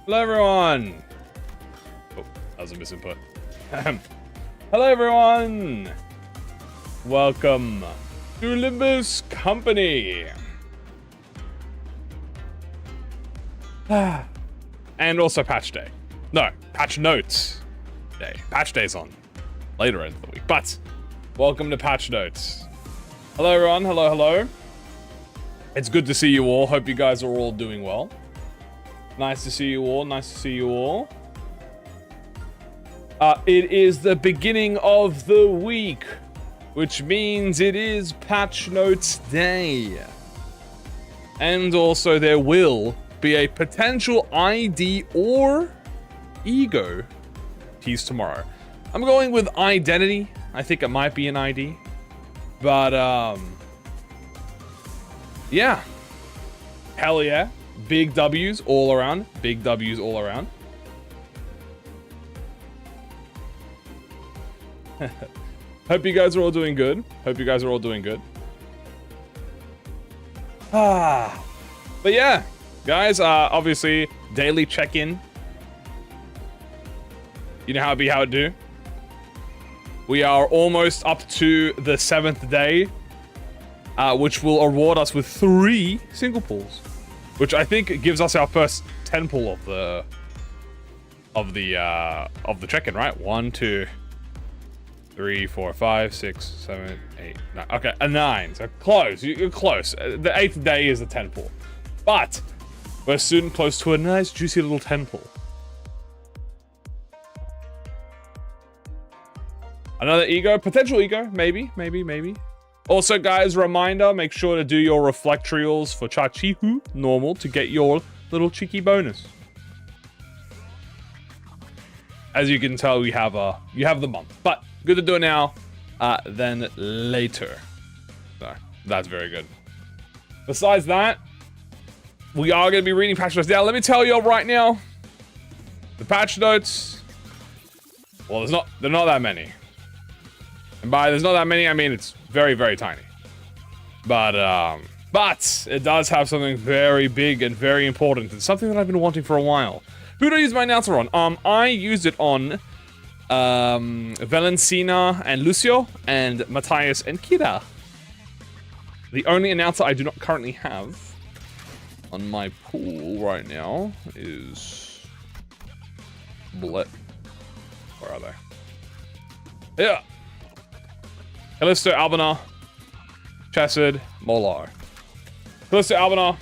Hello, everyone. Oh, that was a misinput. Hello, everyone. Welcome to Limbus Company. And also patch day. No, patch notes day. Patch day's on later end of the week. But welcome to patch notes. Hello, everyone. Hello, hello. It's good to see you all. Hope you guys are all doing well. Nice to see you all. Nice to see you all. It is the beginning of the week, which means it is patch notes day. And also there will be a potential ID or ego tease tomorrow. I'm going with identity. I think it might be an ID. But, yeah. Hell yeah. Big W's all around. Big W's all around. Hope you guys are all doing good. Hope you guys are all doing good. But yeah, guys, obviously, daily check-in. You know how it be, how it do. We are almost up to the 7th day, which will award us with 3 single pulls, which I think gives us our first 10 pull of the check-in, right? 1, 2, 3, 4, 5, 6, 7, 8, 9. Okay, a 9. So close. You're close. The 8th day is the 10 pull, but we're soon close to a nice, juicy little 10 pull. Another ego, potential ego, maybe. Also, guys, reminder, make sure to do your reflectorials for Chachihu normal to get your little cheeky bonus. As you can tell, you have the month, but good to do it now than later. So that's very good. Besides that, we are going to be reading patch notes. Now, let me tell you right now, the patch notes. Well, they're not that many. And by there's not that many, I mean it's very, very tiny. But it does have something very big and very important. It's something that I've been wanting for a while. Who do I use my announcer on? I used it on Valencina and Lucio and Matthias and Kira. The only announcer I do not currently have on my pool right now is Blit. Where are they? Yeah. Callisto, Albina, Chesed, Molar. Callisto, Albina,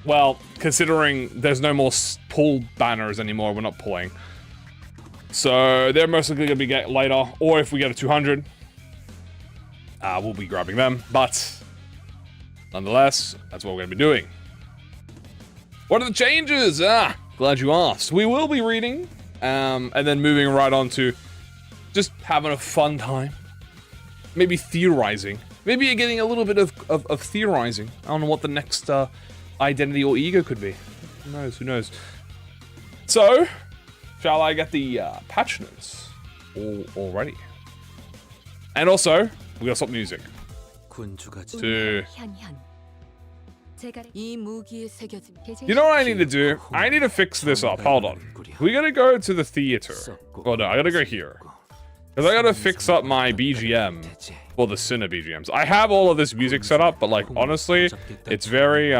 well, considering there's no more pull banners anymore, we're not pulling. So they're most likely going to be get later, or if we get a 200, we'll be grabbing them. But nonetheless, that's what we're going to be doing. What are the changes? Glad you asked. We will be reading, and then moving right on to just having a fun time. Maybe theorizing. Maybe you're getting a little bit of theorizing on what the next identity or ego could be. Who knows? Who knows? So, shall I get the patch notes already? And also, we gotta stop music. To... You know what I need to do? I need to fix this up. Hold on. We gotta go to the theater. Oh no, I gotta go here. Because I gotta fix up my BGM for the Sinner BGMs. I have all of this music set up, but like, honestly, it's very,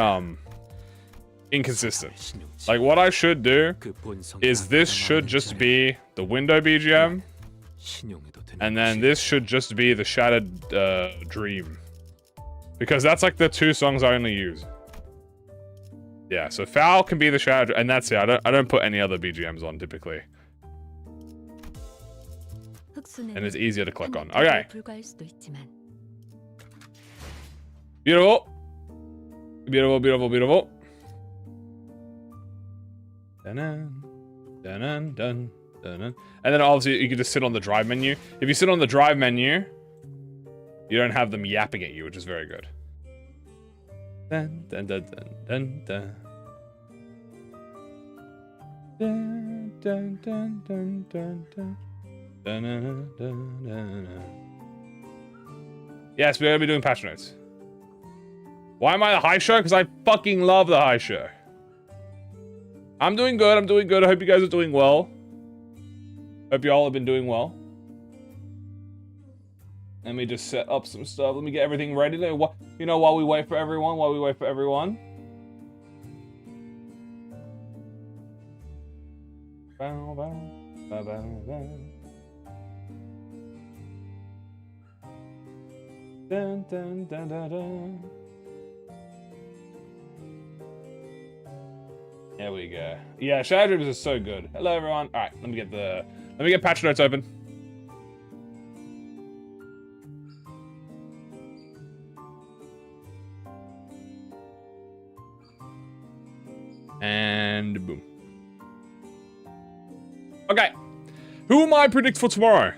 inconsistent. Like, what I should do is this should just be the window BGM, and then this should just be the Shattered Dream. Because that's like the 2 songs I only use. Yeah, so Foul can be the Shattered, and that's it. I don't put any other BGMs on typically. And it's easier to click on. Okay. Beautiful. Beautiful, beautiful, beautiful. Dun-dun, dun-dun, dun, dun-dun. And then obviously you can just sit on the drive menu. If you sit on the drive menu, you don't have them yapping at you, which is very good. Dun, dun, dun, dun, dun, dun. Dun, dun, dun, dun, dun, dun. Dun, dun, dun, dun, dun. Yes, we're gonna be doing patch notes. Why am I the high show? Because I fucking love the high show. I'm doing good. I'm doing good. I hope you guys are doing well. Hope you all have been doing well. Let me just set up some stuff. Let me get everything ready. You know, while we wait for everyone. Bow, bow, bow, bow, bow. Dun, dun, dun, dun, dun. There we go. Yeah, Shadow Dreams is so good. Hello, everyone. All right, let me get patch notes open. And boom. Okay. Who am I predict for tomorrow?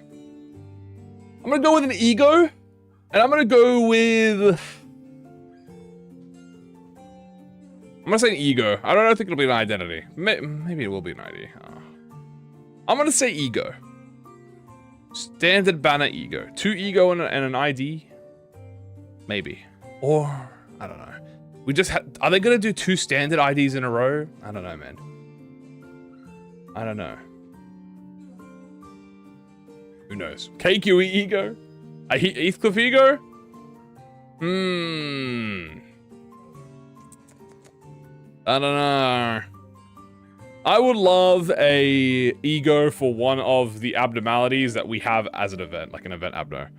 I'm gonna go with an ego, and I'm gonna go with. I'm gonna say an ego. I don't think it'll be an identity. Maybe it will be an ID. I'm gonna say ego. Standard banner ego. 2 ego and an ID? Maybe. Or, I don't know. We just are they gonna do 2 standard IDs in a row? I don't know, man. I don't know. Who knows? KQE ego? A Heathcliff ego? I don't know. I would love a ego for one of the abnormalities that we have as an event, like an event abno.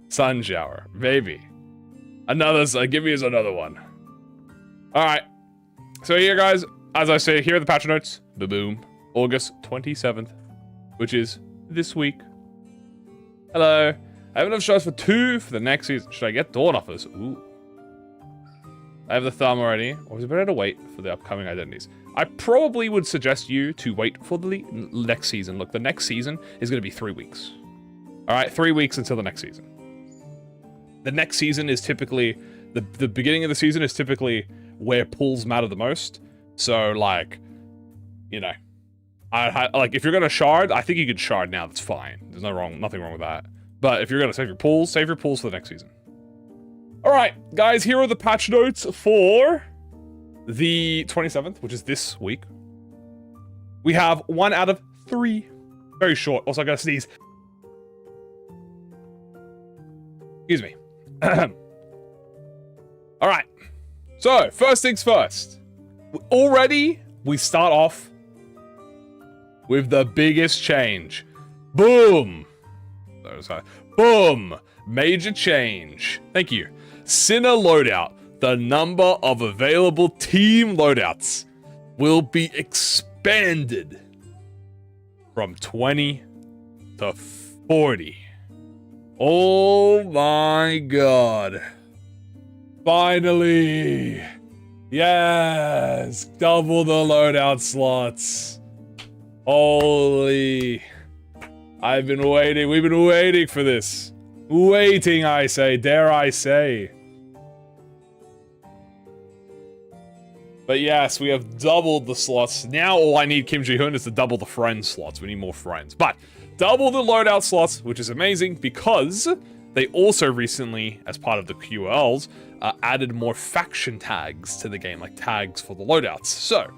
Sun shower, maybe. Give me another one. All right. So here, guys, as I say, here are the patch notes. Boom. August 27th, which is this week. Hello. I have enough shows for 2 for the next season. Should I get Dawn offers? Ooh. I have the thumb already. Or is it better to wait for the upcoming identities? I probably would suggest you to wait for the next season. Look, the next season is going to be 3 weeks. All right, 3 weeks until the next season. The next season is typically... The beginning of the season is typically where pulls matter the most. So, like, you know... like, if you're going to shard, I think you can shard now. That's fine. There's nothing wrong with that. But if you're going to save your pools for the next season. Alright, guys, here are the patch notes for the 27th, which is this week. We have 1 out of 3. Very short. Also, I gotta sneeze. Excuse me. Alright. So, first things first. Already, we start off with the biggest change. Boom! Boom! Major change. Thank you. Sinner loadout. The number of available team loadouts will be expanded from 20 to 40. Oh my god. Finally. Yes. Double the loadout slots. Holy. I've been waiting. We've been waiting for this. Waiting, I say. Dare I say. But yes, we have doubled the slots. Now all I need, Kim Ji-hoon, is to double the friend slots. We need more friends. But double the loadout slots, which is amazing because they also recently, as part of the QLs, added more faction tags to the game, like tags for the loadouts. So,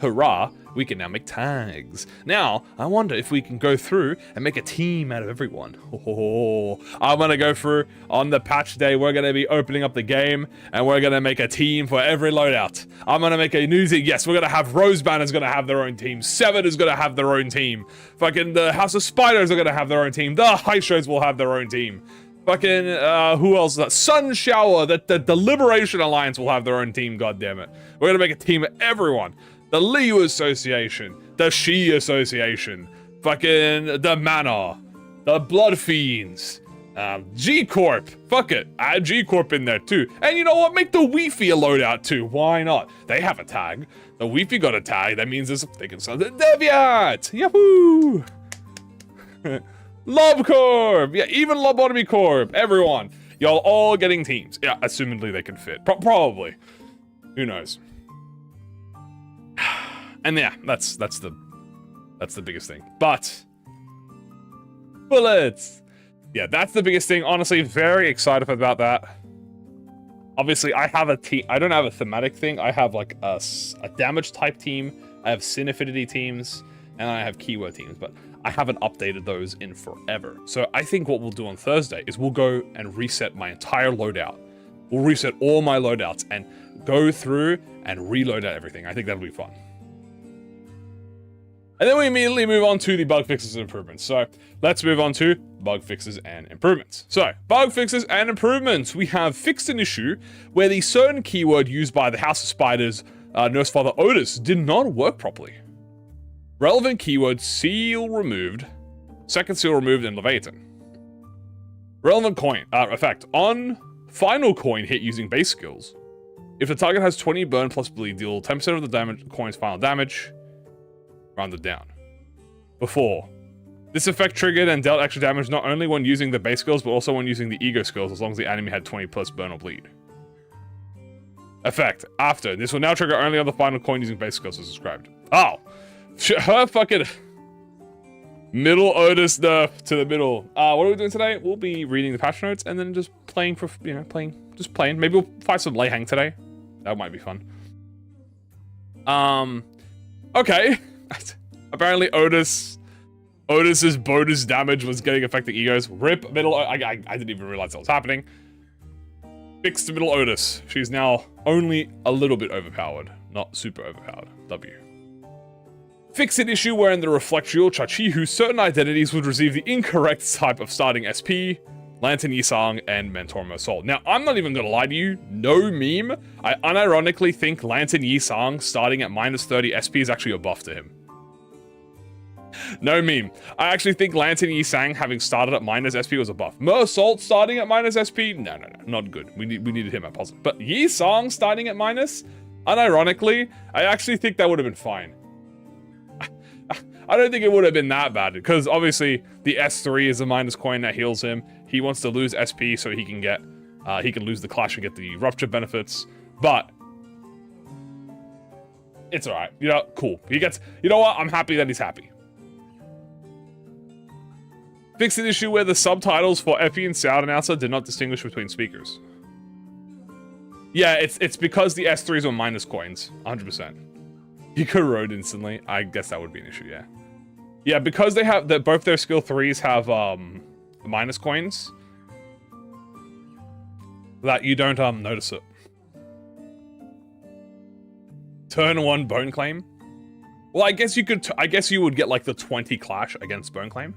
hurrah, we can now make tags. Now, I wonder if we can go through and make a team out of everyone. Oh, I'm gonna go through on the patch day. We're gonna be opening up the game and we're gonna make a team for every loadout. I'm gonna make a new team. Yes, we're gonna have Rose Banner's gonna have their own team. Seven is gonna have their own team. Fucking the House of Spiders are gonna have their own team. The High Shows will have their own team. Fucking, who else is that? Sun Shower, the Liberation Alliance will have their own team, goddammit. We're gonna make a team of everyone. The Liu Association, the Shi Association, fucking the Manor, the Blood Fiends, G-Corp, fuck it, add G-Corp in there too. And you know what, make the Wi-Fi a loadout too, why not? They have a tag, the Wi-Fi got a tag, that means they can sell the Deviant, yahoo! Lob Corp, yeah, even Lobotomy Corp, everyone. Y'all all getting teams. Yeah, assumedly they can fit, probably. Who knows? And yeah, that's the biggest thing. But bullets. Yeah, that's the biggest thing. Honestly, very excited about that. Obviously, I have a team. I don't have a thematic thing. I have like a damage type team. I have sin affinity teams, and I have keyword teams. But I haven't updated those in forever. So I think what we'll do on Thursday is we'll go and reset my entire loadout. We'll reset all my loadouts and go through and reload out everything. I think that'll be fun. And then we immediately move on to the bug fixes and improvements. So let's move on to bug fixes and improvements. So bug fixes and improvements. We have fixed an issue where the certain keyword used by the House of Spiders, Nurse Father Otis, did not work properly. Relevant keyword seal removed, second seal removed, and Leviathan. Relevant coin effect on final coin hit using base skills. If the target has 20 burn plus bleed, deal 10% of the damage coin's final damage. Rounded down. Before. This effect triggered and dealt extra damage not only when using the base skills, but also when using the ego skills, as long as the enemy had 20 plus burn or bleed. Effect. After. This will now trigger only on the final coin using base skills as described. Oh. Her fucking... Middle Otis nerf to the middle. What are we doing today? We'll be reading the patch notes and then just playing for, you know, just playing. Maybe we'll fight some lay hang today. That might be fun. Okay. Apparently Otis's bonus damage was getting affecting egos. Rip middle. I didn't even realize that was happening. Fixed middle Otis. She's now only a little bit overpowered, not super overpowered. W. Fix an issue wherein the Reflectual Chachihu certain identities would receive the incorrect type of starting SP, Lantern Yisang, and Mentor Soul. Now, I'm not even gonna lie to you, no meme, I unironically think Lantern Yisang starting at minus 30 SP is actually a buff to him. No meme. I actually think Lantern Yisang having started at minus SP was a buff. Assault starting at minus SP? No, not good. We needed him at positive. But Yisang starting at minus? Unironically, I actually think that would have been fine. I don't think it would have been that bad, because obviously the S3 is a minus coin that heals him. He wants to lose SP so he can get, he can lose the clash and get the rupture benefits, but it's alright. You know, cool. He gets, you know what? I'm happy that he's happy. Fix an issue where the subtitles for Effie and Sound Announcer did not distinguish between speakers. Yeah, it's because the S3s were minus coins, 100%. You could road instantly. I guess that would be an issue, yeah. Yeah, because they have that both their skill 3s have minus coins, that you don't notice it. Turn 1 bone claim. Well, I guess you could. I guess you would get like the 20 clash against bone claim.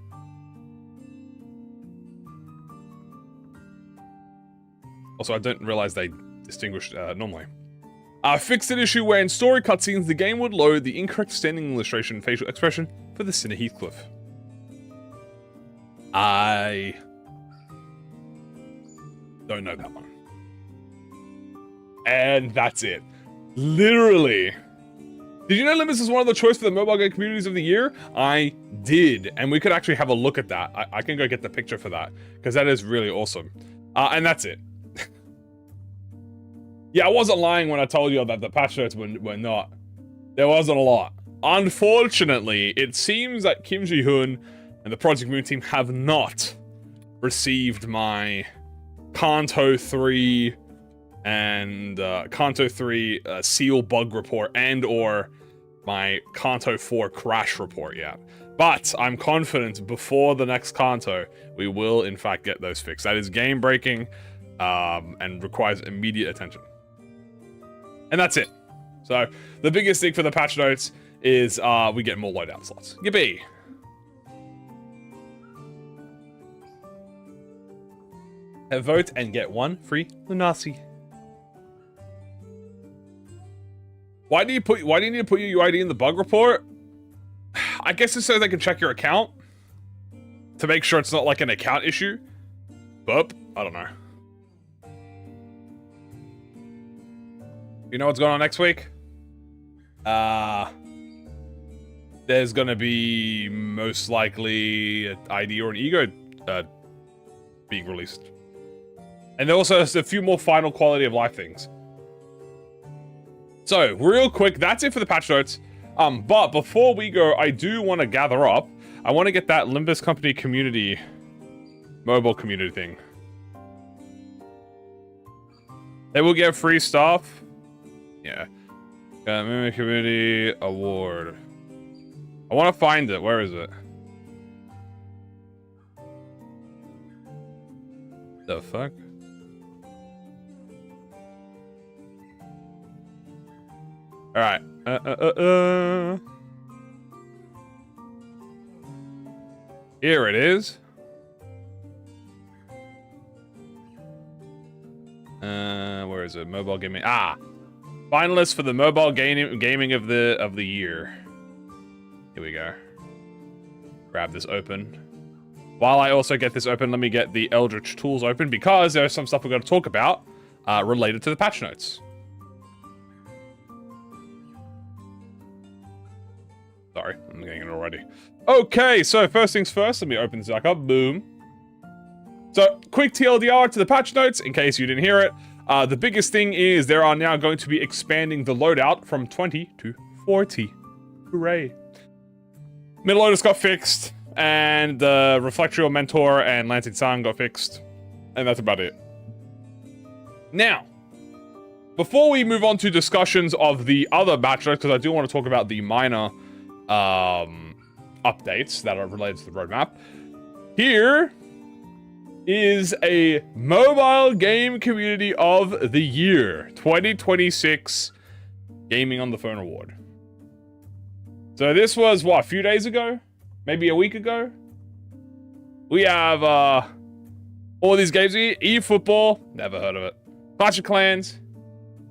Also, I didn't realize they distinguished normally. Fixed an issue where in story cutscenes, the game would load the incorrect standing illustration and facial expression for the Sinner Heathcliff. I don't know that one. And that's it. Literally. Did you know Limbus is one of the choice for the mobile game communities of the year? I did. And we could actually have a look at that. I can go get the picture for that, because that is really awesome. And that's it. Yeah, I wasn't lying when I told you that the patch notes were not. There wasn't a lot. Unfortunately, it seems that Kim Ji-hoon and the ProjectMoon team have not received my Kanto 3 and Kanto 3 seal bug report and or my Kanto 4 crash report yet. But I'm confident before the next Kanto, we will in fact get those fixed. That is game breaking and requires immediate attention. And that's it. So, the biggest thing for the patch notes is we get more loadout slots. Yippee! Vote and get 1 free Lunasi. Why do you need to put your UID in the bug report? I guess it's so they can check your account. To make sure it's not like an account issue. But, I don't know. You know what's going on next week? There's gonna be most likely an ID or an ego being released. And there also is a few more final quality of life things. So, real quick, that's it for the patch notes. But before we go, I do want to gather up. I want to get that Limbus Company community, mobile community thing. They will get free stuff. Yeah. Meme Community Award. I want to find it. Where is it? The fuck? Alright. Here it is. Where is it? Mobile gaming. Ah! Finalists for the mobile gaming of the year. Here we go. Grab this open. While I also get this open, let me get the Eldritch tools open because there's some stuff we're going to talk about related to the patch notes. Sorry, I'm getting it already. Okay, so first things first, let me open this back up. Boom. So, quick TLDR to the patch notes, in case you didn't hear it. The biggest thing is they are now going to be expanding the loadout from 20 to 40. Hooray. Middle loaders got fixed, and the Reflectorial Mentor and Lancing Sun got fixed, and that's about it. Now, before we move on to discussions of the other patch notes, because I do want to talk about the minor updates that are related to the roadmap, here is a mobile game community of the year 2026 Gaming on the Phone Award. So this was what, a few days ago, maybe a week ago. We have all these games here. eFootball, never heard of it. Clash of Clans,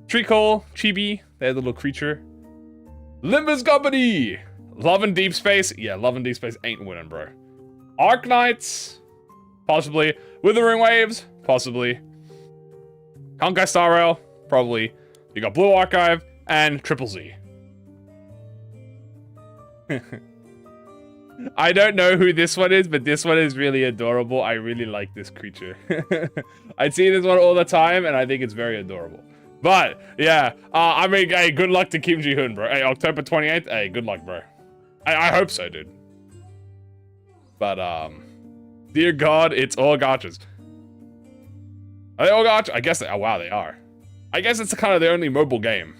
Treecall, Chibi, their little creature. Limbus Company, Love and Deep Space. Yeah, Love and Deep Space ain't winning, bro. Arc Knights, possibly. Withering Waves, possibly. Honkai Star Rail, probably. You got Blue Archive and Triple Z. I don't know who this one is, but this one is really adorable. I really like this creature. I see this one all the time, and I think it's very adorable. But, yeah, I mean, hey, good luck to Kim Ji-hoon, bro. Hey, October 28th, hey, good luck, bro. I hope so, dude. But, dear God, it's all gotchas. Are they all gotcha? I guess they, oh wow, they are. I guess it's kind of the only mobile game.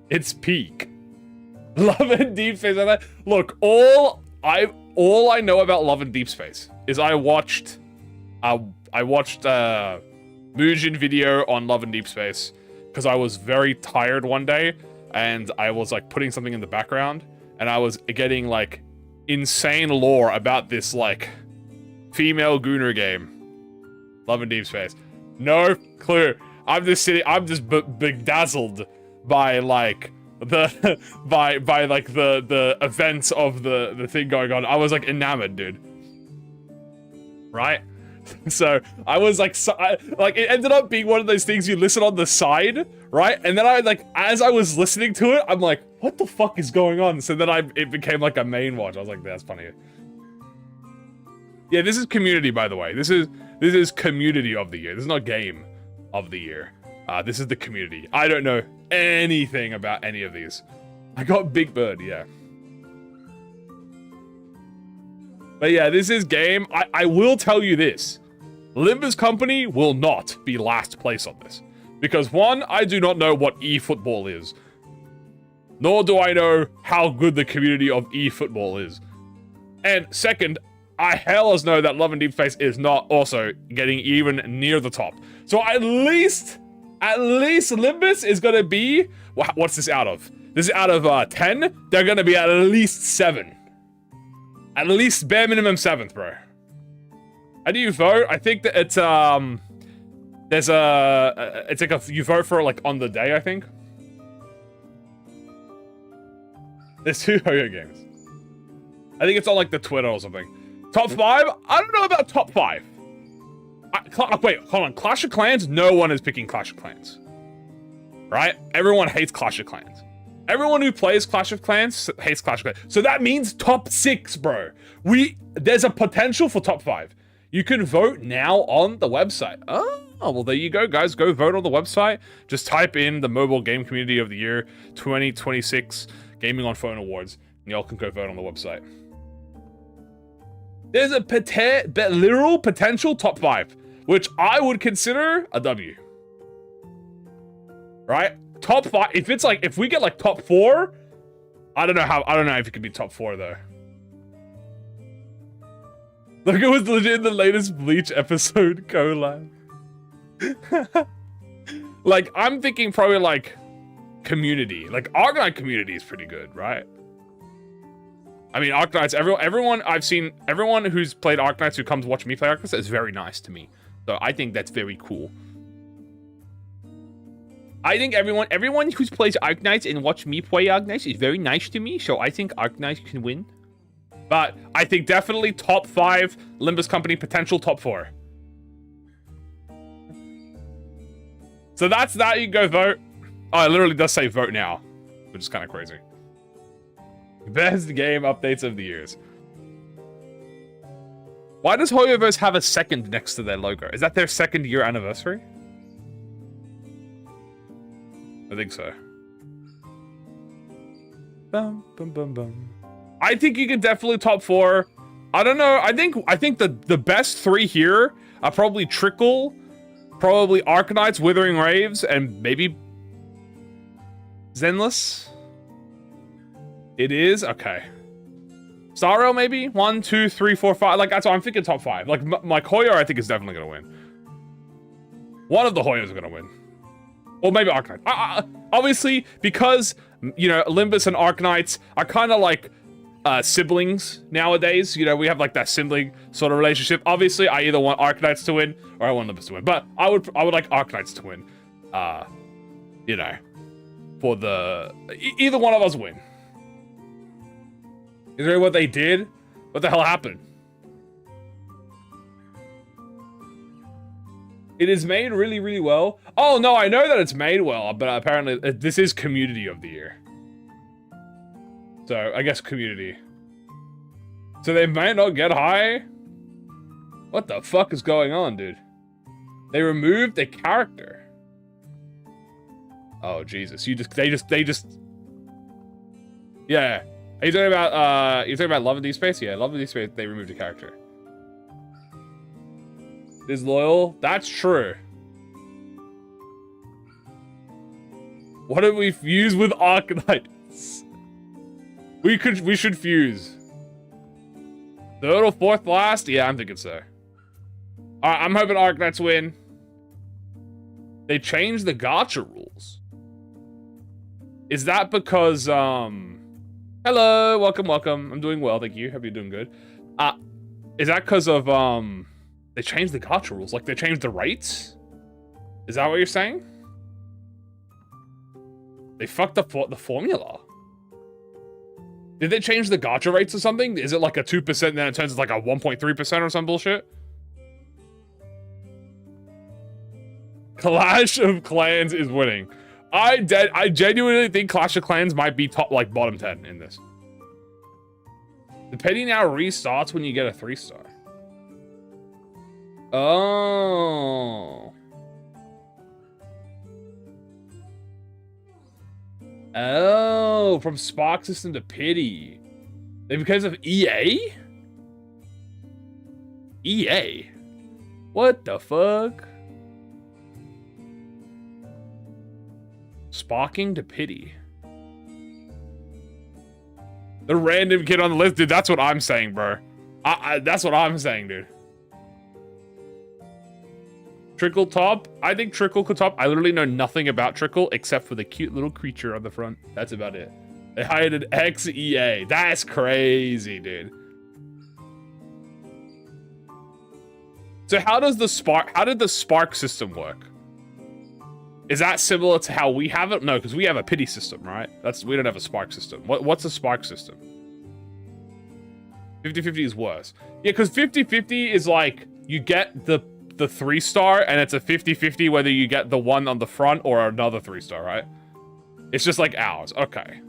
It's peak. Love and Deep Space. Look, all I know about Love and Deep Space is I watched Mujin video on Love and Deep Space because I was very tired one day and I was like putting something in the background and I was getting like insane lore about this like female Gooner game. Love and Deep Space. No clue. I'm just sitting, I'm just bedazzled by like the the events of the thing going on. I was like enamored, dude. Right? So I was like, like it ended up being one of those things you listen on the side, right? And then I like, as I was listening to it, I'm like, what the fuck is going on? So then it became like a main watch. I was like, that's funny. Yeah, this is community, by the way. This is community of the year. This is not game of the year. This is the community. I don't know anything about any of these. I got Big Bird, yeah. But yeah, this is game. I will tell you this. Limbus Company will not be last place on this. Because one, I do not know what eFootball is. Nor do I know how good the community of eFootball is. And second, I hells know that Love and Deep Space is not also getting even near the top. So at least Limbus is gonna be, what's this out of? This is out of 10. They're gonna be at least 7. At least bare minimum 7th, bro. How do you vote? I think that it's there's it's like you vote for it like on the day, I think. There's 2 Ho-Yo games. I think it's on like the Twitter or something. Top 5? I don't know about top 5. Wait, hold on. Clash of Clans? No one is picking Clash of Clans. Right? Everyone hates Clash of Clans. Everyone who plays Clash of Clans hates Clash of Clans. So that means top 6, bro. There's a potential for top 5. You can vote now on the website. Oh, well, there you go, guys. Go vote on the website. Just type in the Mobile Game Community of the Year 2026 Gaming on Phone Awards, and y'all can go vote on the website. There's a literal potential top 5. which I would consider a W. Right? Top 5. If it's like, if we get like top 4, I don't know if it could be top 4 though. Look, it was legit in the latest Bleach episode collab. Like, I'm thinking probably like Community. Like, Arknight Community is pretty good, right? I mean, Arknights, everyone I've seen, everyone who's played Arknights who comes watch me play Arknights is very nice to me. So I think that's very cool. I think everyone who plays Arknights and watch me play Arknights is very nice to me. So I think Arknights can win. But I think definitely top 5 Limbus Company, potential top 4. So that's that. You can go vote. Oh, it literally does say vote now, which is kind of crazy. Best game updates of the years. Why does Hoyoverse have a 2nd next to their logo? Is that their 2nd year anniversary? I think so. Bum, bum, bum, bum. I think you can definitely top 4. I don't know. I think the best 3 here are probably Trickle, probably Arknights, Withering Raves, and maybe Zenless. It is? Okay. Star Rail, maybe? 1, 2, 3, 4, 5. Like, that's what I'm thinking top 5. Like, Hoyo, I think, is definitely going to win. One of the Hoyos are going to win. Or maybe Arknight. Obviously, because, you know, Limbus and Arknights are kind of like siblings nowadays. You know, we have like that sibling sort of relationship. Obviously, I either want Arknights to win or I want Limbus to win. But I would like Arknights to win. You know, for the... Either one of us win. Is there what they did? What the hell happened? It is made really, really well. Oh, no, I know that it's made well, but apparently this is Community of the Year. So, I guess Community. So they might not get high? What the fuck is going on, dude? They removed a character. Oh, Jesus. They just... Yeah. Are you talking about Love in Deep Space? Yeah, Love in Deep Space, they removed a character. Is loyal? That's true. What if we fuse with Arknights? We should fuse. 3rd or 4th last? Yeah, I'm thinking so. Alright, I'm hoping Arknights win. They changed the gacha rules. Is that because, hello, welcome. I'm doing well, thank you. Hope you're doing good. Is that because of, they changed the gacha rules? Like, they changed the rates? Is that what you're saying? They fucked up the formula. Did they change the gacha rates or something? Is it like a 2% and then it turns into like a 1.3% or some bullshit? Clash of Clans is winning. I genuinely think Clash of Clans might be top, like, bottom 10 in this. The petty now restarts when you get a 3-star. Oh. Oh, from Spark System to Pity. Because of EA? EA? What the fuck? Sparking to Pity. The random kid on the list, dude, that's what I'm saying, bro. That's what I'm saying, dude. Trickle top? I think Trickle could top. I literally know nothing about Trickle except for the cute little creature on the front. That's about it. They hired an ex-EA. That's crazy, dude. So how did the Spark system work? Is that similar to how we have it? No, because we have a pity system, right? We don't have a Spark system. What's a Spark system? 50-50 is worse. Yeah, because 50-50 is like, you get the 3-star, and it's a 50-50 whether you get the one on the front or another 3-star, right? It's just like ours. Okay.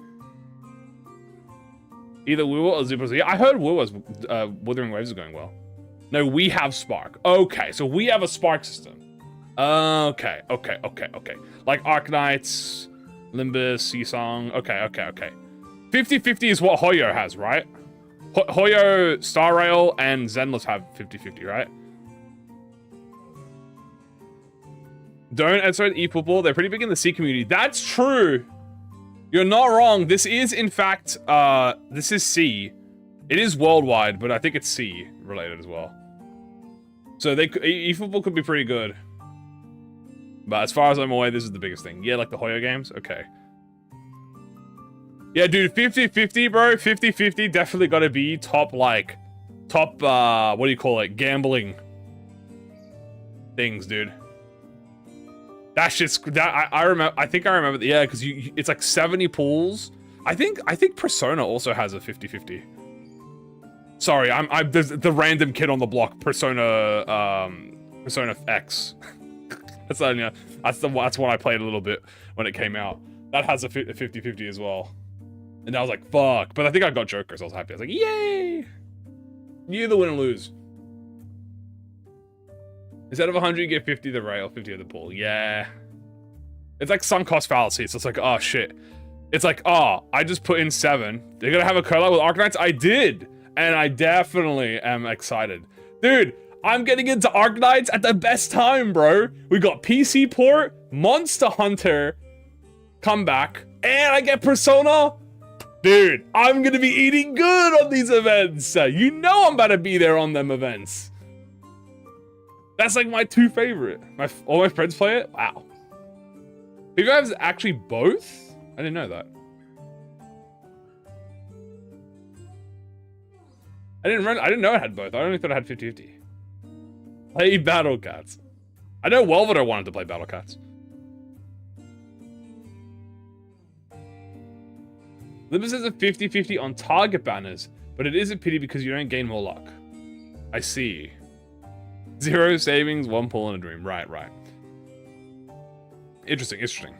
Either Woo or Zipper. Yeah, I heard Woo's Withering Waves is going well. No, we have Spark. Okay, so we have a Spark system. Okay. Like Arknights, Limbus, Seasong. Okay. 50-50 is what Hoyo has, right? Hoyo, Star Rail, and Zenless have 50-50, right? Don't outside eFootball. They're pretty big in the C community. That's true. You're not wrong. This is, in fact, this is C. It is worldwide, but I think it's C related as well. So eFootball could be pretty good. But as far as I'm aware, this is the biggest thing. Yeah, like the Hoyo games? Okay. Yeah, dude, 50-50, bro. 50-50 definitely gotta be top, what do you call it? Gambling things, dude. That shit's, I remember, I think I remember, yeah, because it's like 70 pools. I think Persona also has a 50-50. Sorry, I'm the random kid on the block, Persona X. That's not, yeah, that's one I played a little bit when it came out. That has a 50-50 as well. And I was like, fuck. But I think I got Joker, so I was happy. I was like, yay! You either win or lose. Instead of 100, you get 50 of the rail, 50 of the pool. Yeah. It's like sunk cost fallacy. So it's like, oh, shit. It's like, oh, I just put in 7. They're gonna have a collab with Arknights? I did! And I definitely am excited. Dude, I'm getting into Arknights at the best time, bro. We got PC port, Monster Hunter comeback, and I get Persona. Dude, I'm gonna be eating good on these events. You know I'm about to be there on them events. That's like my 2 favorite. All my friends play it? Wow. You guys actually both? I didn't know that. I didn't know it had both. I only thought it had 50-50. Play Battle Cats. I know Welveter wanted to play Battle Cats. Limbus is a 50-50 on target banners, but it is a pity because you don't gain more luck. I see. 0 savings, 1 pull, and a dream. Right. Interesting.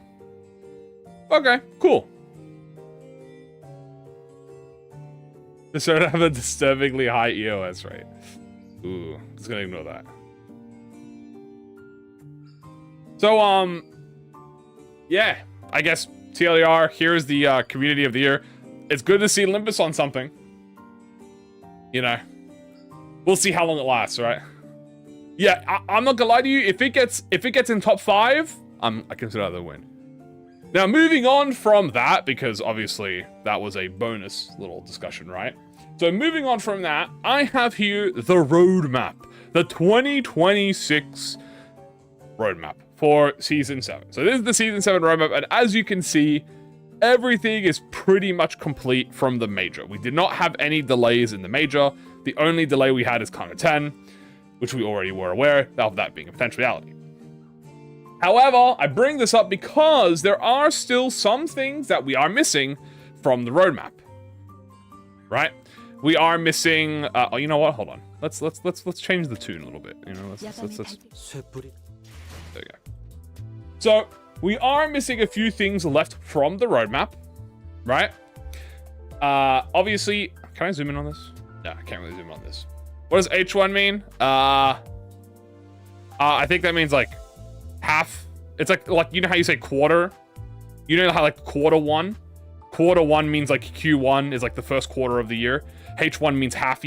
Okay, cool. The soda have a disturbingly high EOS rate. Ooh, just gonna ignore that. So, yeah, I guess TLDR, here's the community of the year. It's good to see Limbus on something. You know, we'll see how long it lasts, right? Yeah, I'm not gonna lie to you. If it gets in top 5, I consider that a win. Now, moving on from that, because obviously that was a bonus little discussion, right? So moving on from that, I have here the roadmap, the 2026 roadmap for Season 7. So this is the Season 7 roadmap, and as you can see, everything is pretty much complete from the major. We did not have any delays in the major. The only delay we had is Kanto 10, which we already were aware of that being a potentiality. However, I bring this up because there are still some things that we are missing from the roadmap, right? We are missing. Oh, you know what? Hold on. Let's change the tune a little bit. You know, let's. There we go. So we are missing a few things left from the roadmap, right? Obviously, can I zoom in on this? No, I can't really zoom in on this. What does H1 mean? I think that means like half. It's like you know how you say quarter? You know how like quarter one means like Q1 is like the first quarter of the year. H1 means half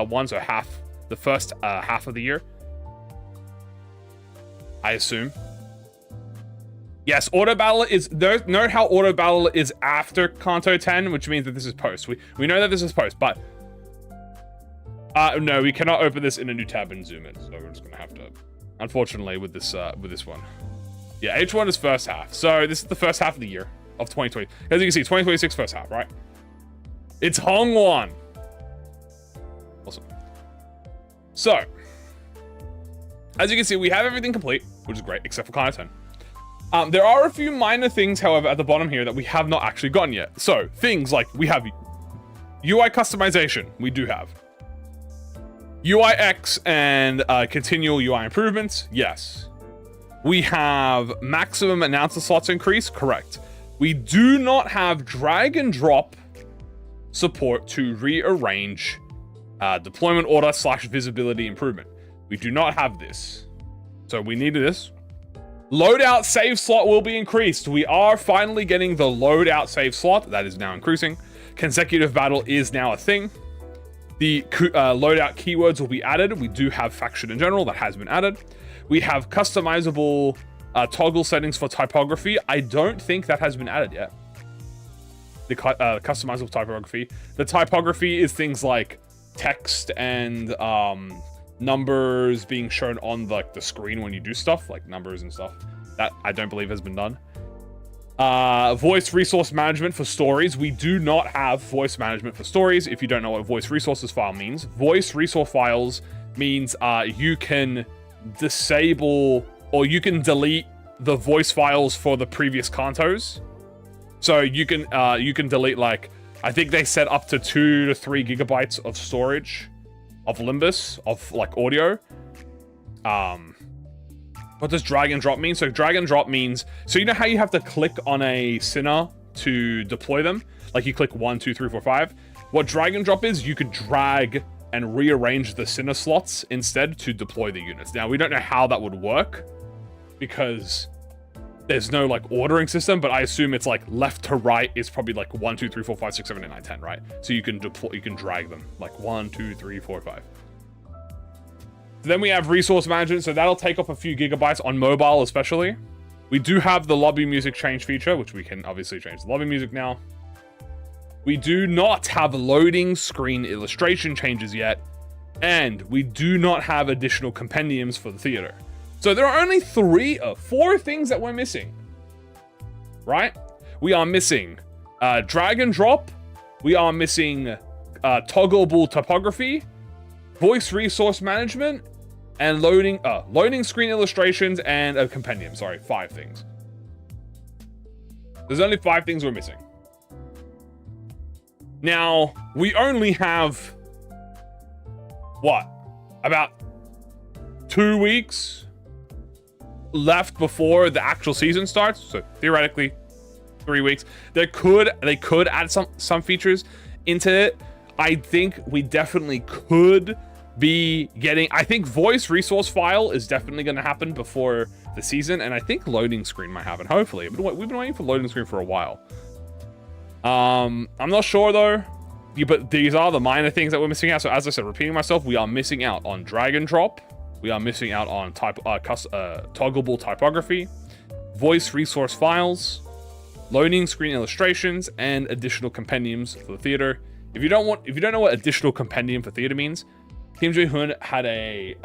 one, so half the first half of the year. I assume. Yes, auto battle is note how auto battle is after Kanto 10, which means that this is post. We know that this is post, but no, we cannot open this in a new tab and zoom in, so we're just gonna have to, unfortunately, with this one. Yeah, H1 is first half. So this is the first half of the year of 2020. As you can see, 2026 first half, right? It's Hongwon. Awesome. So, as you can see, we have everything complete, which is great, except for Kanto 10. There are a few minor things, however, at the bottom here that we have not actually gotten yet. So, things like we have UI customization. We do have. UIX and continual UI improvements. Yes. We have maximum announcer slots increase. Correct. We do not have drag and drop support to rearrange deployment order / visibility improvement. We do not have this. So we need this. Loadout save slot will be increased. We are finally getting the loadout save slot. That is now increasing. Consecutive battle is now a thing. The loadout keywords will be added. We do have faction in general that has been added. We have customizable toggle settings for typography. I don't think that has been added yet. The customizable typography. The typography is things like text and numbers being shown on the screen when you do stuff, like numbers and stuff. That I don't believe has been done. Voice resource management for stories. We do not have voice management for stories. If you don't know what voice resources file means, voice resource files means you can disable or you can delete the voice files for the previous cantos. So you can delete, like, I think they set up to 2 to 3 gigabytes of storage of Limbus of like audio. What does drag and drop mean? So drag and drop means, so you know how you have to click on a sinner to deploy them? Like you click 1, 2, 3, 4, 5. What drag and drop is, you could drag and rearrange the sinner slots instead to deploy the units. Now, we don't know how that would work because there's no like ordering system, but I assume it's like left to right is probably like 1, 2, 3, 4, 5, 6, 7, 8, 9, 10, right? So you can deploy, you can drag them like 1, 2, 3, 4, 5. Then we have resource management, so that'll take up a few gigabytes on mobile especially. We do have the lobby music change feature, which we can obviously change the lobby music now. We do not have loading screen illustration changes yet, and we do not have additional compendiums for the theater. So there are only 4 things that we're missing, right? We are missing drag and drop. We are missing toggleable typography, voice resource management, and loading screen illustrations and a compendium. Sorry, 5 things. There's only 5 things we're missing. Now, we only have, what, about 2 weeks left before the actual season starts. So theoretically, 3 weeks. They could add some features into it. I think we definitely could be getting, I think voice resource file is definitely going to happen before the season, and I think loading screen might happen, hopefully. We've been waiting for loading screen for a while. I'm not sure though, but these are the minor things that we're missing out. So as I said, repeating myself, we are missing out on drag and drop. We are missing out on toggleable typography, voice resource files, loading screen illustrations, and additional compendiums for the theater. If you don't know what additional compendium for theater means, Kim Jae-hoon had a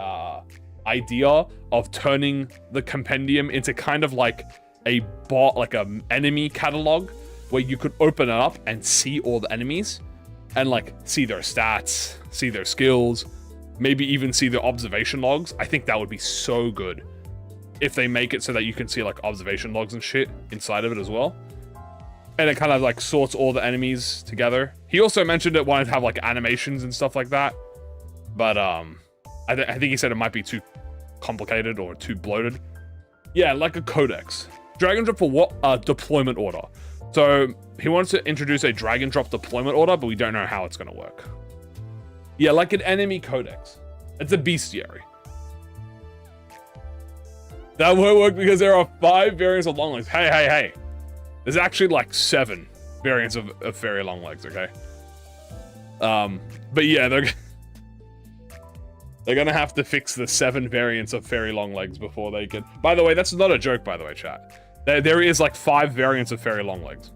idea of turning the compendium into kind of like a bot, like an enemy catalog, where you could open it up and see all the enemies and like see their stats, see their skills, maybe even see their observation logs. I think that would be so good if they make it so that you can see like observation logs and shit inside of it as well. And it kind of like sorts all the enemies together. He also mentioned it wanted to have like animations and stuff like that. But I think he said it might be too complicated or too bloated. Yeah, like a codex. Drag and drop for what? Deployment order. So he wants to introduce a drag and drop deployment order, but we don't know how it's going to work. Yeah, like an enemy codex. It's a bestiary. That won't work because there are 5 variants of long legs. Hey. There's actually like 7 variants of fairy long legs, okay? But yeah, they're gonna have to fix the 7 variants of fairy long legs before they can. By the way, that's not a joke, by the way, chat. There is like 5 variants of fairy long legs.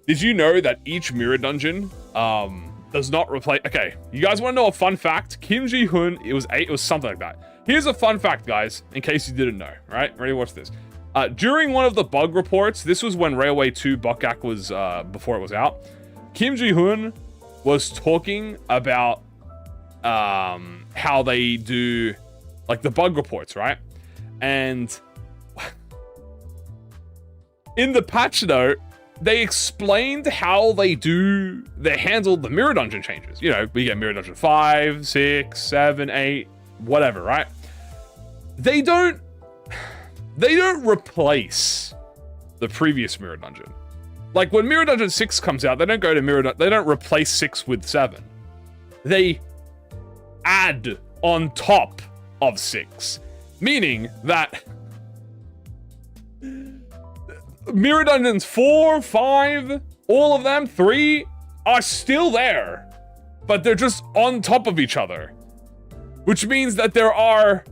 Did you know that each mirror dungeon does not replace? Okay, you guys want to know a fun fact? Kim Jae-hoon, it was something like that. Here's a fun fact, guys, in case you didn't know. Right, ready? Watch this. During one of the bug reports, this was when Railway 2 Bokgak was before it was out. Kim Jae-hoon was talking about how they do like the bug reports, right? And in the patch note, they explained how they handle the mirror dungeon changes. You know, we get mirror dungeon 5, 6, 7, 8, whatever, right? They don't replace the previous mirror dungeon. Like when mirror dungeon 6 comes out, they don't go to they don't replace 6 with 7. They add on top of 6, meaning that mirror dungeons 4, 5, all of them, 3 are still there, but they're just on top of each other, which means that there are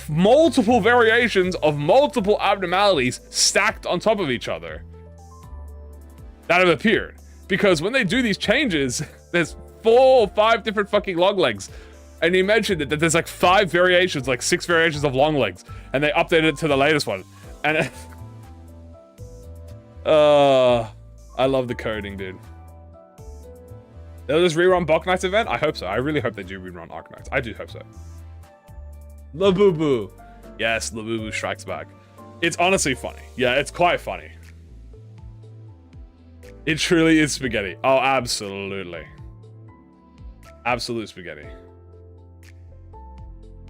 multiple variations of multiple abnormalities stacked on top of each other that have appeared. Because when they do these changes, there's 4 or 5 different fucking long legs. And he mentioned that there's like 5 variations, like 6 variations of long legs. And they updated it to the latest one. And I love the coding, dude. They'll just rerun Bok Knight's event? I hope so. I really hope they do rerun Arknights. I do hope so. Labubu. Yes, Labubu strikes back. It's honestly funny. Yeah, it's quite funny. It truly is spaghetti. Oh, absolutely. Absolute spaghetti.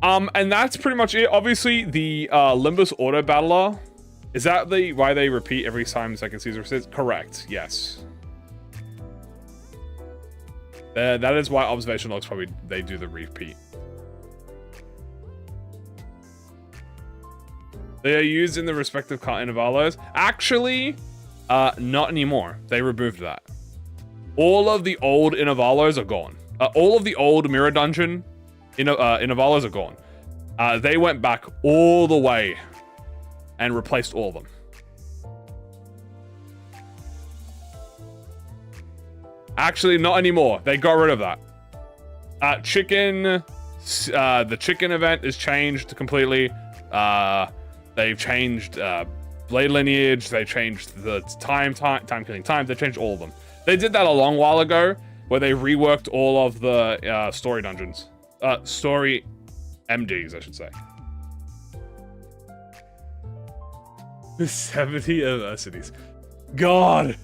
And that's pretty much it. Obviously, the Limbus Auto Battler, is that why they repeat every time the second season says? Correct, yes. That is why Observation Logs probably, they do the repeat. They are used in the respective car intervalos. Actually, not anymore. They removed that. All of the old intervalos are gone. All of the old Mirror Dungeon intervalos are gone. They went back all the way and replaced all of them. Actually, not anymore. They got rid of that. The chicken event is changed completely. They've changed blade lineage. They changed the time killing time. They changed all of them. They did that a long while ago, where they reworked all of the story dungeons, story MDs, I should say. The 70 universities. God,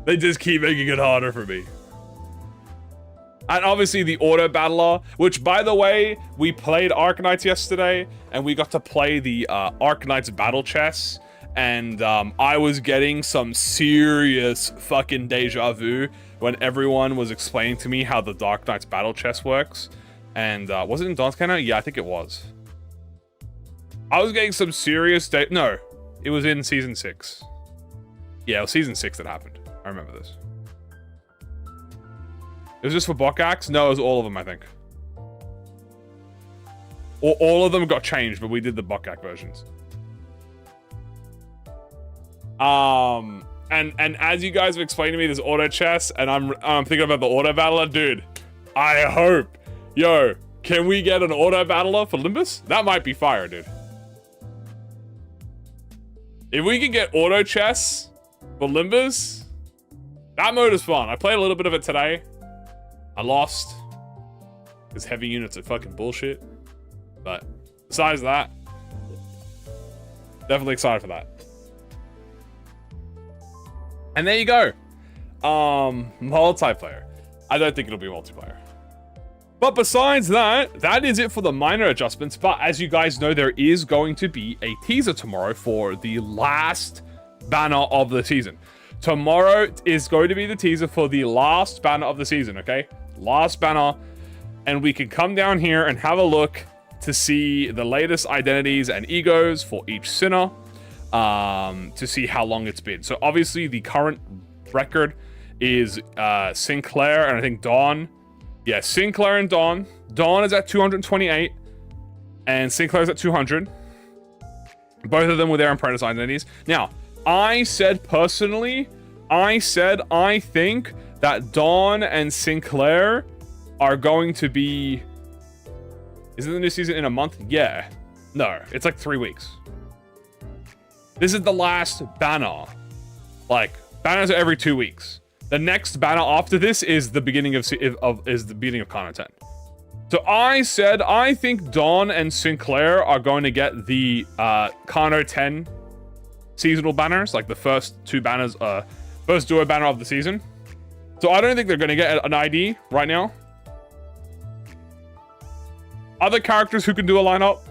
they just keep making it harder for me. And obviously the Auto Battler, which, by the way, we played Arknights yesterday, and we got to play the Arknights Battle Chess, and I was getting some serious fucking deja vu when everyone was explaining to me how the Dark Knights Battle Chess works. And was it in Dawn's Cannon? Yeah, I think it was. I was getting some serious no, it was in Season 6. Yeah, it was Season 6 that happened. I remember this. It was just for Bok Axe? No, it was all of them, I think. Or all of them got changed, but we did the Bok Axe versions. And as you guys have explained to me, there's auto chess, and I'm thinking about the auto battler, dude. I hope, yo, can we get an auto battler for Limbus? That might be fire, dude. If we can get auto chess for Limbus, that mode is fun. I played a little bit of it today. I lost. Because heavy units are fucking bullshit. But besides that, definitely excited for that. And there you go. Multiplayer. I don't think it'll be multiplayer. But besides that, that is it for the minor adjustments. But as you guys know, there is going to be a teaser tomorrow for the last banner of the season. Tomorrow is going to be the teaser for the last banner of the season, okay? Last banner. And we can come down here and have a look to see the latest identities and egos for each sinner. To see how long it's been. So obviously the current record is Sinclair and I think Dawn. Yeah, Sinclair and Dawn. Dawn is at 228 and Sinclair's at 200. Both of them with their apprentice identities. Now, I said personally, I think that Dawn and Sinclair are going to be... Is it the new season in a month? Yeah. No, it's like 3 weeks. This is the last banner. Like, banners are every 2 weeks. The next banner after this is the beginning of Kano 10. So I said I think Dawn and Sinclair are going to get the Kano 10 seasonal banners, like the first 2 banners, first duo banner of the season. So I don't think they're going to get an ID right now. Other characters who can do a lineup.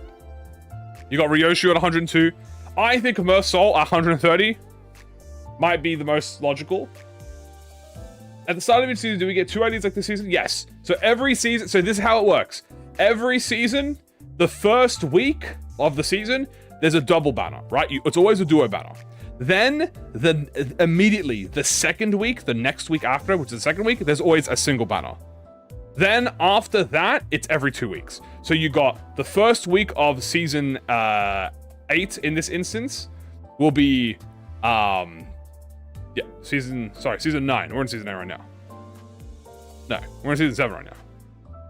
You got Ryoshu at 102. I think Mersol at 130 might be the most logical. At the start of each season, do we get 2 IDs like this season? Yes. So every season, so this is how it works. Every season, the first week of the season, there's a double banner, right? It's always a duo banner. Then, immediately, the second week, the next week after, which is the second week, there's always a single banner. Then after that, it's every 2 weeks. So you got the first week of season 8 in this instance will be season 9. We're in season 8 right now. No, we're in season 7 right now.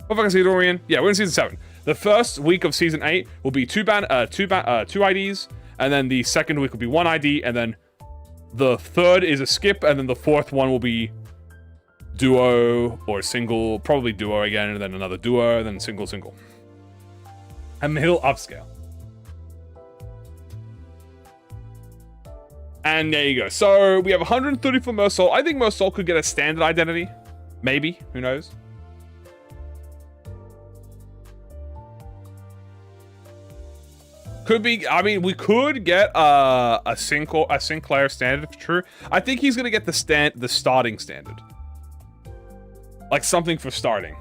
What fucking season are we in? Yeah, we're in season 7. The first week of season 8 will be two IDs, and then the second week will be 1 ID, and then the third is a skip, and then the fourth one will be duo or single, probably duo again, and then another duo, and then single. And he'll upscale. And there you go. So we have 130 for Mersault. I think Mersault could get a standard identity. Maybe. Who knows? Could be. I mean, we could get a Sinclair standard if true. I think he's gonna get the starting standard. Like something for starting.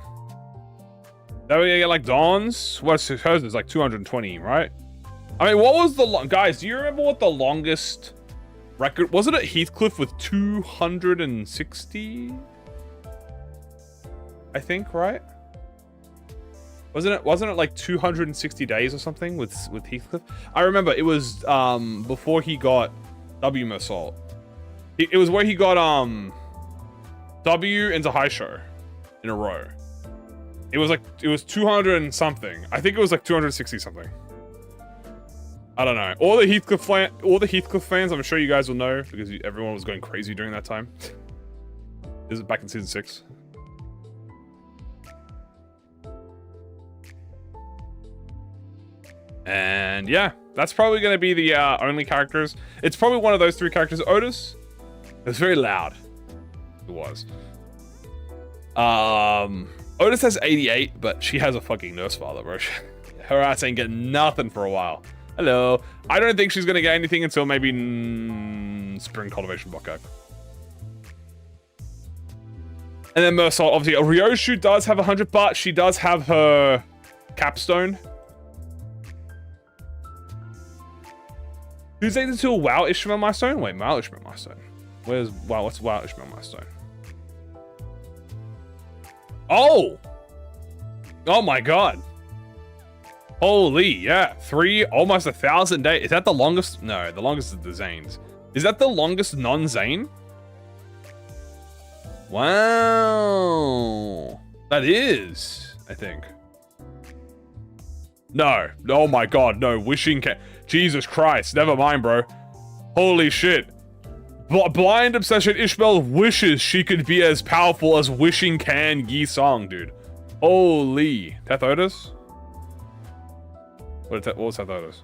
That way you get like Dawn's. What's hers is like 220, right? I mean, what was the guys? Do you remember what the longest record was? It at Heathcliff with 260? I think, right? Wasn't it like 260 days or something with Heathcliff? I remember it was before he got W Mersault. It was where he got W into high show in a row. It was 200 and something. I think it was like 260 something. I don't know. All the Heathcliff fans, I'm sure you guys will know because everyone was going crazy during that time. This is back in season 6. And yeah, that's probably going to be the only characters. It's probably one of those 3 characters. Otis, it's very loud. It was. Otis has 88, but she has a fucking nurse father, bro. Her ass ain't getting nothing for a while. Hello. I don't think she's going to get anything until maybe Spring Cultivation Block. And then Mersault, obviously, Ryoshu does have 100, but she does have her capstone. Who's aided to a WoW Ishmael milestone? Wait, WoW Ishmael milestone. Where's WoW? What's WoW Ishmael milestone? Oh! Oh my god. Holy, yeah. Almost 1,000 days. Is that the longest? No, the longest is the Zanes. Is that the longest non-Zane? Wow. That is, I think. No. Oh my god, no. Wishing can... Jesus Christ. Never mind, bro. Holy shit. Blind Obsession Ishmael wishes she could be as powerful as Wishing Can Yi Song, dude. Holy. Teth Otis? What was Teth Otis?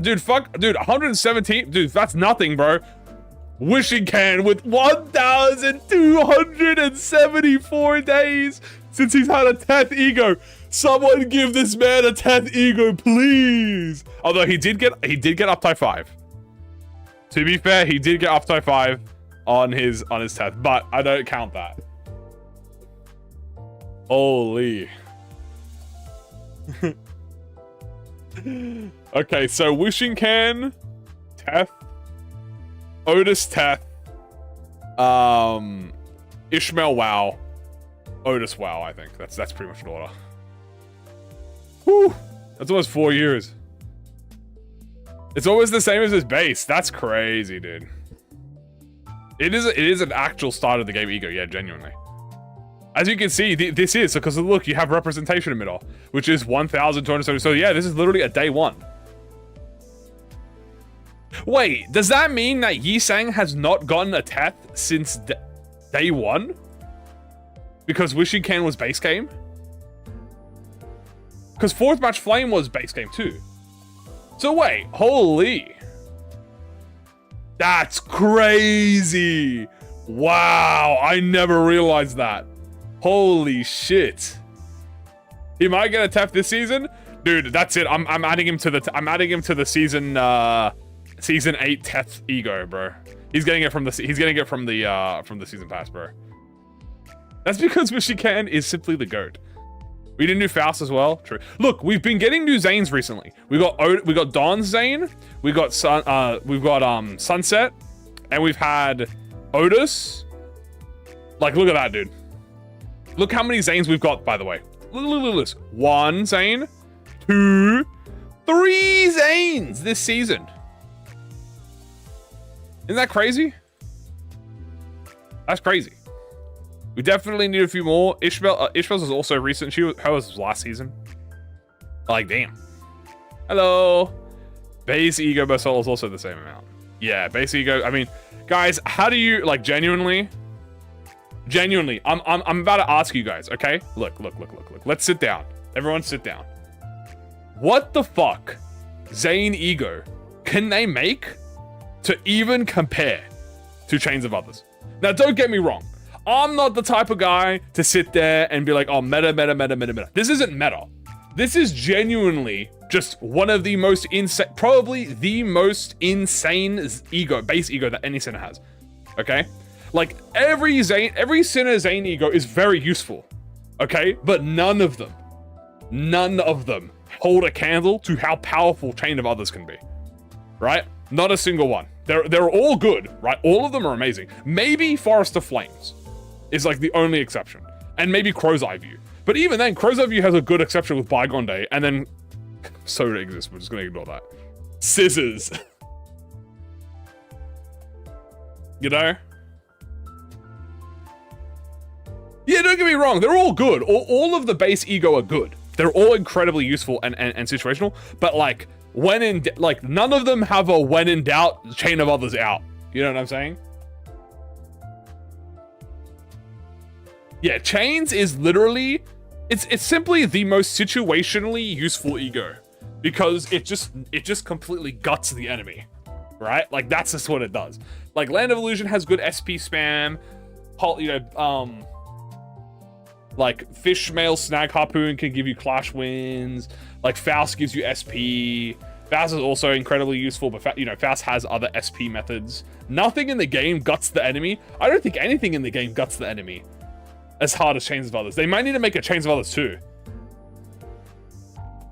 Dude, fuck. Dude, 117. Dude, that's nothing, bro. Wishing Can with 1,274 days since he's had a Teth ego. Someone give this man a 10th ego, please. Although he did get uptime 5. To be fair, he did get uptime 5 on his 10th, but I don't count that. Holy. Okay, so Wishing Can, Teth, Otis Teth, Ishmael WoW, Otis WoW. I think that's pretty much an order. Whew, that's almost 4 years. It's always the same as his base. That's crazy, dude. It is an actual start of the game ego, yeah, genuinely. As you can see, this is because look, you have representation in the middle, which is 1,270. So yeah, this is literally a day 1. Wait, does that mean that Yi Sang has not gotten a Teth since day 1? Because Wishing Can was base game? Because 4th Match Flame was base game too. So wait, holy. That's crazy. Wow, I never realized that. Holy shit. He might get a Tef this season? Dude, that's it. I'm adding him to the season 8 Tef ego, bro. He's getting it from the season pass, bro. That's because Wishing Can is simply the GOAT. We didn't do Faust as well. True. Look, we've been getting new Zanes recently. We got Dawn's Zane. We got Sunset, and we've had Otis. Like, look at that, dude. Look how many Zanes we've got, by the way. Look at this. 1 Zane, 2, 3 Zanes this season. Isn't that crazy? That's crazy. We definitely need a few more. Ishmael's is also recent. Her was last season. Like, damn. Hello. Base ego Basol is also the same amount. Yeah, base ego. I mean, guys, how do you, like, genuinely, I'm about to ask you guys, okay? Look. Let's sit down. Everyone sit down. What the fuck Zane ego can they make to even compare to Chains of Others? Now, don't get me wrong. I'm not the type of guy to sit there and be like, oh, meta. This isn't meta. This is genuinely just one of the most insane, probably the most insane base ego that any sinner has. Okay? Like, every sinner Zane ego is very useful. Okay? But none of them hold a candle to how powerful Chain of Others can be. Right? Not a single one. They're all good, right? All of them are amazing. Maybe Forest of Flames is like the only exception. And maybe Crow's Eye View. But even then, Crow's Eye View has a good exception with Bygone Day, and then Soda exists. We're just gonna ignore that. Scissors. You know? Yeah, don't get me wrong. They're all good. All of the base ego are good. They're all incredibly useful and situational. But like, none of them have a when in doubt, Chain of Others out. You know what I'm saying? Yeah, Chains is literally, it's simply the most situationally useful ego, because it just completely guts the enemy, right? Like, that's just what it does. Like, Land of Illusion has good SP spam, like Fishmail Snag Harpoon can give you clash wins, like Faust gives you SP. Faust is also incredibly useful, but Faust has other SP methods. Nothing in the game guts the enemy. I don't think anything in the game guts the enemy as hard as Chains of Others. They might need to make a Chains of Others too.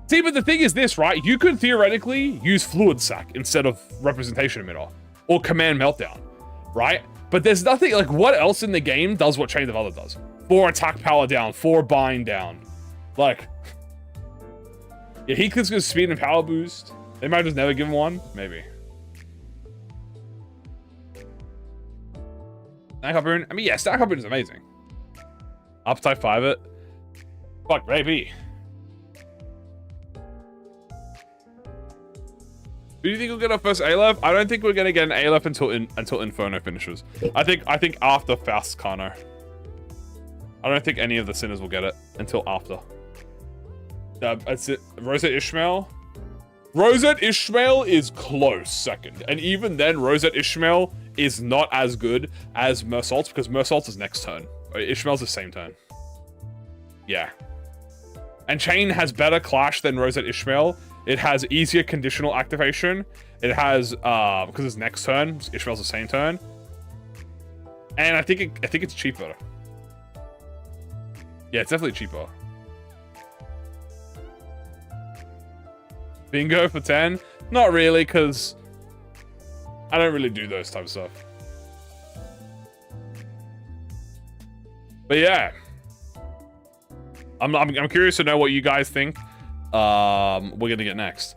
See, but the thing is this, right? You could theoretically use Fluid Sac instead of Representation Emitter or Command Meltdown, right? But there's nothing, like, what else in the game does what Chains of Others does? 4 attack power down, 4 bind down. Like, yeah, he could give speed and power boost. They might just never give him one, maybe. Stack Harpoon, I mean, yeah, Stack Harpoon is amazing. Uptype 5 it. Fuck, baby. Do you think we'll get our first Aleph? I don't think we're gonna get an Aleph until Inferno finishes. I think after Faust Kano. I don't think any of the sinners will get it until after. That's it. Rosette Ishmael. Rosette Ishmael is close second, and even then, Rosette Ishmael is not as good as Mersault, because Mersault is next turn. Ishmael's the same turn. Yeah. And Chain has better clash than Rosette Ishmael. It has easier conditional activation. It has, because it's next turn, Ishmael's the same turn. And I think it's cheaper. Yeah, it's definitely cheaper. Bingo for 10? Not really, because I don't really do those type of stuff. But yeah. I'm curious to know what you guys think we're gonna get next.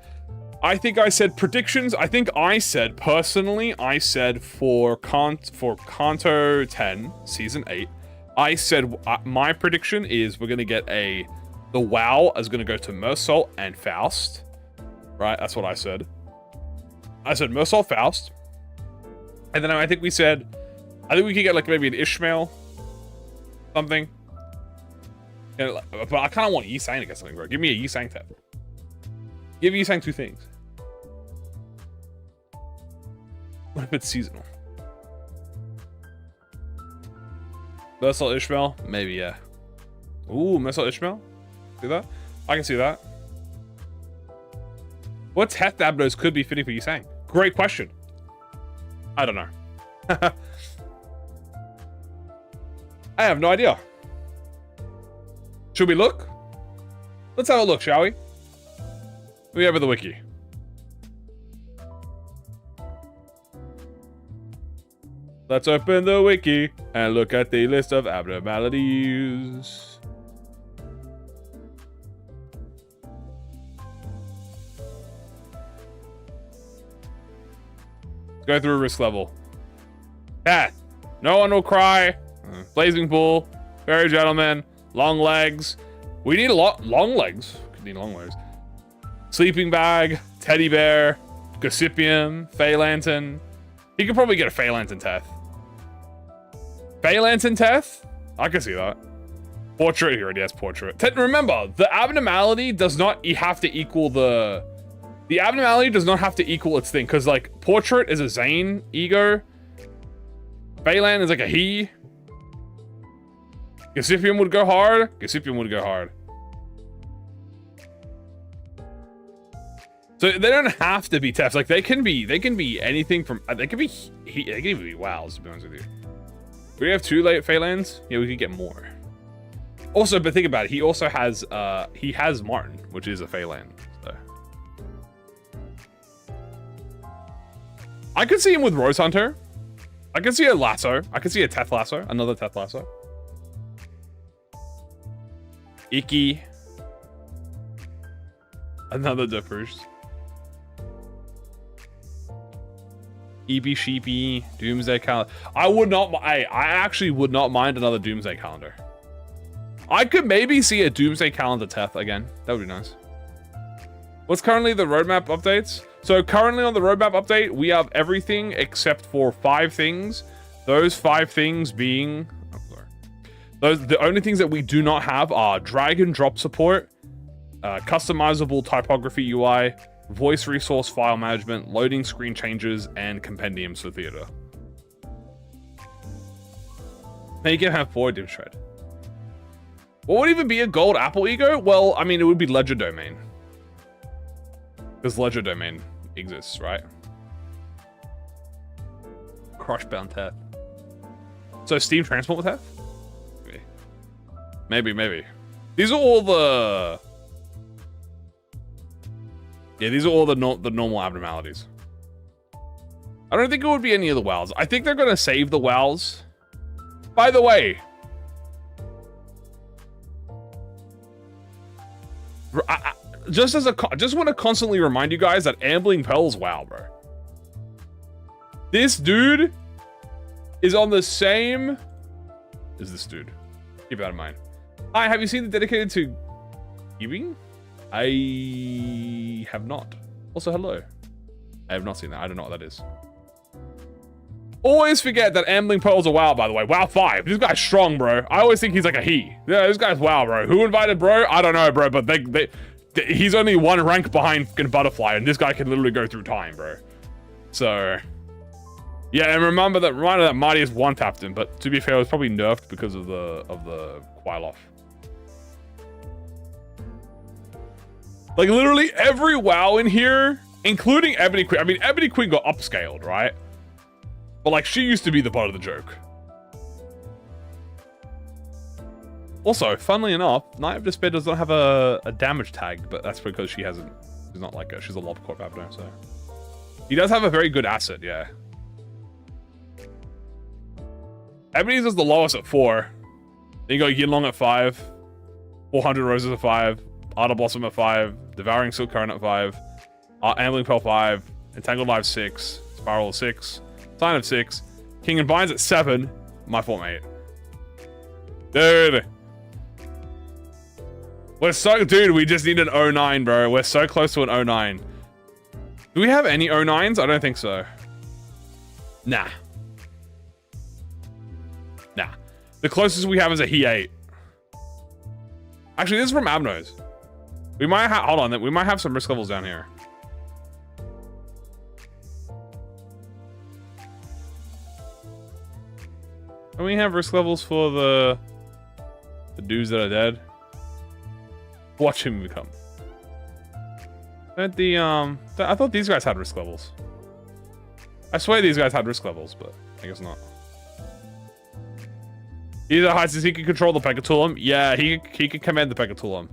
I think I said predictions. I think I said, personally, I said for Kanto 10, Season 8, I said my prediction is we're gonna get the WoW is gonna go to Mersault and Faust. Right, that's what I said. I said Mersault, Faust. And then I think we could get like maybe an Ishmael. Something. Yeah, but I kind of want Yi-Sang to get something, bro. Give me a Yi-Sang tap. Give Yi-Sang 2 things. What if it's seasonal? Mersault Ishmael? Maybe, yeah. Ooh, Mersault Ishmael? See that? I can see that. What Heth Abdos could be fitting for Yi-Sang? Great question. I don't know. I have no idea. Should we look? Let's have a look, shall we? We have the wiki. Let's open the wiki and look at the list of abnormalities. Let's go through risk level. Path. No one will cry. Blazing pool. Fairy gentleman. Long legs. We need a lot. Long legs. Could need long legs. Sleeping bag. Teddy bear. Gossipium. Fey lantern. He could probably get a Fey lantern Teth. Fey lantern Teth? I can see that. Portrait. He already has portrait. Remember, the abnormality does not have to equal the abnormality does not have to equal its thing, because like portrait is a Zane ego. Phelan is like a he. Gossipium would go hard. Gossipium would go hard. So they don't have to be Tefs. Like they can be anything from they can even be wows, to be honest with you. Do we have 2 late Phelans? Yeah, we could get more. Also, but think about it, he also has Martin, which is a Phelan. So I could see him with Rose Hunter. I could see a Lasso. I could see a Teth Lasso, another Teth Lasso. Icky. Another Differs. EB Sheepy, Doomsday Calendar. I actually would not mind another Doomsday Calendar. I could maybe see a Doomsday Calendar Teth again. That would be nice. What's currently the roadmap updates? So currently on the roadmap update, we have everything except for 5 things. Those 5 things being... Oh, sorry. The only things that we do not have are drag and drop support, customizable typography UI, voice resource file management, loading screen changes, and compendiums for theater. Now you can have 4 div shred. What would even be a gold Apple ego? Well, I mean, it would be Ledger Domain. Because Ledger Domain exists, right? Crushbound Teth. So Steam Transport with Teth? Maybe. These are all the... Yeah, these are all the normal abnormalities. I don't think it would be any of the wows. I think they're going to save the wows. By the way... I just want to constantly remind you guys that Ambling Pearl's wow, bro. This dude is on the same as this dude. Keep that in mind. Hi, have you seen the dedicated to Ewing? I have not. Also, hello. I have not seen that. I don't know what that is. Always forget that Ambling Pearl's a wow, by the way. Wow 5. This guy's strong, bro. I always think he's like a he. Yeah, this guy's wow, bro. Who invited bro? I don't know, bro, but he's only 1 rank behind fucking Butterfly, and this guy can literally go through time, bro. So, yeah, and remember that Martius one-tapped him, but to be fair, it was probably nerfed because of the Quailoff. Like, literally every WoW in here, including Ebony Queen. I mean, Ebony Queen got upscaled, right? But, like, she used to be the butt of the joke. Also, funnily enough, Knight of Despair does not have a damage tag, but that's because she's not like she's a Lobcorp Abdo, so. He does have a very good asset, yeah. Ebony's is the lowest at 4. Then you got Yinlong at 5. 400 Roses at 5. Ardor Blossom at 5. Devouring Silk Current at 5. Ambling Pearl 5. Entangled Live 6. Spiral 6. Sign of 6. King and Binds at 7. My fault, mate. Dude. Dude, we just need an 09, bro. We're so close to an 09. Do we have any 09s? I don't think so. Nah. The closest we have is a He 8. Actually, this is from Abnos. We might have... Hold on. We might have some risk levels down here. Don't we have risk levels for the dudes that are dead? Watch him become. I thought these guys had risk levels. I swear these guys had risk levels, but I guess not. He's a high since he can control the Pekatulum. Yeah, he can command the Pekatulum.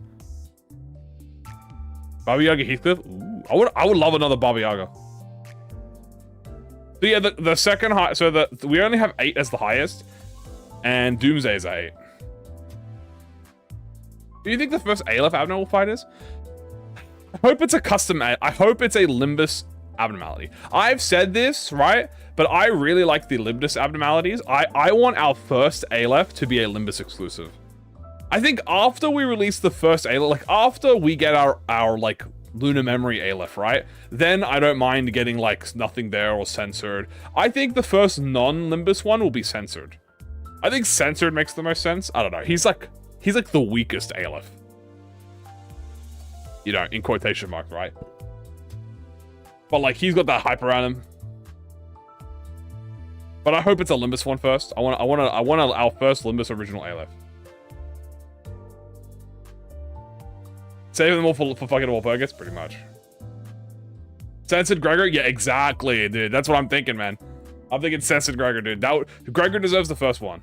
Baba Yaga Heathcliff. Ooh, I would love another Baba Yaga. So yeah, the second high, so we only have 8 as the highest, and Doomsday is 8. Do you think the first Aleph abnormal fight is? I hope it's a custom. I hope it's a Limbus abnormality. I've said this, right? But I really like the Limbus abnormalities. I want our first Aleph to be a Limbus exclusive. I think after we release the first Aleph, like after we get our like Lunar Memory Aleph, right? Then I don't mind getting like nothing there or censored. I think the first non-Limbus one will be censored. I think censored makes the most sense. I don't know. He's like the weakest Aleph. You know, in quotation marks, right? But like he's got that hype around him. But I hope it's a Limbus one first. I want our first Limbus original Aleph. Save them all for fucking Walpurgis, pretty much. Censored Gregor? Yeah, exactly, dude. That's what I'm thinking, man. I'm thinking censored Gregor, dude. Gregor deserves the first one.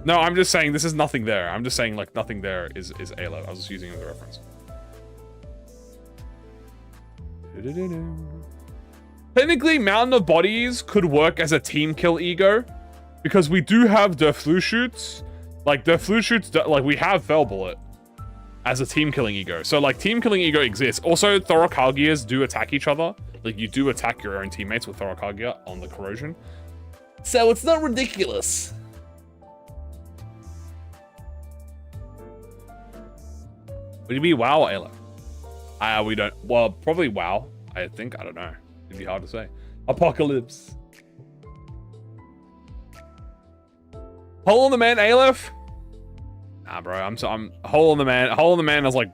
No, I'm just saying this is nothing there. I'm just saying like nothing there is Aleph. I was just using it as a reference. Technically, Mountain of Bodies could work as a team kill ego, because we do have the flu shoots. Like the flu shoots, like we have Fell Bullet as a team killing ego. So like team killing ego exists. Also, Thorakalgias do attack each other. Like you do attack your own teammates with Thorakalgia on the corrosion. So it's not ridiculous. Would it be WoW or Aleph? We don't. Well, probably WoW. I think. I don't know. It'd be hard to say. Apocalypse. Hole in the Man Aleph? Nah, bro. I'm Hole in the Man. Hole in the Man is like.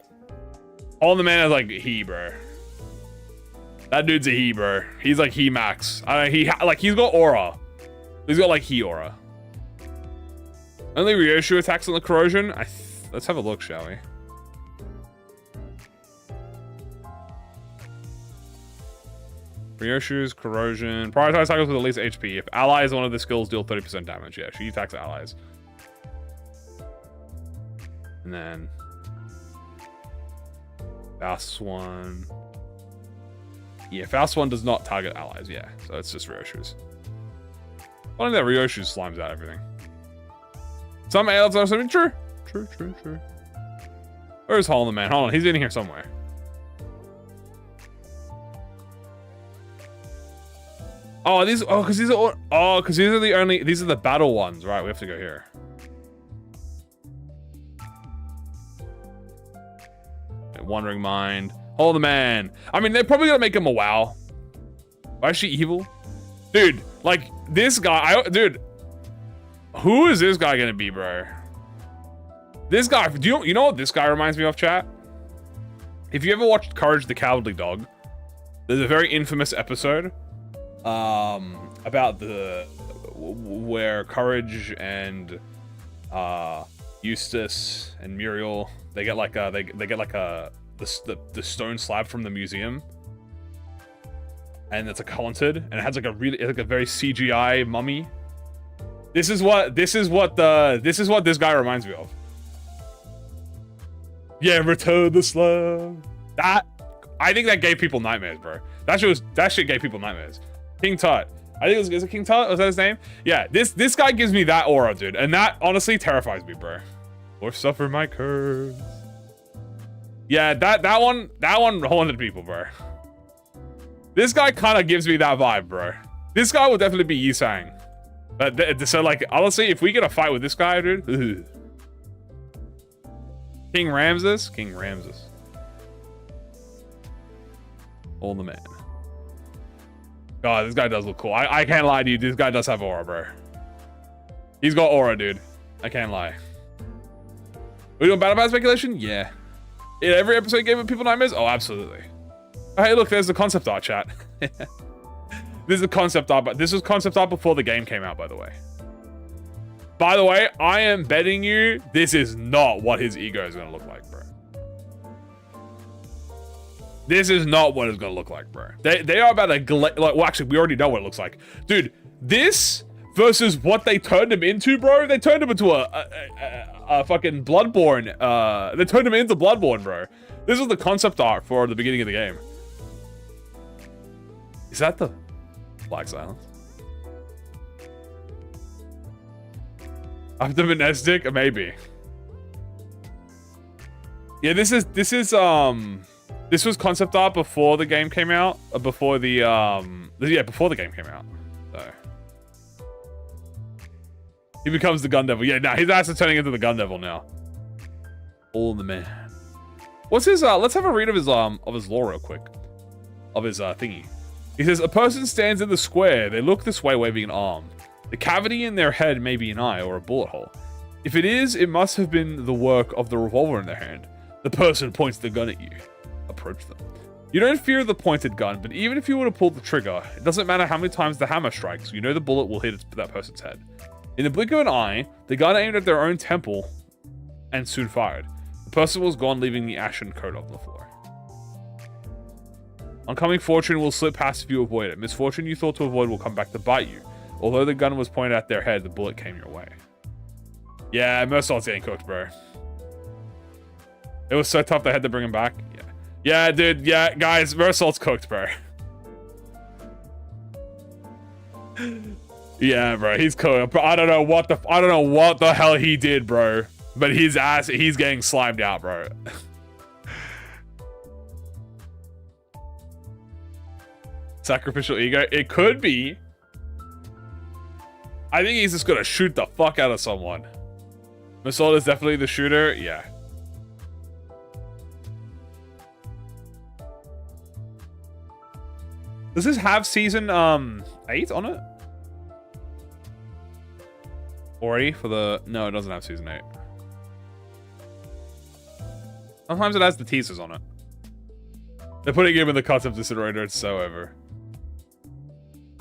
Hole in the Man is like he, bro. That dude's a he, bro. He's like he max. He's got aura. He's got like he aura. Only Ryoshu attacks on the corrosion. Let's have a look, shall we? Ryoshu's corrosion. Prioritize cycles with at least HP. If allies, one of the skills deal 30% damage. Yeah, she attacks allies. And then Fast one. Yeah, Fast one does not target allies. Yeah, so it's just Ryoshu's. I think that Ryoshu slimes out everything. Some Aleph are something true. True. Where's Hole in the Man? Hold on, he's in here somewhere. Oh, these. Oh, because these are. Oh, because these are the only. These are the battle ones, right? We have to go here. Wandering Mind. Hole in the Man. I mean, they're probably gonna make him a WoW. Why is she evil, dude? Like this guy. Dude, who is this guy gonna be, bro? This guy. Do you know what this guy reminds me of, chat? If you ever watched Courage the Cowardly Dog, there's a very infamous episode. About where Courage and Eustace and Muriel, they get like the stone slab from the museum, and it's like haunted, and it has like a very CGI mummy. This is what this guy reminds me of. Yeah, Return the Slab. I think that gave people nightmares, bro. That shit gave people nightmares. King Tut. I think is it King Tut? Was that his name? Yeah, this guy gives me that aura, dude. And that honestly terrifies me, bro. Or suffer my curse. Yeah, that one haunted people, bro. This guy kind of gives me that vibe, bro. This guy will definitely be Yisang. So like, honestly, if we get a fight with this guy, dude. Ugh. King Ramses. Hole in the Man. God, this guy does look cool. I can't lie to you. This guy does have aura, bro. He's got aura, dude. I can't lie. We doing battle pass speculation? Yeah. In every episode gave people nightmares? Oh, absolutely. Oh, hey, look, there's the concept art, chat. This is the concept art, but this was concept art before the game came out, by the way. By the way, I am betting you this is not what his ego is going to look like, bro. This is not what it's gonna look like, bro. They are about to like. Well, actually, we already know what it looks like, dude. This versus what they turned him into, bro. They turned him into a fucking Bloodborne. They turned him into Bloodborne, bro. This is the concept art for the beginning of the game. Is that the Black Silence? Optimistic? Maybe. Yeah, this was concept art before the game came out. Before the before the game came out. So he becomes the Gun Devil. Yeah, nah, his ass is turning into the Gun Devil now. All the man. What's his let's have a read of his lore real quick. Of his thingy. He says, a person stands in the square, they look this way waving an arm. The cavity in their head may be an eye or a bullet hole. If it is, it must have been the work of the revolver in their hand. The person points the gun at you. Approach them. You don't fear the pointed gun, but even if you were to pull the trigger, it doesn't matter how many times the hammer strikes, you know the bullet will hit that person's head. In the blink of an eye, the gun aimed at their own temple and soon fired. The person was gone, leaving the ashen coat on the floor. Oncoming fortune will slip past if you avoid it. Misfortune you thought to avoid will come back to bite you. Although the gun was pointed at their head, the bullet came your way. Yeah, Mersault's getting cooked, bro. It was so tough they had to bring him back. Yeah. Yeah, dude. Yeah, guys, Mersault's cooked, bro. Yeah, bro, he's cooked. I don't know what the hell he did, bro. But his ass, he's getting slimed out, bro. Sacrificial ego. It could be. I think he's just gonna shoot the fuck out of someone. Mersault is definitely the shooter. Yeah. Does this have season 8 on it? Already for the... No, it doesn't have season 8. Sometimes it has the teasers on it. They're putting him in the concept incinerator. It's so over.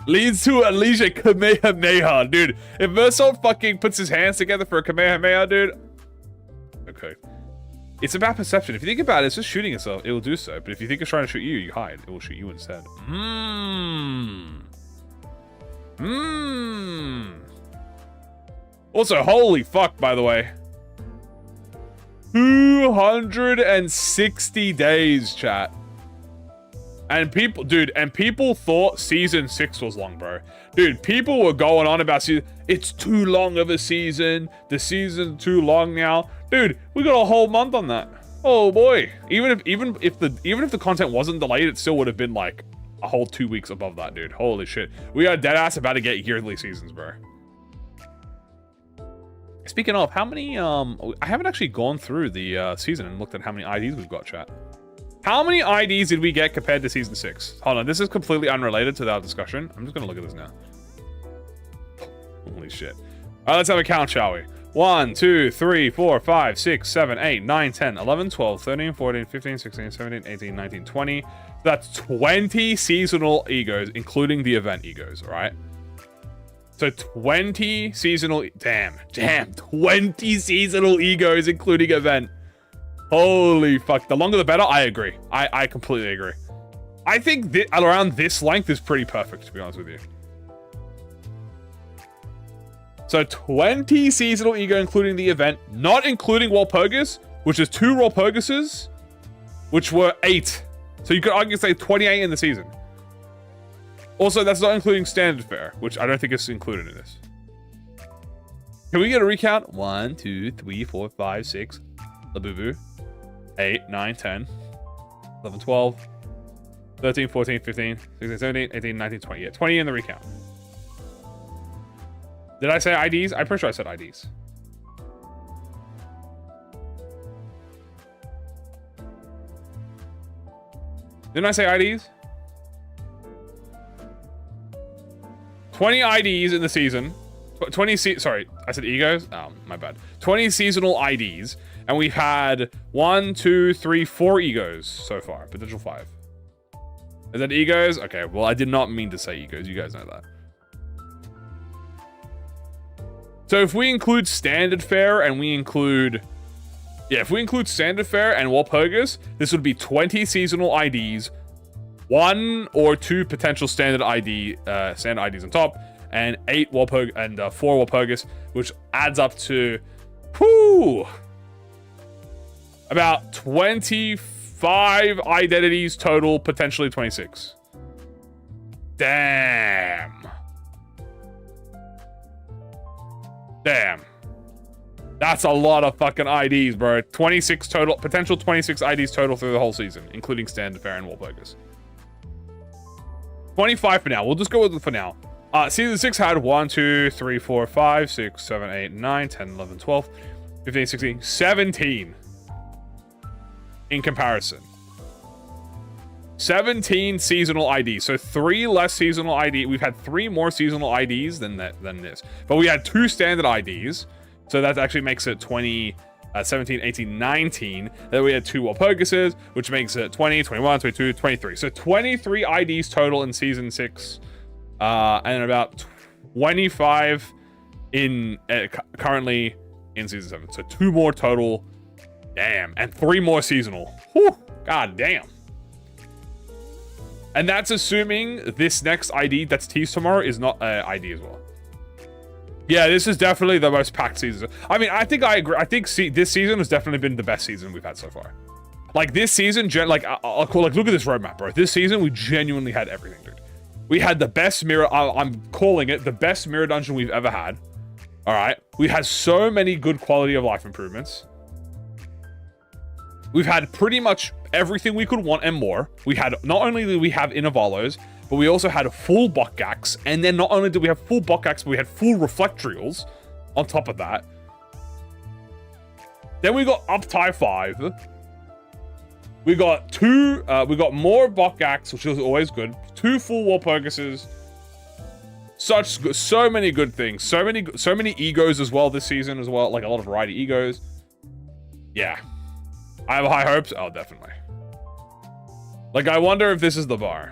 Leads to unleash a Kamehameha, dude. If Mersault fucking puts his hands together for a Kamehameha, dude. Okay. It's about perception. If you think about it, it's just shooting itself. It will do so. But if you think it's trying to shoot you, you hide. It will shoot you instead. Also, holy fuck, by the way. 260 days, chat. And people, dude, people thought season 6 was long, bro. Dude, people were going on about season. It's too long of a season. The season's too long now. Dude, we got a whole month on that. Oh boy. Even if the content wasn't delayed, it still would have been like a whole 2 weeks above that, dude. Holy shit. We are dead ass about to get yearly seasons, bro. Speaking of, how many I haven't actually gone through the season and looked at how many IDs we've got, chat. How many IDs did we get compared to season 6? Hold on, this is completely unrelated to that discussion. I'm just gonna look at this now. Holy shit. Alright, let's have a count, shall we? 1, 2, 3, 4, 5, 6, 7, 8, 9, 10, 11, 12, 13, 14, 15, 16, 17, 18, 19, 20. That's 20 seasonal egos, including the event egos, alright? So 20 seasonal... Damn. 20 seasonal egos, including event. Holy fuck. The longer the better. I agree. I completely agree. I think around this length is pretty perfect, to be honest with you. So 20 seasonal ego, including the event, not including Walpurgis, which is 2 Walpurgises, which were 8. So you could argue say 28 in the season. Also, that's not including standard fare, which I don't think is included in this. Can we get a recount? 1, 2, 3, 4, 5, 6. Labubu. 8, 9, 10. 11, 12. 13, 14, 15, 16, 17, 18, 19, 20. Yeah, 20 in the recount. Did I say IDs? I'm pretty sure I said IDs. Didn't I say IDs? 20 IDs in the season. 20 sorry, I said egos? Oh, my bad. 20 seasonal IDs. And we've had 1, 2, 3, 4 egos so far. Potential 5. Is that egos? Okay, well, I did not mean to say egos. You guys know that. So if we include standard fare and we include... Yeah, if we include standard fare and Walpurgis, this would be 20 seasonal IDs, 1 or 2 potential standard IDs on top, and 4 Walpurgis, which adds up to... Whoo! About 25 identities total, potentially 26. Damn. Damn. That's a lot of fucking IDs, bro. 26 total, potential 26 IDs total through the whole season, including standard, fair, and wall burgers. 25 for now. We'll just go with it for now. Season 6 had 1, 2, 3, 4, 5, 6, 7, 8, 9, 10, 11, 12, 15, 16, 17 in comparison. 17 seasonal IDs. So 3 less seasonal ID. We've had 3 more seasonal IDs than this. But we had 2 standard IDs. So that actually makes it 20, 17, 18, 19. Then we had 2 Walpurgises, which makes it 20, 21, 22, 23. So 23 IDs total in Season 6. And about 25 in currently in Season 7. So 2 more total. Damn. And 3 more seasonal. Whew. God damn. And that's assuming this next ID that's teased tomorrow is not ID as well. Yeah, this is definitely the most packed season. I mean, I think I agree. I think this season has definitely been the best season we've had so far. Like this season, look at this roadmap, bro. This season, we genuinely had everything, dude. We had the best mirror. I'm calling it the best mirror dungeon we've ever had. All right. We had so many good quality of life improvements. We've had pretty much everything we could want and more. We had, not only did we have Innovalos, but we also had a full Bokgax. And then not only did we have full Bokgax, but we had full Reflectrials on top of that. Then we got Uptie 5. We got we got more Bokgax, which was always good. 2 full Walpurgises. So many good things. So many egos as well this season as well. Like a lot of variety egos. Yeah. I have high hopes. Oh, definitely. Like, I wonder if this is the bar.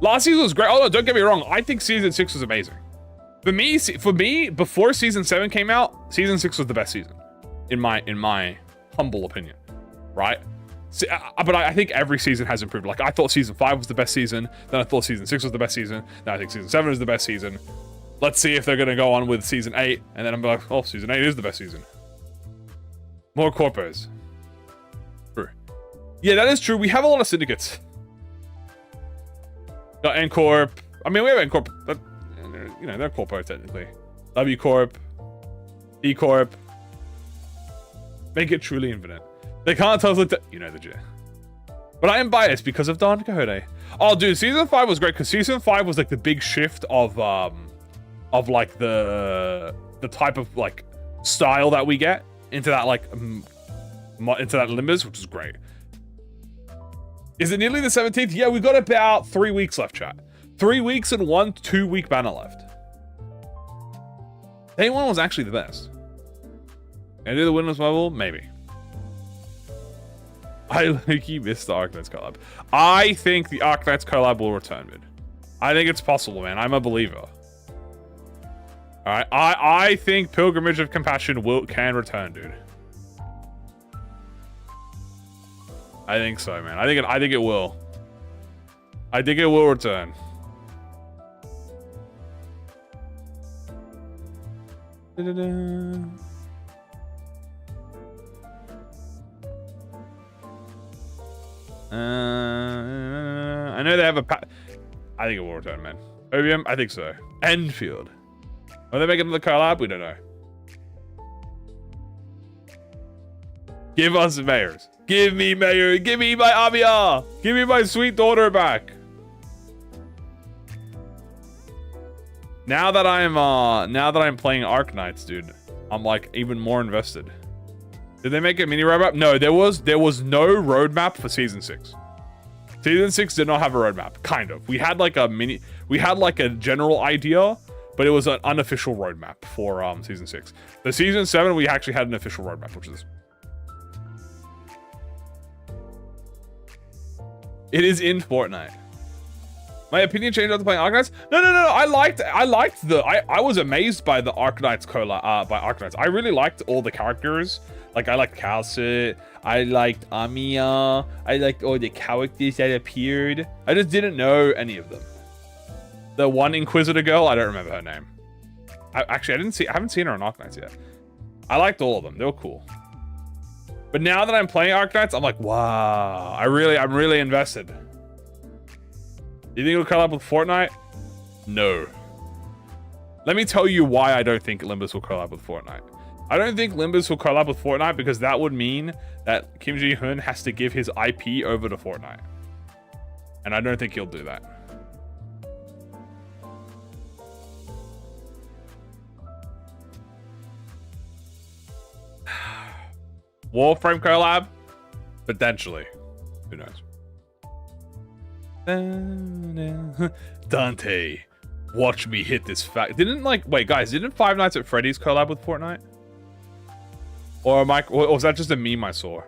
Last season was great. Oh, no, don't get me wrong. I think Season 6 was amazing. For me, before Season 7 came out, Season 6 was the best season. In my humble opinion. Right? But I think every season has improved. Like, I thought Season 5 was the best season. Then I thought Season 6 was the best season. Now I think Season 7 is the best season. Let's see if they're going to go on with Season 8. And then I'm like, oh, Season 8 is the best season. More corpos. True. Yeah, that is true. We have a lot of syndicates. Got N-Corp. I mean, we have N-Corp. But, you know, they're corpo technically. W-Corp. E-Corp. Make it truly infinite. They can't tell us that. You know the J. But I am biased because of Don Quixote. Oh, dude, Season 5 was great because Season 5 was like the big shift of like the type of like style that we get into that like into that Limbus, which is great. Is it nearly the 17th? Yeah, we got about 3 weeks left, chat. 3 weeks and 1 2-week banner left. Day 1 was actually the best. Can I do the winner's level? Maybe. I like missed the Arknights collab. I think the Arknights collab will return, mid. I think it's possible, man. I'm a believer. Alright, I think Pilgrimage of Compassion can return, dude. I think so, man. I think it will. I think it will return. I know they have a I think it will return, man. Obium, I think so. Enfield. Are they making the collab? We don't know. Give us mayors. Give me mayor. Give me my Amia. Give me my sweet daughter back. Now that I'm playing Arknights, dude, I'm like even more invested. Did they make a mini roadmap? No, there was no roadmap for Season 6. Season 6 did not have a roadmap. Kind of. We had like a general idea, but it was an unofficial roadmap for Season 6. The Season 7, we actually had an official roadmap, which is... It is in Fortnite. My opinion changed after playing Arknights? No. I was amazed by the Arknights by Arknights. I really liked all the characters. Like, I liked Calcit. I liked Amiya. I liked all the characters that appeared. I just didn't know any of them. The one Inquisitor girl, I don't remember her name. I haven't seen her on Arknights yet. I liked all of them. They were cool. But now that I'm playing Arknights, I'm like, wow. I'm really invested. You think it'll collab with Fortnite? No. Let me tell you why I don't think Limbus will collab with Fortnite. I don't think Limbus will collab with Fortnite because that would mean that Kim Ji-hoon has to give his IP over to Fortnite. And I don't think he'll do that. Warframe collab? Potentially. Who knows? Dante, watch me hit this fact. Wait, guys, didn't Five Nights at Freddy's collab with Fortnite? Or was that just a meme I saw?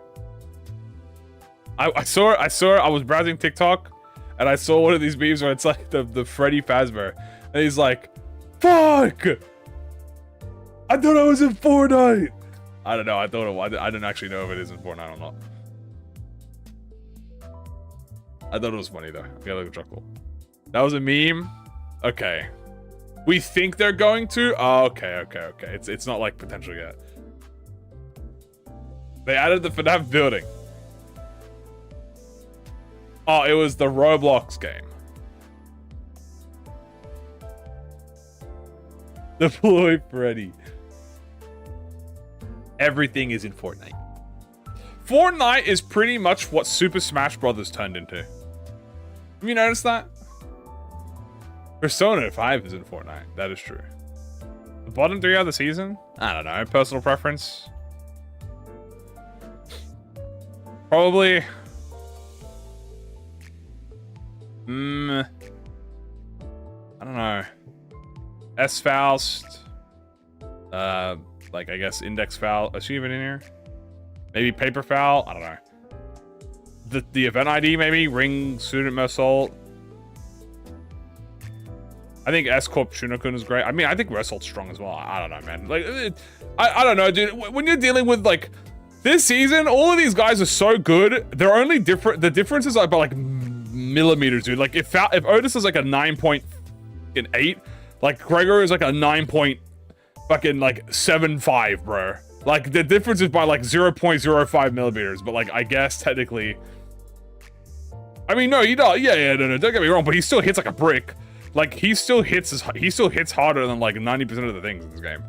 I was browsing TikTok and I saw one of these memes where it's like the Freddy Fazbear. And he's like, fuck! I thought I was in Fortnite! I don't know, I didn't actually know if it is in Fortnite or not. I thought it was funny though. I got a chuckle. That was a meme? Okay. We think they're going to? Oh, okay. It's not like potential yet. They added the FNAF building. Oh, it was the Roblox game. Deploy Freddy. Everything is in Fortnite. Fortnite is pretty much what Super Smash Bros. Turned into. Have you noticed that? Persona 5 is in Fortnite. That is true. The bottom 3 of the season? I don't know. Personal preference. Probably. I don't know. S-Faust. Like, I guess Index Foul. Is she even in here? Maybe Paper Foul? I don't know. The event ID, maybe? Ring Student Assault. I think S-Corp Shunokun is great. I mean, I think Resalt's strong as well. I don't know, man. Like, I don't know, dude. When you're dealing with, like, this season, all of these guys are so good. They're only different. The differences are by, like, millimeters, dude. Like, if Otis is, like, a 9.8, like, Gregor is, like, a 9.75, bro. Like, the difference is by, like, 0.05 millimeters. But, like, I guess, technically... I mean, no, no, don't get me wrong, but he still hits like a brick. Like, he still hits harder than, like, 90% of the things in this game.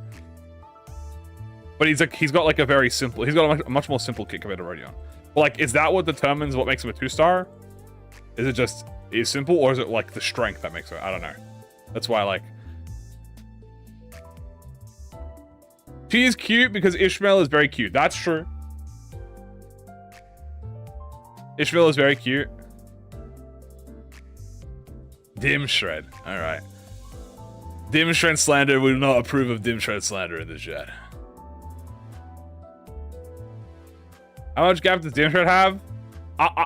But he's got, like, a very simple... He's got a much more simple kit compared to Rodion. But, like, is that what determines what makes him a 2-star? Is it just... Is simple, or is it, like, the strength that makes it? I don't know. That's why, like... She is cute because Ishmael is very cute. That's true. Ishmael is very cute. Dim Shred. Alright. Dim Shred slander. We do not approve of Dim Shred slander in this chat. How much gap does Dim Shred have?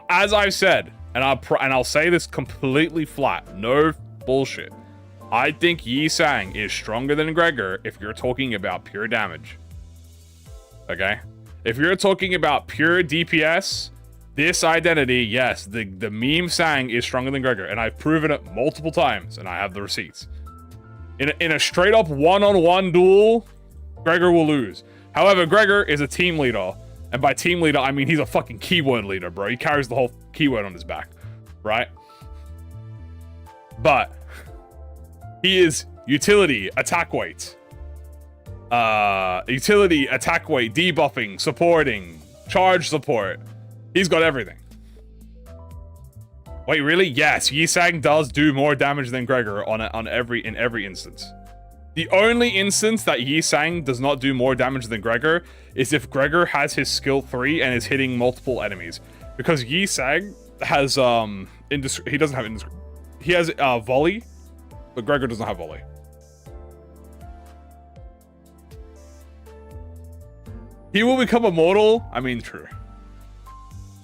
As I've said, and I'll say this completely flat. No bullshit. I think Yi Sang is stronger than Gregor if you're talking about pure damage. Okay? If you're talking about pure DPS, this identity, yes, the meme Sang is stronger than Gregor, and I've proven it multiple times, and I have the receipts. In a straight-up one-on-one duel, Gregor will lose. However, Gregor is a team leader, and by team leader, I mean he's a fucking keyword leader, bro. He carries the whole keyword on his back, right? But... he is utility, attack weight. Utility, attack weight, debuffing, supporting, charge support. He's got everything. Wait, really? Yes, Yi Sang does do more damage than Gregor in every instance. The only instance that Yi Sang does not do more damage than Gregor is if Gregor has his skill 3 and is hitting multiple enemies. Because Yi Sang has he doesn't have he has volley. But Gregor doesn't have volley. He will become immortal. I mean, true.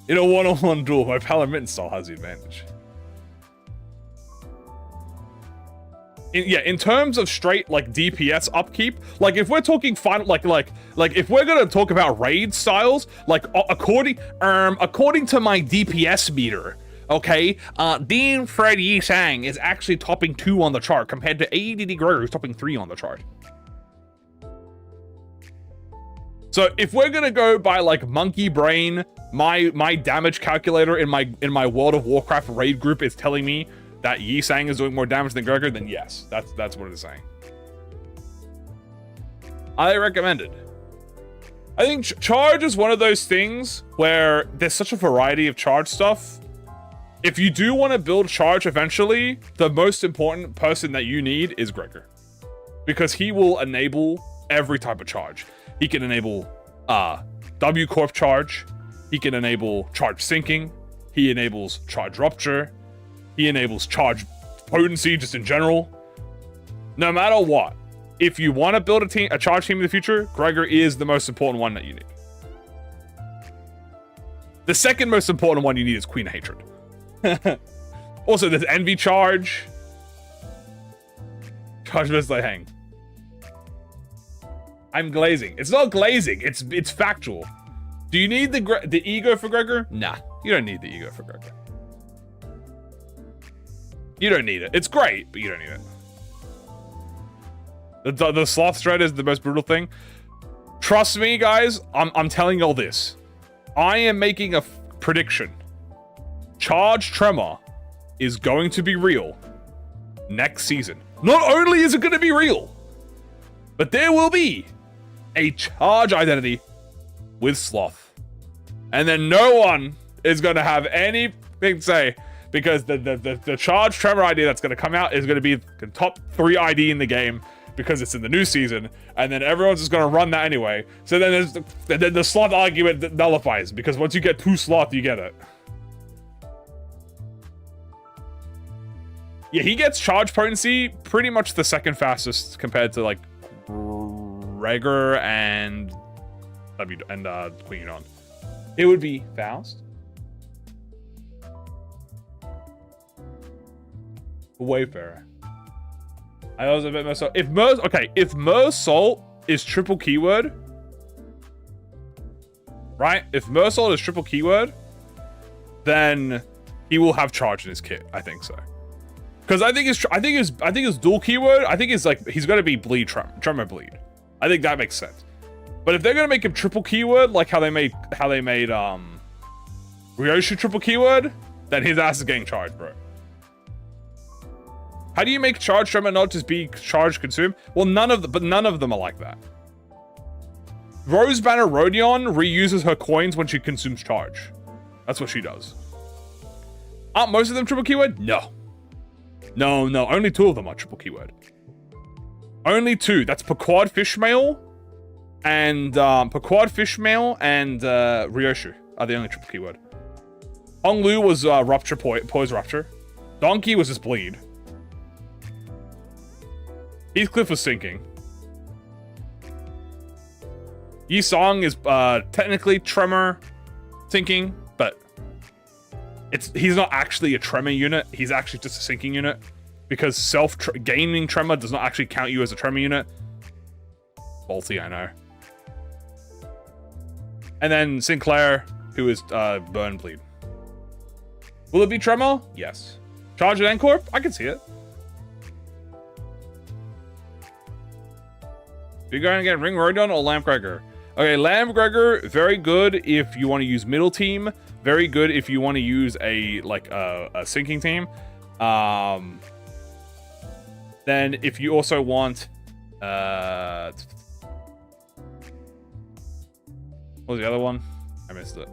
In a one-on-one duel, my Palamitten style has the advantage. In terms of straight, like, DPS upkeep, like, if we're talking final, like, if we're gonna talk about raid styles, like, according to my DPS meter, okay, Dean Fred Yi Sang is actually topping 2 on the chart compared to ADD Gregor, who's topping 3 on the chart. So if we're gonna go by like monkey brain, my damage calculator in my World of Warcraft raid group is telling me that Yi Sang is doing more damage than Gregor, then yes, that's what it's saying. I recommend it. I think charge is one of those things where there's such a variety of charge stuff. If you do want to build charge eventually, the most important person that you need is Gregor. Because he will enable every type of charge. He can enable W Corp charge. He can enable charge sinking. He enables charge rupture. He enables charge potency just in general. No matter what, if you want to build a charge team in the future, Gregor is the most important one that you need. The second most important one you need is Queen of Hatred. Also, there's Envy charge. Charge best I hang. I'm glazing. It's not glazing. It's factual. Do you need the ego for Gregor? Nah, you don't need the ego for Gregor. You don't need it. It's great, but you don't need it. The sloth thread is the most brutal thing. Trust me, guys. I'm telling you all this. I am making a prediction. Charge Tremor is going to be real next season. Not only is it going to be real, but there will be a charge identity with Sloth. And then no one is going to have anything to say, because the charge Tremor ID that's going to come out is going to be the top 3 ID in the game, because it's in the new season, and then everyone's just going to run that anyway. So then there's the Sloth argument that nullifies, because once you get 2 Sloth, you get it. Yeah, he gets charge potency pretty much the second fastest compared to like Gregor and Queen Yunnan. It would be Faust. Wayfarer. I also bet Mersault. If Mersault is triple keyword, right? If Mersault is triple keyword, then he will have charge in his kit. I think so. Because I think his dual keyword. I think he's gonna be bleed tremor bleed. I think that makes sense. But if they're gonna make him triple keyword, like how they made Ryoshu triple keyword, then his ass is getting charged, bro. How do you make charge tremor not just be charge consume? Well, none of them are like that. Rose Banner Rodion reuses her coins when she consumes charge. That's what she does. Aren't most of them triple keyword? No. No, only 2 of them are triple keyword. Only 2. That's Pequod Fishmail and Ryoshu are the only triple keyword. Honglu was Rupture, Poise Rupture. Donkey was just bleed. Heathcliff was sinking. Yi Song is technically tremor sinking, but he's not actually a tremor unit. He's actually just a sinking unit, because gaining tremor does not actually count you as a tremor unit. Faulty, I know. And then Sinclair, who is burn bleed. Will it be tremor? Yes. Charge and Encorp? I can see it. You're going to get Ring Rodon or Lamp Gregor? Okay, Lamp Gregor, very good if you want to use middle team. Very good if you want to use a sinking team. Then if you also want what was the other one? I missed it.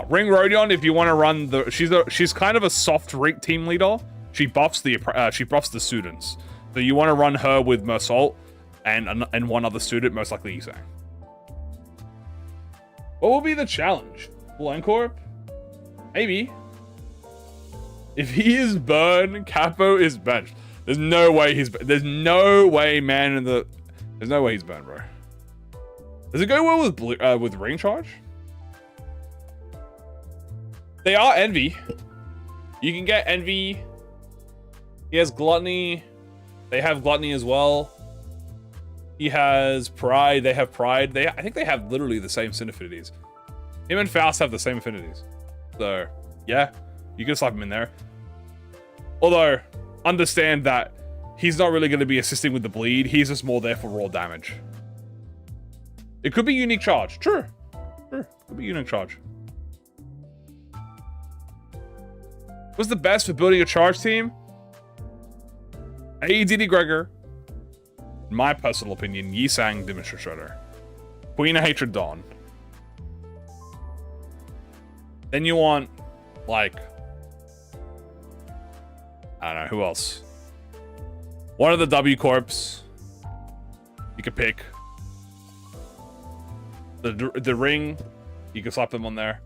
Ring Rodion if you want to run she's kind of a soft team leader. She buffs the students. So you want to run her with Mersault and one other student, most likely Yisang. What will be the challenge? Blancorp? Maybe. If he is burned, Capo is benched. There's no way he's burned, bro. Does it go well with ring charge? They are Envy. You can get Envy. He has Gluttony. They have Gluttony as well. He has Pride. They have Pride. I think they have literally the same sin affinities. Him and Faust have the same affinities. So, yeah. You can slap him in there. Although, understand that he's not really going to be assisting with the bleed. He's just more there for raw damage. It could be unique charge. True. Sure, could be unique charge. What's the best for building a charge team? AEDD Gregor. In my personal opinion, Yisang Dimitra Shredder. Queen of Hatred Dawn. Then you want, like, I don't know, who else? One of the W Corps. You could pick. The ring, you can slap them on there.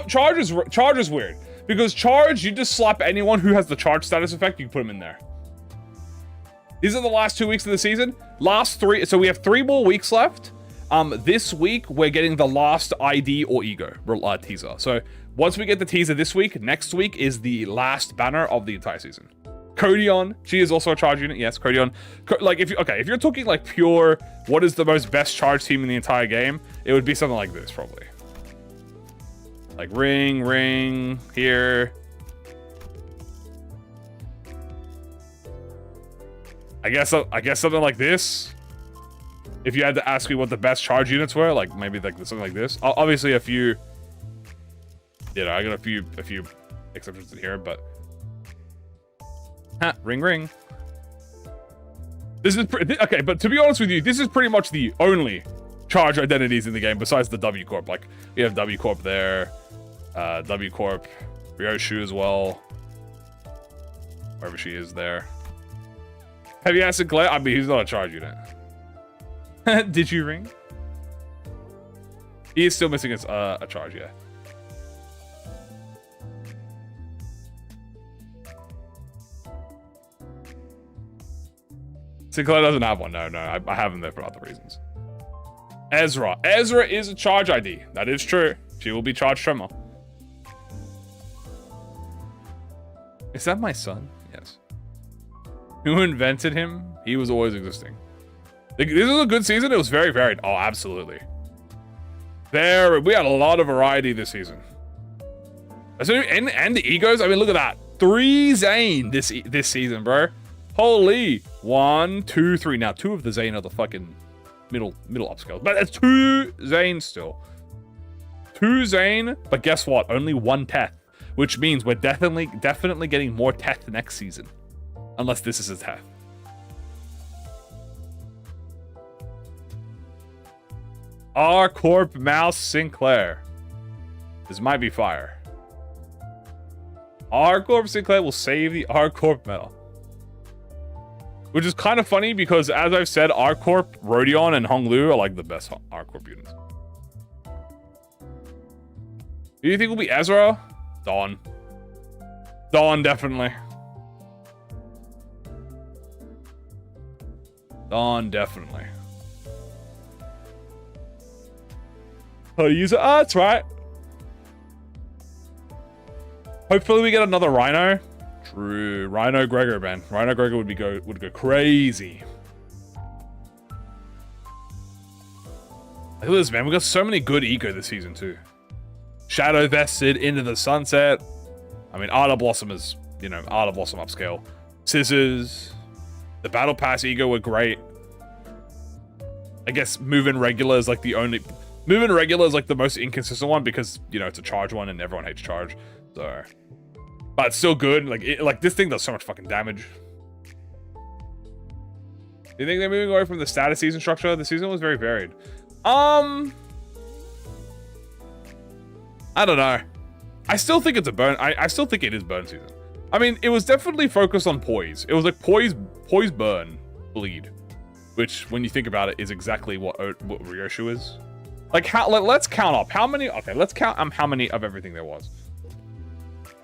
Charge is weird. Because charge, you just slap anyone who has the charge status effect, you can put them in there. These are the last 2 weeks of the season. Last 3, so we have 3 more weeks left. This week, we're getting the last ID or ego teaser. So once we get the teaser this week, next week is the last banner of the entire season. Codion, she is also a charge unit. Yes, Codion. Like, if you're talking like pure, what is the most best charge team in the entire game? It would be something like this, probably. Like ring here. I guess something like this. If you had to ask me what the best charge units were, like maybe like something like this. Obviously, a few. You know, I got a few exceptions in here, but. Ring. This is okay, but to be honest with you, this is pretty much the only charge identities in the game besides the W Corp. Like we have W Corp there, W Corp, Ryoshu as well, wherever she is there. Heavy Acid Glare. I mean, he's not a charge unit. Did you ring? He is still missing a charge, yeah. Sinclair doesn't have one. No, I have him there for other reasons. Ezra is a charge ID. That is true. She will be charge tremor. Is that my son? Yes. Who invented him? He was always existing. This was a good season. It was very varied. Oh, absolutely. We had a lot of variety this season. And the egos. I mean, look at that. 3 Zane this season, bro. Holy. 1, 2, 3. Now 2 of the Zane are the fucking middle upscale. But it's 2 Zane still. 2 Zane, but guess what? Only 1 Teth. Which means we're definitely getting more Teth next season. Unless this is a Teth. R Corp Mouse Sinclair. This might be fire. R Corp Sinclair will save the R Corp medal. Which is kind of funny because, as I've said, R Corp, Rodion, and Honglu are like the best R Corp units. Do you think will be Ezra? Dawn. Dawn, definitely. Dawn, definitely. How to use it? Ah, that's right. Hopefully we get another Rhino. True. Rhino Gregor, man. Rhino Gregor would go crazy. Look at this, man. We got so many good eco this season too. Shadow Vested, Into the Sunset. I mean, Art of Blossom is, you know, Art of Blossom upscale. Scissors. The Battle Pass Ego were great. I guess Move-In Regular is like the only... Move-In Regular is like the most inconsistent one because, you know, it's a charge one and everyone hates charge. So... But it's still good. Like this thing does so much fucking damage. Do you think they're moving away from the status season structure? The season was very varied. I don't know. I still think it's a burn. I still think it is burn season. I mean, it was definitely focused on poise. It was like poise, burn, bleed, which, when you think about it, is exactly what Ryoshu is. Like let's count up how many. Okay, let's count how many of everything there was.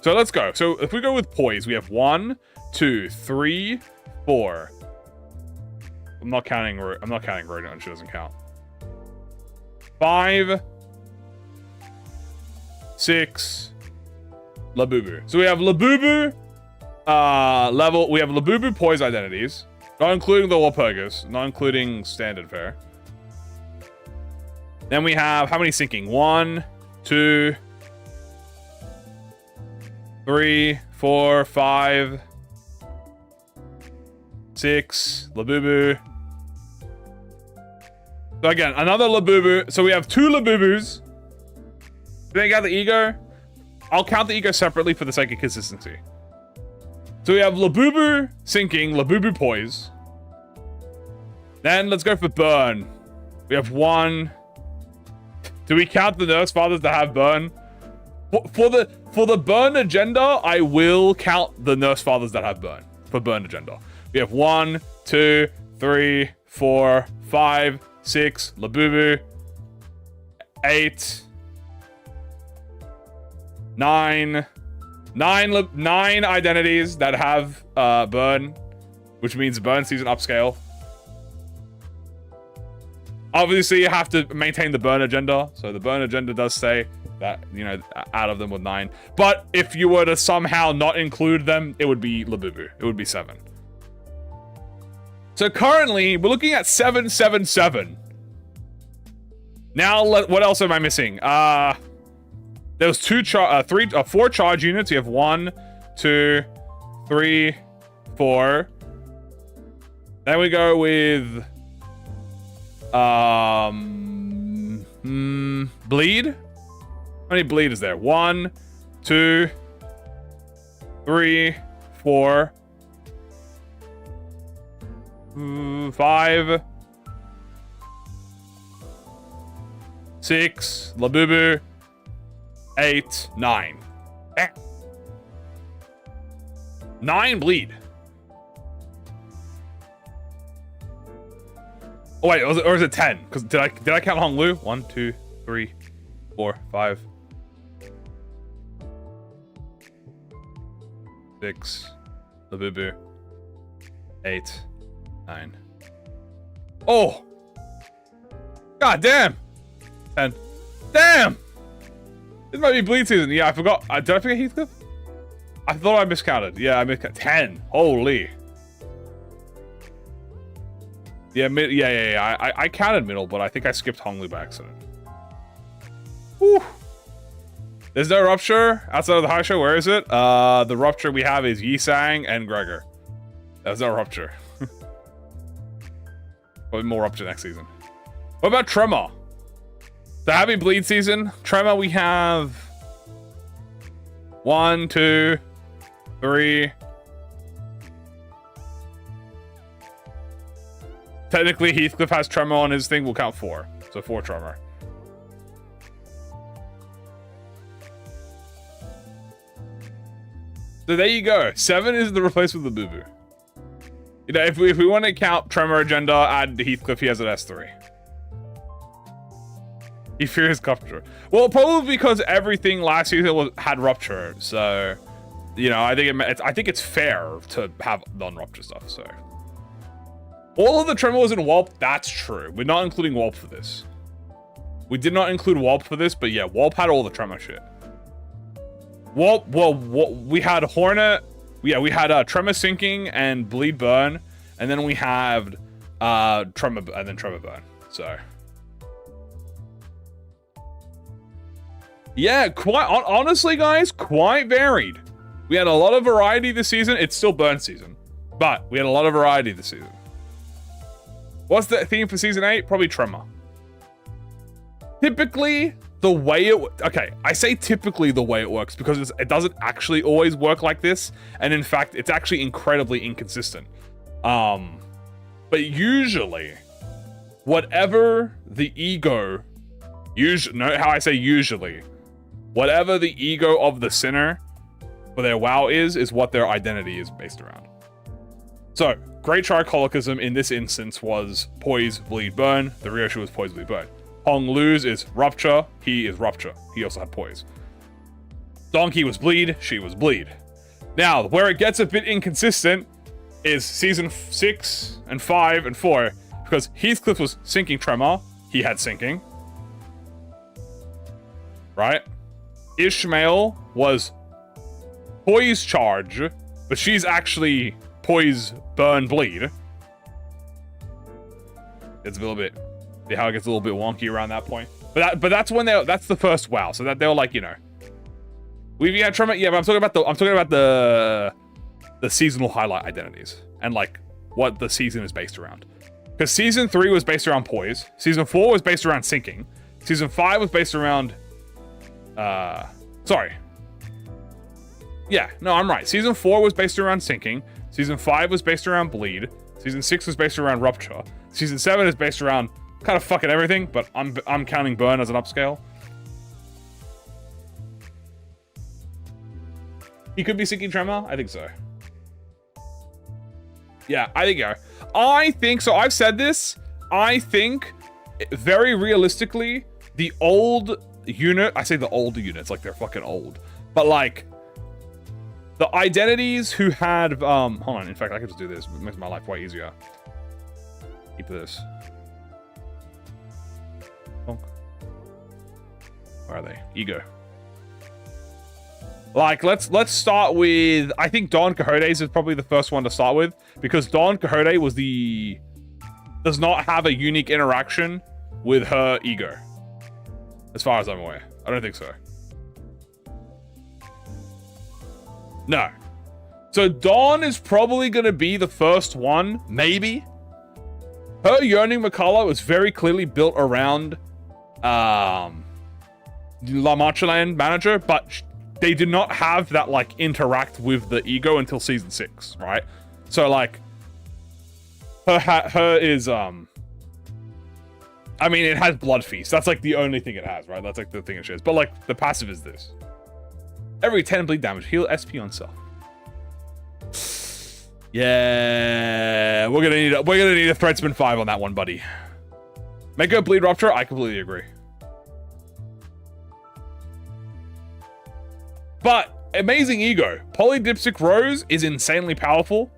So let's go. So if we go with poise, we have 1, 2, 3, 4. I'm not counting Rodin. She doesn't count. 5, 6, Labubu. So we have Labubu level. We have Labubu poise identities, not including the Walpurgis, not including standard fare. Then we have how many sinking? 1, 2, 3, 4, 5, 6, Labubu. So again, another Labubu. So we have 2 Labubus, Take out the ego. I'll count the ego separately for the sake of consistency. So we have Labubu sinking, Labubu poise. Then let's go for burn. We have 1. Do we count the nurse fathers that have burn? For the burn agenda, I will count the nurse fathers that have burn for burn agenda. We have 1, 2, 3, 4, 5, 6, Labubu, 8, 9 identities that have burn, which means burn season upscale. Obviously, you have to maintain the burn agenda. So the burn agenda does say that, you know, out of them with 9. But if you were to somehow not include them, it would be Labubu. It would be 7. So currently, we're looking at 7, 7, 7. Now, what else am I missing? There was 4 charge units. You have 1, 2, 3, 4. Then we go with bleed. How many bleed is there? 1, 2, 3, 4, 5, 6, Labubu, 8, 9. 9 bleed. Oh wait, or is it 10? Because did I count Hong Lu? 1, 2, 3, 4, 5, 6, Labubu, 8, 9. Oh! God damn! 10. Damn! This might be bleed season. Yeah, I forgot. Did I forget Heathcliff? I thought I miscounted. Yeah, I miscounted. 10. Holy. Yeah, I counted middle, but I think I skipped Honglu by accident. Whew. There's no rupture outside of the high show. Where is it? The rupture we have is Yisang and Gregor. There's no rupture. Probably more rupture next season. What about Tremor? So having bleed season, Tremor we have 1, 2, 3. Technically, Heathcliff has Tremor on his thing. We'll count 4. So 4 Tremor. So there you go. 7 is the replacement of the Boo Boo. You know, if we want to count Tremor agenda, add Heathcliff. He has an S3. He fears rupture. Well, probably because everything last season had rupture. So, you know, I think it's fair to have non-rupture stuff. So. All of the Tremor was in Wulp. That's true. We're not including Wulp for this. We did not include Wulp for this, but yeah, Wulp had all the Tremor shit. Wulp, well, we had Hornet. Yeah, we had Tremor sinking and bleed burn, and then we had Tremor and then Tremor burn. So yeah, quite honestly, guys, quite varied. We had a lot of variety this season. It's still burn season, but we had a lot of variety this season. What's the theme for season 8? Probably Tremor. Typically, the way it... Okay, I say typically the way it works because it doesn't actually always work like this. And in fact, it's actually incredibly inconsistent. But usually, whatever the ego... Note how I say usually. Whatever the ego of the sinner for their WoW is what their identity is based around. So, Great Tricolicism in this instance was Poise, Bleed, Burn. The Ryoshu was Poise, Bleed, Burn. Hong Lu's is Rupture. He is Rupture. He also had Poise. Donkey was Bleed. She was Bleed. Now, where it gets a bit inconsistent is season 6 and 5 and 4. Because Heathcliff was sinking Tremor. He had sinking. Right? Ishmael was Poise Charge. But she's actually... Poise, burn, bleed. It's a little bit, see how it gets a little bit wonky around that point. But that's when that's the first WoW. So that they were like, you know, we've had Tremor. Yeah, but I'm talking about the seasonal highlight identities and like what the season is based around. Because season 3 was based around Poise. Season 4 was based around sinking. Season 5 was based around Sorry. Yeah, no, I'm right. Season 4 was based around sinking. Season 5 was based around bleed. Season 6 was based around rupture. Season 7 is based around kind of fucking everything, but I'm counting burn as an upscale. He could be sinking tremor. I think so. Yeah, I think so. I think so. I've said this. I think very realistically, the old unit. I say the older units like they're fucking old, but like. The identities who had, hold on, in fact, I could just do this. It makes my life way easier. Keep this. Oh. Where are they? Ego. Like, let's start with, I think Don Quixote's is probably the first one to start with, because Don Quixote does not have a unique interaction with her ego. As far as I'm aware. I don't think so. No. So Dawn is probably going to be the first one, maybe. Her Yearning Makala was very clearly built around La Marcheland Manager, but they did not have that, like, interact with the ego until Season 6, right? So, like, her is, I mean, it has Blood Feast. That's, like, the only thing it has, right? That's, like, the thing it shares. But, like, the passive is this. Every 10 bleed damage, heal SP on self. Yeah, we're gonna need a Threadsman 5 on that one, buddy. Make her bleed rupture. I completely agree. But amazing ego. Polydipsic Rose is insanely powerful.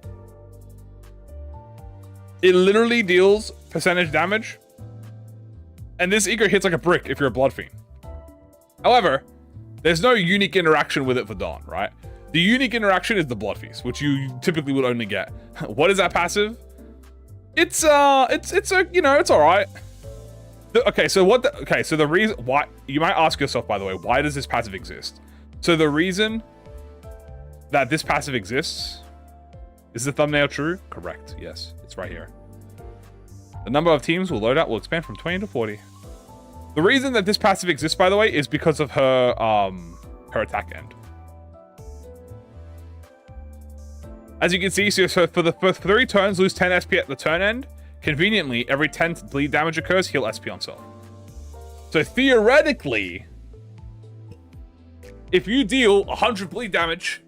It literally deals percentage damage, and this ego hits like a brick if you're a Blood Fiend. However, there's no unique interaction with it for Dawn, right? The unique interaction is the Blood Feast, which you typically would only get. What is that passive? It's a, you know, it's all right. Okay, so the reason why, you might ask yourself, by the way, why does this passive exist? So the reason that this passive exists, is the thumbnail true? Correct. Yes, it's right here. The number of teams will load out will expand from 20 to 40. The reason that this passive exists, by the way, is because of her attack end. As you can see, so for 3 turns, lose 10 SP at the turn end. Conveniently, every 10 bleed damage occurs, heal SP on self. So theoretically, if you deal 100 bleed damage,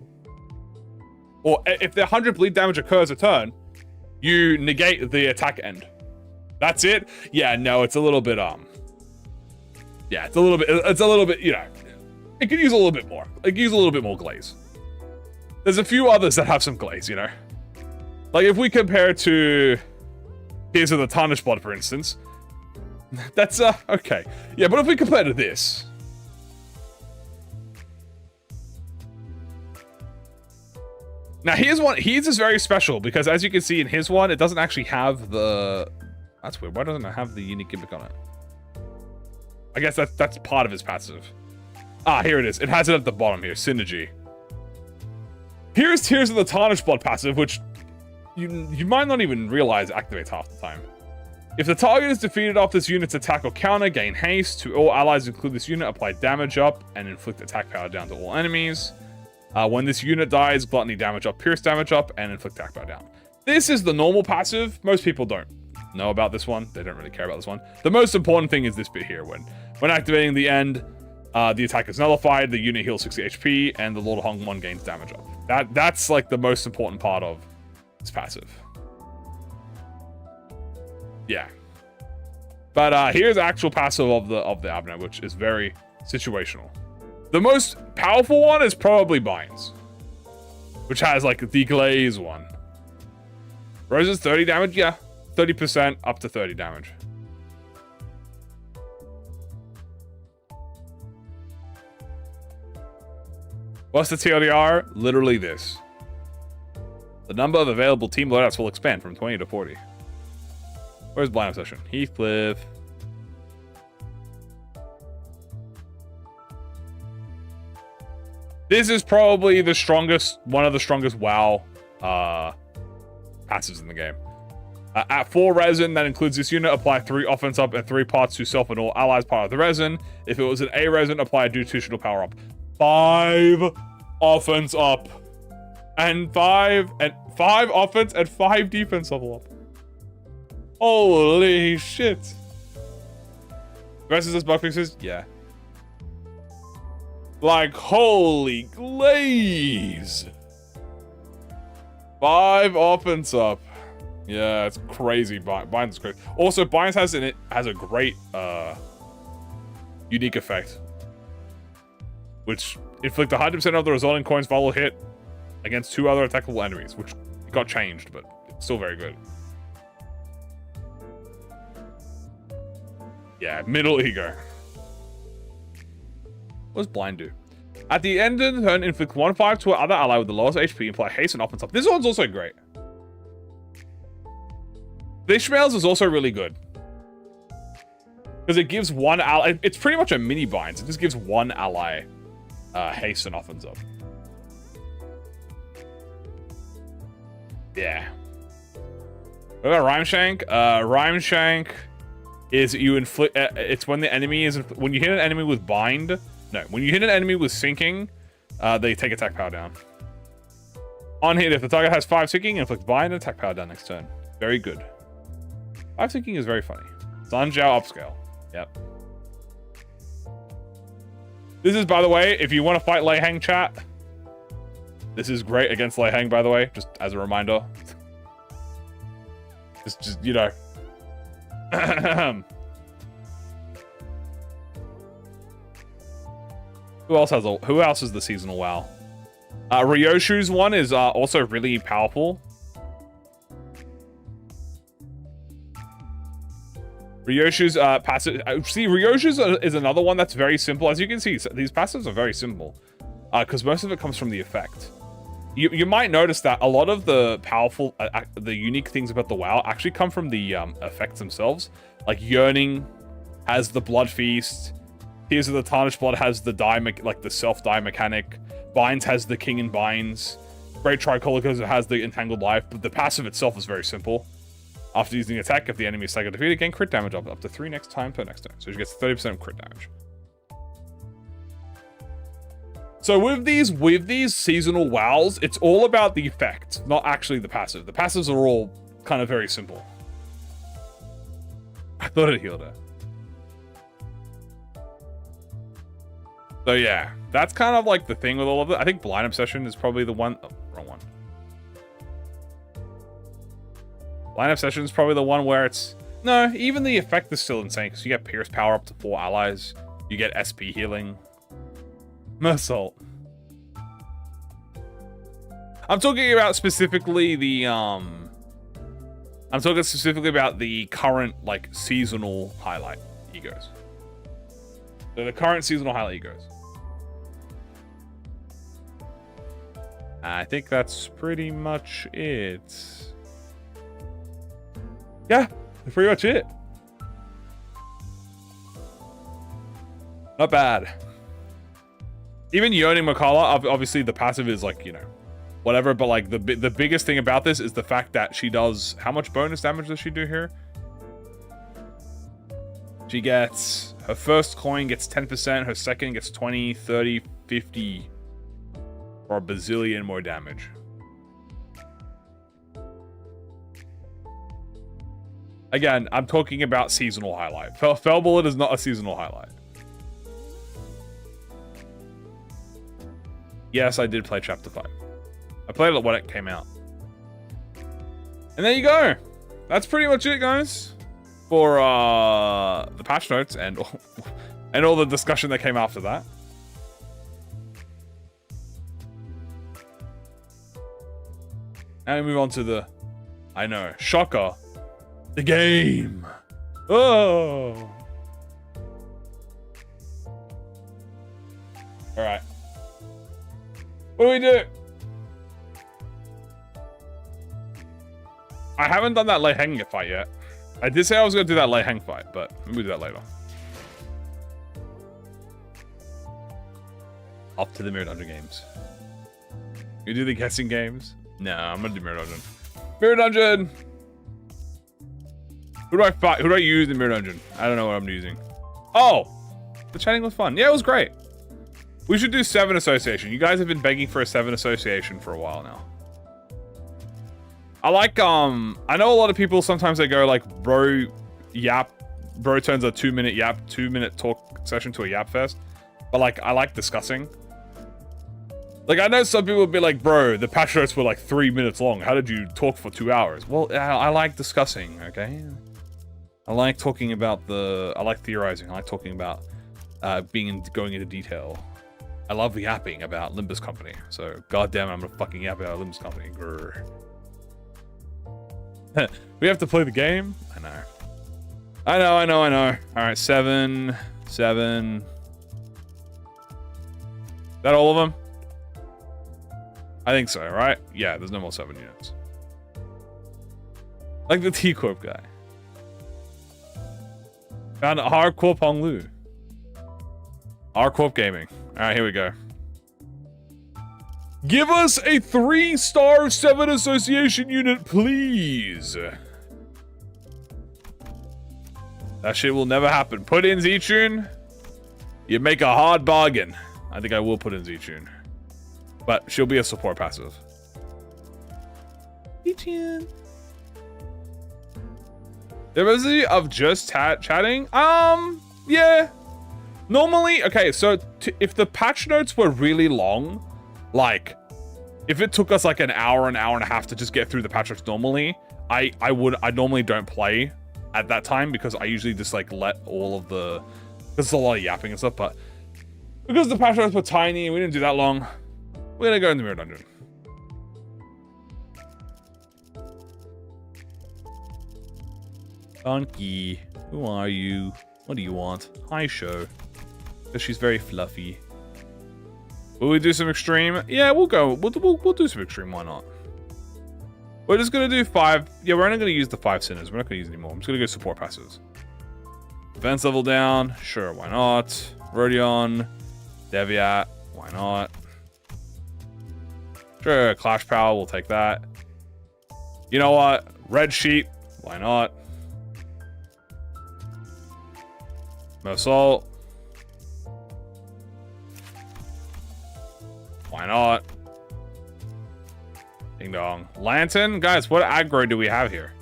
or if the 100 bleed damage occurs a turn, you negate the attack end. That's it? Yeah, no, it's a little bit, yeah, it's a little bit, you know, it could use a little bit more. It could use a little bit more glaze. There's a few others that have some glaze, you know? Like, if we compare to Tears of the Tarnished Blood, for instance, that's, okay. Yeah, but if we compare to this, now his is very special, because as you can see in his one, it doesn't actually have the, that's weird, why doesn't it have the unique gimmick on it? I guess that's part of his passive. Ah, here it is. It has it at the bottom here. Synergy. Here's Tears of the Tarnished Blood passive, which you might not even realize activates half the time. If the target is defeated off this unit's attack or counter, gain haste. To all allies include this unit, apply damage up and inflict attack power down to all enemies. When this unit dies, gluttony damage up, pierce damage up, and inflict attack power down. This is the normal passive. Most people don't know about this one. They don't really care about this one. The most important thing is this bit here. When activating the end, the attack is nullified, the unit heals 60 HP, and the Lord of Hong 1 gains damage up. That's like the most important part of this passive. Yeah. But here's the actual passive of the Abner, which is very situational. The most powerful one is probably Binds, which has like the glaze one. Rose's 30 damage, yeah. 30% up to 30 damage. What's the TLDR? Literally this. The number of available team loadouts will expand from 20 to 40. Where's Blind Obsession? Heathcliff. This is probably the strongest, one of the strongest WoW passives in the game. At 4 resin, that includes this unit, apply 3 offense up and 3 parts to self and all allies part of the resin. If it was an A resin, apply a do 2 additional power up. 5 offense up. And 5 offense and 5 defense level up. Holy shit. Versus this bug fixes? Yeah. Like, holy glaze. 5 offense up. Yeah, it's crazy. Binds is crazy. Also, Binds has a great unique effect, which inflict 100% of the resulting coins follow hit against 2 other attackable enemies, which got changed, but it's still very good. Yeah, middle ego. What does blind do? At the end of the turn, inflict 1/5 to another ally with the lowest HP and apply haste and offense up. This one's also great. Ishmael's is also really good. Because it gives one ally... It's pretty much a mini binds. It just gives one ally haste and offense up. Yeah. What about Rhyme Shank? Rhyme Shank is you inflict... it's when the enemy is... When you hit an enemy with bind... No, when you hit an enemy with sinking, they take attack power down. On hit, if the target has 5 sinking, inflict bind and attack power down next turn. Very good. 5 sinking is very funny. Zanjiao upscale. Yep. This is, by the way, if you want to fight Lei Hang chat, this is great against Lei Hang, by the way, just as a reminder. Just you know. Who else is the seasonal WoW? Ryoshu's one is also really powerful. Ryoshu's passive... see, Ryoshu's is another one that's very simple. As you can see, these passives are very simple. Because most of it comes from the effect. You might notice that a lot of the powerful... the unique things about the WoW actually come from the effects themselves. Like, Yearning has the Blood Feast. Tears of the Tarnished Blood has the the self-die mechanic. Binds has the King and Binds. Great Tricolor has the Entangled Life. But the passive itself is very simple. After using attack, if the enemy is staggered defeated, gain crit damage up to 3 next time per next turn. So she gets 30% crit damage. So with these seasonal WoWs, it's all about the effect, not actually the passive. The passives are all kind of very simple. I thought it healed her. So yeah, that's kind of like the thing with all of it. I think Blind Obsession is probably the one... Oh, wrong one. Blind Obsession is probably the one where it's... No, even the effect is still insane, because you get Pierce Power up to 4 allies. You get SP healing. Mersault. I'm talking about specifically the, I'm talking specifically about the current, like, seasonal highlight egos. So the current seasonal highlight egos. I think that's pretty much it. Yeah, that's pretty much it. Not bad. Even Yearning Makala, obviously the passive is like, you know, whatever, but like the biggest thing about this is the fact that she does... How much bonus damage does she do here? She gets... Her first coin gets 10%, her second gets 20, 30, 50, or a bazillion more damage. Again, I'm talking about seasonal highlight. Fell Bullet is not a seasonal highlight. Yes, I did play Chapter 5. I played it when it came out. And there you go. That's pretty much it, guys. For the patch notes and all the discussion that came after that. Now we move on to the... I know. Shocker. The game. Oh. Alright. What do we do? I haven't done that Lei Hang fight yet. I did say I was going to do that Lei Hang fight, but we'll do that later. Off to the Mirror Dungeon games. You do the guessing games? No, I'm going to do Mirror Dungeon. Mirror Dungeon! Who do I fight? Who do I use in Mirror Dungeon? I don't know what I'm using. Oh, the chatting was fun. Yeah, it was great. We should do 7 association. You guys have been begging for a 7 association for a while now. I like, I know a lot of people, sometimes they go like, bro turns a 2-minute talk session to a yap fest. But like, I like discussing. Like, I know some people would be like, bro, the patch notes were like 3 minutes long. How did you talk for 2 hours? Well, I like discussing, okay? I like talking about I like theorizing. I like talking about going into detail. I love yapping about Limbus Company. So, goddamn it, I'm gonna fucking yap about Limbus Company. Grr. We have to play the game? I know. Alright, 7. Is that all of them? I think so, right? Yeah, there's no more 7 units. Like the T-Corp guy. Found a hardcore Ponglu. Hardcore Gaming. Alright, here we go. Give us a 3-star 7 association unit, please. That shit will never happen. Put in Z-Tune. You make a hard bargain. I think I will put in Z-Tune. But she'll be a support passive. Z-Tune. The recipe of just chatting? Yeah. Normally, okay, so if the patch notes were really long, like, if it took us like an hour and a half to just get through the patch notes normally, I normally don't play at that time because I usually just like let all of the, because it's a lot of yapping and stuff, but because the patch notes were tiny and we didn't do that long, we're gonna go in the Mirror Dungeon. Donkey, who are you? What do you want? Hi, show. Because she's very fluffy. Will we do some extreme? Yeah, we'll go. We'll do some extreme. Why not? We're just gonna do 5. Yeah, we're only gonna use the 5 sinners. We're not gonna use any more. I'm just gonna go support passives. Defense level down. Sure, why not? Rodion, Deviat. Why not? Sure, Clash Power. We'll take that. You know what? Red Sheep. Why not? Assault. Why not? Ding dong. Lantern? Guys, what aggro do we have here?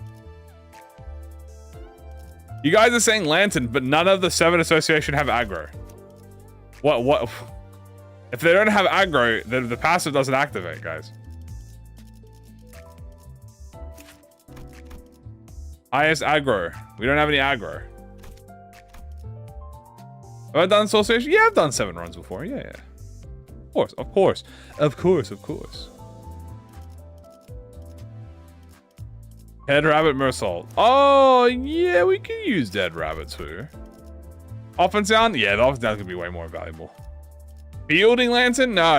You guys are saying Lantern, but none of the 7 association have aggro. What? If they don't have aggro, then the passive doesn't activate, guys. Highest aggro. We don't have any aggro. Have I done association? Yeah, I've done 7 runs before. Yeah. Of course. Dead Rabbit Mersault. Oh, yeah, we can use Dead Rabbit too. Offense down? Yeah, the offense down could be way more valuable. Fielding Lantern? No.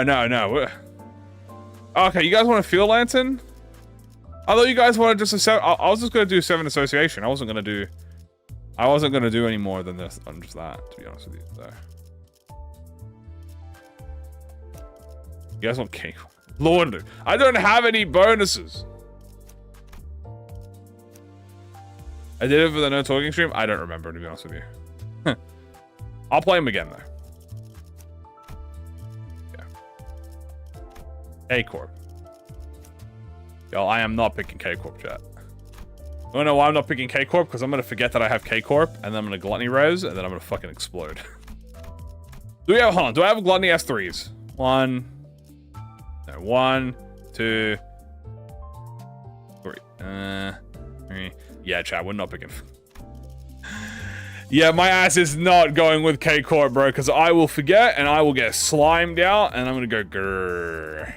Okay, you guys want a Field Lantern? I thought you guys wanted just a 7. I was just going to do 7 association. I wasn't going to do any more than this on just that, to be honest with you. So. You guys want cake? Lord, I don't have any bonuses. I did it for the no talking stream. I don't remember, to be honest with you. I'll play him again though. Yeah. K-Corp. Yo, I am not picking K-Corp, chat. You wanna know why I'm not picking K-Corp? Because I'm gonna forget that I have K-Corp, and then I'm gonna gluttony res, and then I'm gonna fucking explode. Do I have gluttony S3s? 1, 2, 3. 3. Yeah, chat, we're not picking. Yeah, my ass is not going with K-Corp, bro, because I will forget, and I will get slimed out, and I'm gonna go grrr.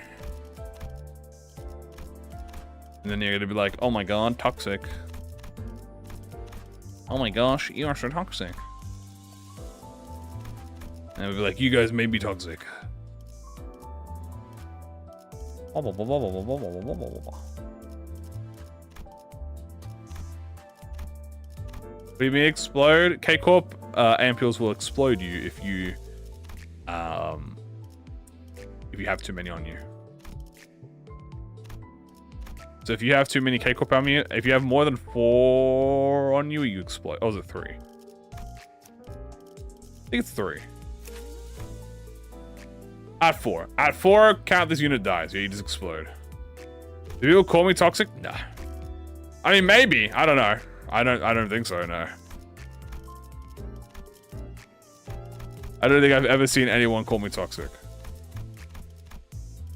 And then you're gonna be like, oh my god, toxic. Oh my gosh, you are so toxic. And I'll be like, you guys may be toxic. We may explode. K-Corp ampules will explode you if you have too many on you. So if you have too many K-Corp on you, if you have more than 4 on you, you explode. Oh, is it 3? I think it's 3. At 4. At 4, count this unit dies. Yeah, you just explode. Do people call me toxic? Nah. I mean, maybe. I don't know. I don't think so, no. I don't think I've ever seen anyone call me toxic.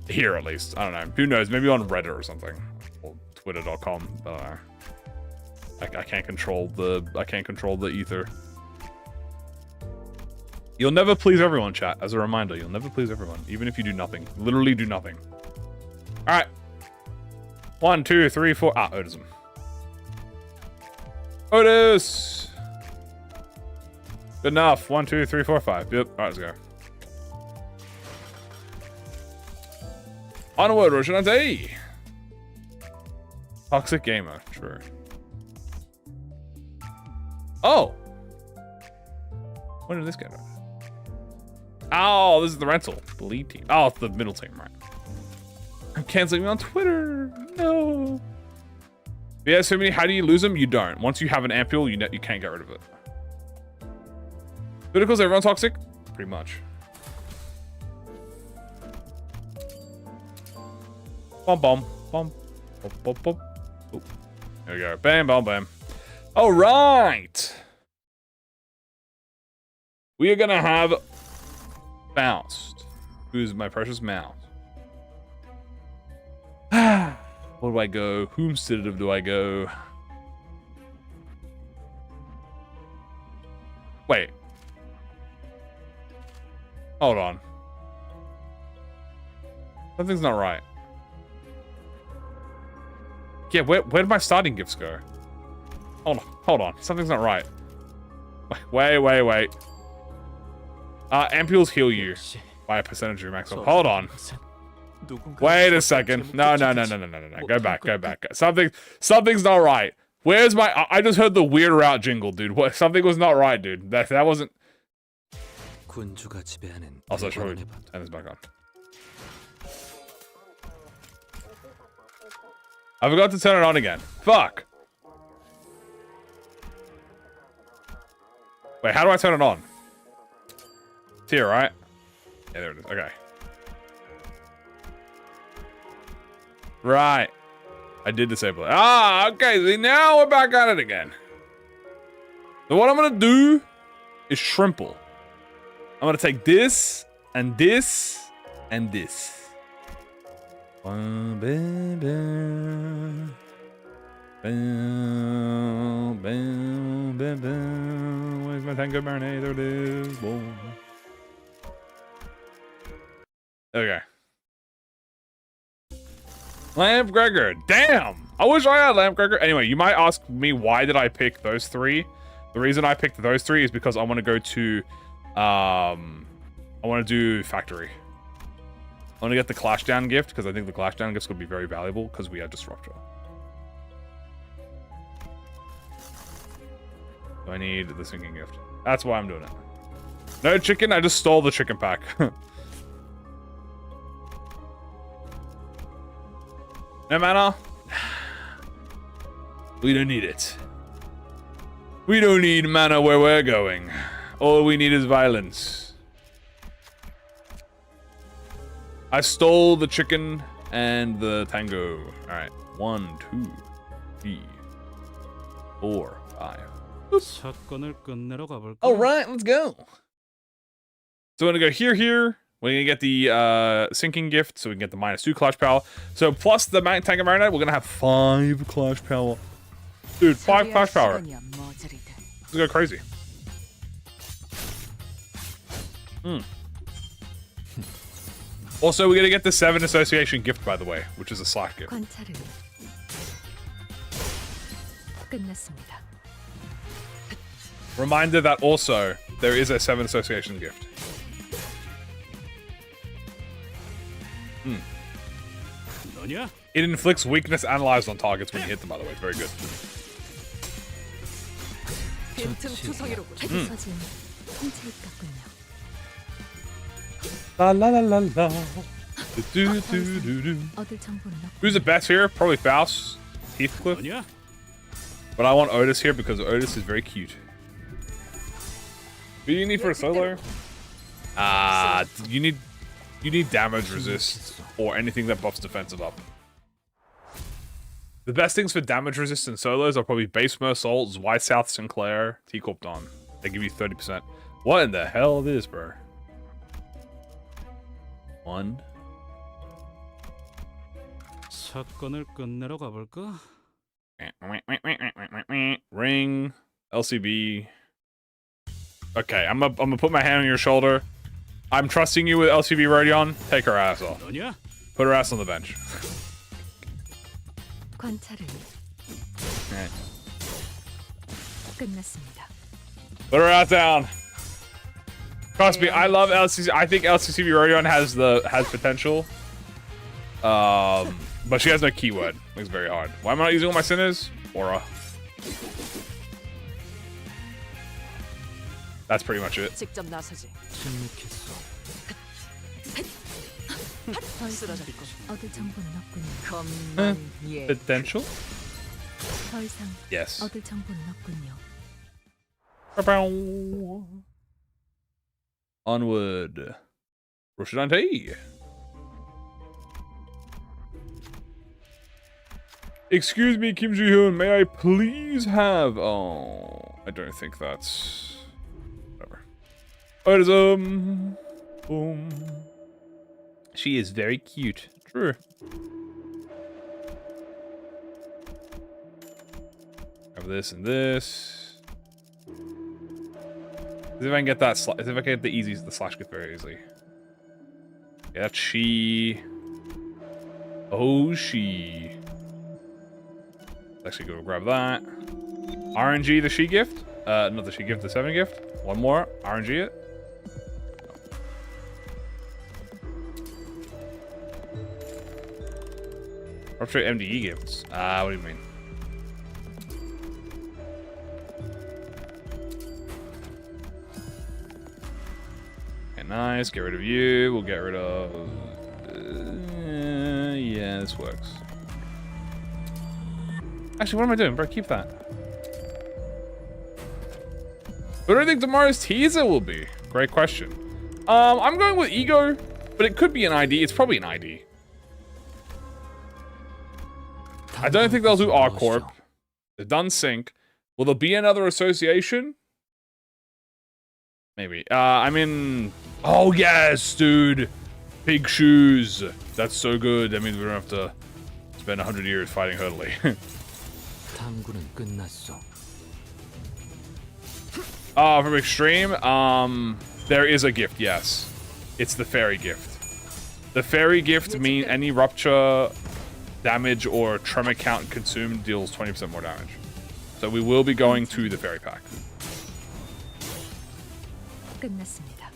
Here, at least. I don't know. Who knows? Maybe on Reddit or something. Or Twitter.com. I don't know. I can't control the ether. You'll never please everyone, chat. As a reminder, you'll never please everyone. Even if you do nothing. Literally do nothing. Alright. 1, 2, 3, 4. Ah, Otism. Otis! Good enough. 1, 2, 3, 4, 5. Yep. Alright, let's go. Onward, Roshanante! Toxic gamer. True. Oh! When did this get out? Oh, this is the rental. The lead team. Oh, it's the middle team, right. I'm canceling me on Twitter. No. Yeah, so many. How do you lose them? You don't. Once you have an ampule, you can't get rid of it. Criticals, everyone toxic? Pretty much. Bum bum bum bum bum bum. Ooh. There we go. Bam bam bam. All right. We are gonna have Bounced. Who's my precious mouse? Where do I go? Whomstead do I go? Wait. Hold on. Something's not right. Yeah, where did my starting gifts go? Hold on. Something's not right. Wait. Ampules heal you by a percentage of your max health. Hold on. Wait a second. No. Go back. Something's not right. Where's my... I just heard the Weird Route jingle, dude. What? Something was not right, dude. That wasn't... Also, I should probably turn this back on. I forgot to turn it on again. Fuck. Wait, how do I turn it on? It's here, right? Yeah, there it is. Okay. Right. I did disable it. Ah, okay. See, now we're back at it again. So what I'm going to do is shrimple. I'm going to take this, and this, and this. Where's my tango marinade? There it is. Boom. Okay. Lamp Gregor. Damn! I wish I had Lamp Gregor. Anyway, you might ask me why did I pick those 3. The reason I picked those 3 is because I want to go to... I want to do Factory. I want to get the Clash Down gift, because I think the Clash Down gift's going to be very valuable, because we have Disruptor. So I need the Sinking gift. That's why I'm doing it. No chicken, I just stole the chicken pack. No mana? We don't need it. We don't need mana where we're going. All we need is violence. I stole the chicken and the tango. Alright. 1, 2, 3, 4, 5. Alright, let's go. So we're gonna go here. We're gonna get the sinking gift, so we can get the -2 Clash Power. So plus the Tango Marinade, we're gonna have 5 Clash Power. Dude, 5 Clash Power. Let's go crazy. Also, we're gonna get the 7 Association gift, by the way, which is a Slack gift. Reminder that also, there is a 7 Association gift. It inflicts weakness analyzed on targets when you hit them, by the way. It's very good. La la la la la. Who's the best here? Probably Faust, Heathcliff. But I want Otis here because Otis is very cute. What do you need for a solo? You need damage resist or anything that buffs defensive up. The best things for damage resistant solos are probably Base Mersault, White South Sinclair, T-Corp Dawn. They give you 30%. What in the hell is this, bro? One. 사건을 끝내러 가볼까? Ring. LCB. Okay, I'm gonna put my hand on your shoulder. I'm trusting you with LCB Rodion. Take her ass off. Put her ass on the bench. 관찰을 Right. 끝났습니다. Put her ass down. Trust me, I love LCC. I think LCCB Rodion has potential. But she has no keyword. Makes it very hard. Why am I not using all my sinners? Aura. That's pretty much it. 직접 나서지. 침묵했어. 쓰러졌고. 얻을 정보는 없군요. 예. Potential? 더 이상 Yes. 얻을 정보는 없군요. Onward. Roshidante. Excuse me, Kim Ji-hoon, may I please have... Oh, I don't think that's... Whatever. Autism. Boom. She is very cute. True. Have this and this. As if I can get that... As if I can get the slash gift very easily. Yeah, that's she. Oh, she. Actually go grab that. RNG the she gift. Not the she gift, the 7 gift. One more. RNG it. Rupture MDE gifts. What do you mean? Okay, nice. Get rid of you. We'll get rid of... yeah, this works. Actually, what am I doing? Bro, keep that. What do I think tomorrow's teaser will be? Great question. I'm going with Ego, but it could be an ID. It's probably an ID. I don't think they'll do R-Corp. They've done Sync. Will there be another association? Maybe. I mean... Oh, yes, dude. Big shoes. That's so good. That means we don't have to spend 100 years fighting Hurley. 탐구는 끝났어. From Extreme, there is a gift, yes. It's the fairy gift. The fairy gift means any rupture, damage, or tremor count consumed deals 20% more damage. So we will be going to the fairy pack. 끝났습니다.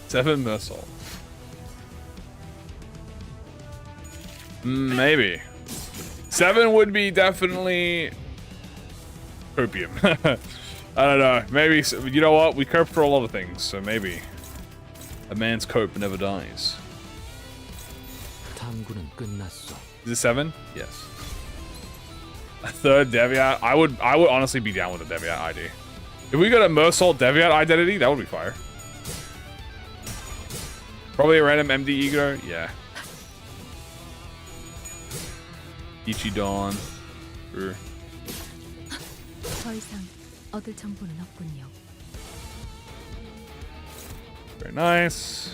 7 Mersault. Maybe. 7 would be definitely opium. I don't know. Maybe, you know what? We cope for a lot of things, so maybe a man's cope never dies. 탐구는 끝났어. Is it 7? Yes. A 3rd Deviat? I would honestly be down with a Deviat ID. If we got a Mersault Deviat identity, that would be fire. Probably a random MD Ego? Yeah. Ichi Dawn. Sure. 더 이상 얻을 정보는 없군요. Very nice.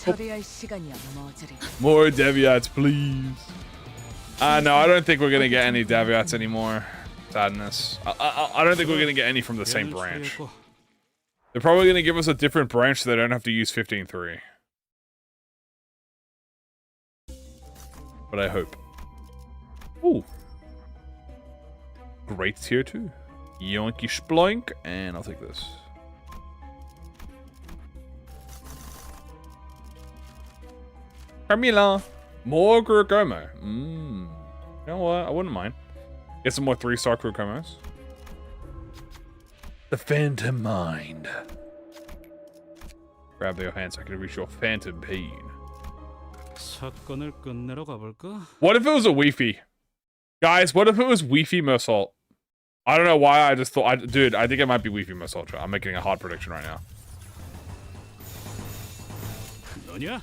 처리할 시간이야, 머저리. More Deviats, please. No, I don't think we're gonna get any Deviats anymore. Sadness. I don't think we're gonna get any from the same branch. They're probably gonna give us a different branch so they don't have to use 15-3. But I hope. Ooh. Great tier 2. Yoinky sploink, and I'll take this. Carmilla. More Kurokomo. You know what? I wouldn't mind. Get some more 3-star Kurokomos. The Phantom Mind. Grab your hand so I can reach your phantom pain. 사건을 끝내러 가볼까? What if it was a Wi-Fi? Guys, what if it was Wi-Fi Mersault? I don't know why I just thought... dude, I think it might be Wi-Fi Mersault. I'm making a hard prediction right now. 너냐?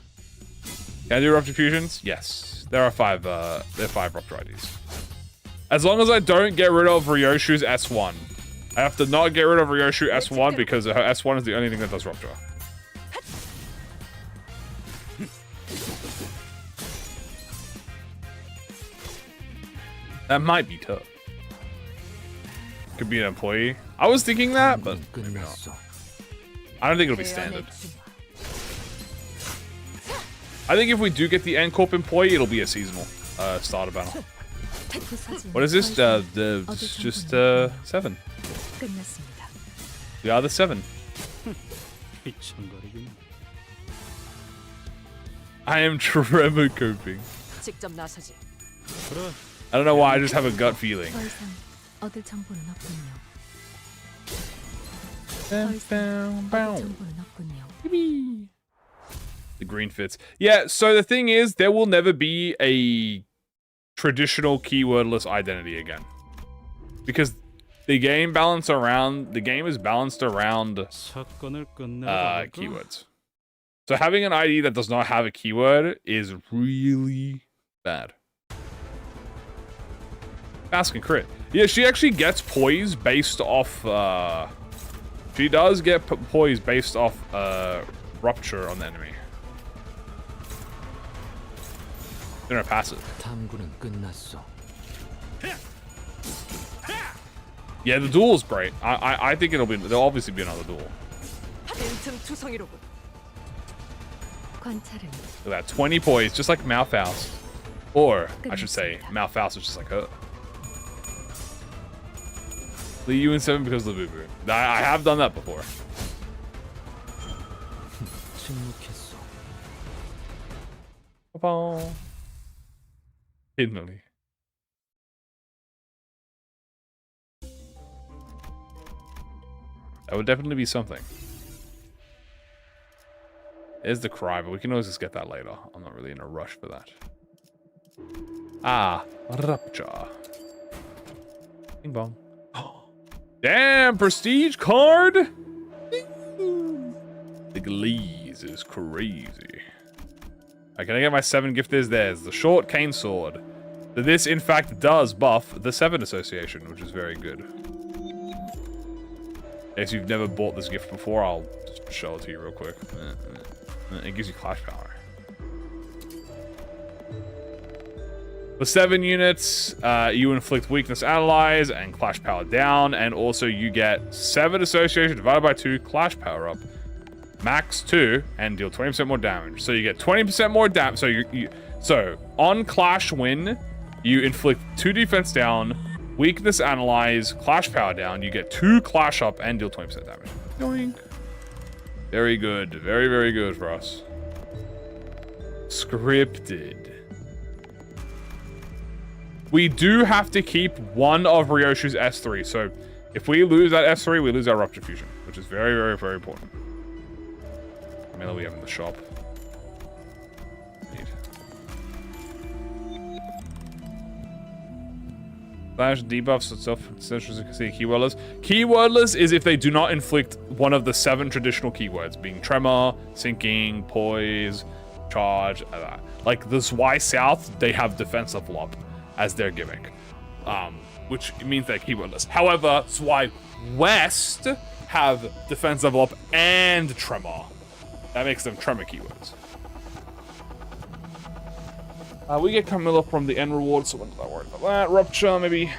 Can I do Rupture Fusions? Yes. There are 5 Rupture IDs. As long as I don't get rid of Ryoshu's S1. I have to not get rid of Ryoshu S1 because her S1 is the only thing that does Rupture. That might be tough. Could be an employee. I was thinking that, but maybe not. 끝났어. I don't think it'll be standard. I think if we do get the N-Corp employee, it'll be a seasonal starter banner. What is this? Just 7. 끝났습니다. We are the 7. 휘청거리긴. I am tremor coping. 직접 나서지. 그래. I don't know why, I just have a gut feeling. 더 이상 얻을 정보는 없군요. 정보는 없군요. The green fits. Yeah, so the thing is, there will never be a traditional keywordless identity again. Because the game is balanced around 사건을 끝내러 가볼까? keywords. So having an ID that does not have a keyword is really bad. Ask and crit. Yeah, she actually gets poise based off she does get poise based off rupture on the enemy. They're passive. 탐구는 끝났어. Yeah, the duel is great. I think there'll obviously be another duel. 관찰은 Look at that, 20 poise, just like Malphas. Or, I should say, Malphas is just like her. Leave you in 7 because of the boo-boo. I have done that before. 침묵했어. Ba-bom. Hiddenly. That would definitely be something. There's the cry, but we can always just get that later. I'm not really in a rush for that. Ah, Rupture. Bing bong. Damn, prestige card! The glaze is crazy. Right, can I get my 7 gifters? There's the short cane sword. This, in fact, does buff the 7 association, which is very good. If you've never bought this gift before, I'll just show it to you real quick. It gives you clash power. For 7 units, you inflict weakness allies and clash power down, and also you get 7 association divided by 2 clash power up, max 2, and deal 20% more damage. So you get 20% more damage. So on clash win, you inflict 2 defense down, weakness analyze, clash power down. You get 2 clash up and deal 20% damage. Yoink. Very good, very very good for us. Scripted. We do have to keep one of Ryoshu's S3, so if we lose that S3, we lose our Rupture Fusion, which is very, very, very important. I mean, that we have in the shop. Neat. Slash debuffs itself, essentially, you can see keywordless. Keywordless is if they do not inflict one of the 7 traditional keywords, being tremor, sinking, poise, charge, like the Y South, they have defense level up as their gimmick, which means they're keywordless. However, Zwei West have defense level up and tremor. That makes them tremor keywords. We get Camilla from the end reward, so we're not worried about that. Rupture, maybe.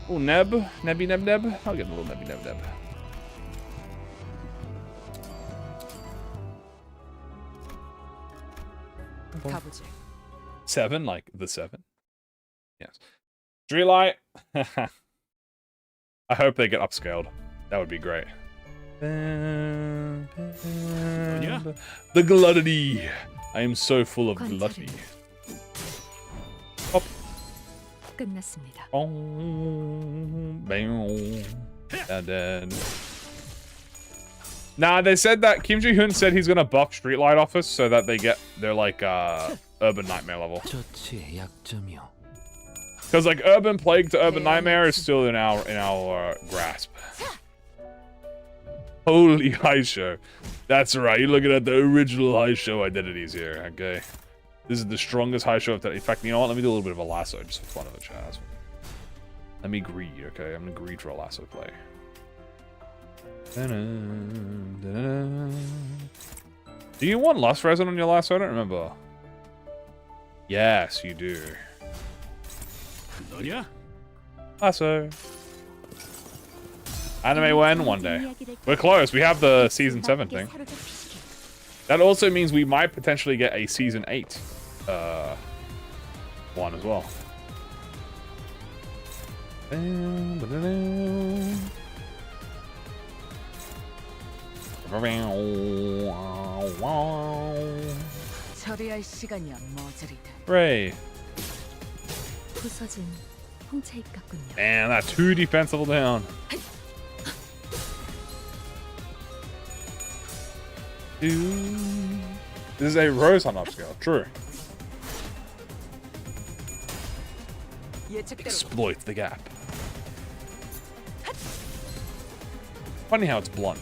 Oh, Neb. Nebby Neb Neb. I'll get a little Nebby Neb Neb. 가보지. 7, like the 7. Yes. Streetlight. I hope they get upscaled. That would be great. The gluttony. I am so full of gluttony. Hop. 끝났습니다. Bam. Dead. Nah, they said that Kim Ji-hoon said he's gonna buff Streetlight Office so that they're like Urban Nightmare level. 저치의 약점이요. Because like Urban Plague to Urban Nightmare is still in our grasp. Holy high show. That's right, you're looking at the original high show identities here, okay? This is the strongest high show of that. In fact, you know what? Let me do a little bit of a lasso just for fun of the chat. Let me greed, okay? I'm gonna greed for a lasso play. Do you want Lust Resin on your lasso? I don't remember. Yes, you do. 너냐? Lasso. Anime when? One day. We're close. We have the Season 7 thing. That also means we might potentially get a Season 8 one as well. 처리할 시간이야 머저리들. Hooray. 부서진 홍채잎 같군요. And that 2 defense level down. This is a Rose Hunt upscale. True. Exploit the gap. Funny how it's blunt.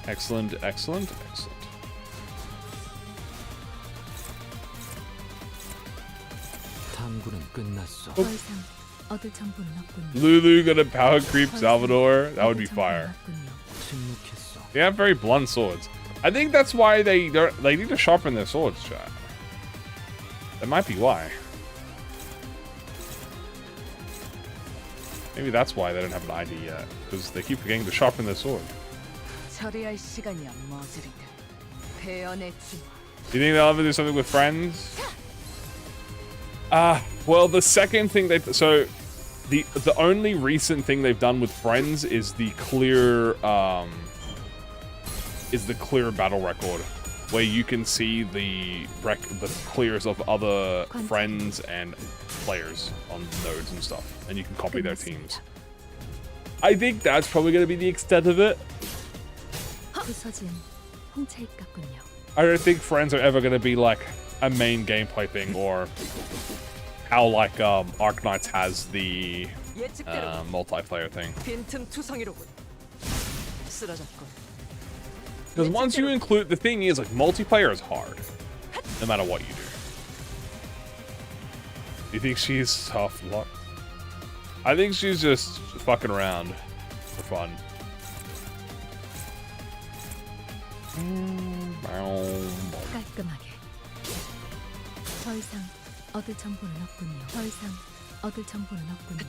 Excellent, excellent, excellent. 탐구는 끝났어. 더 이상 얻을 정보는 없군요. Lulu gonna power creep Salvador. That would be 얻을 fire. 정보는 없군요. 침묵했어. They have very blunt swords. I think that's why they need to sharpen their swords, chat. That might be why. Maybe that's why they don't have an ID yet, because they keep forgetting to sharpen their sword. 처리할 시간이야 머저리들. 베어냈지. Do you think they'll ever do something with friends? Well, the second thing the only recent thing they've done with friends is the clear battle record, where you can see the clears of other friends and players on nodes and stuff, and you can copy their teams. I think that's probably going to be the extent of it. 부서진 홍채잎 같군요. I don't think friends are ever going to be like a main gameplay thing, or how like Arknights has the multiplayer thing. Because once you include, the thing is, like, multiplayer is hard, no matter what you do. Do you think she's tough luck? I think she's just fucking around for fun. 깔끔하게. 더 이상 얻을 정보는 없군요. 더 이상 얻을 정보는 없군요.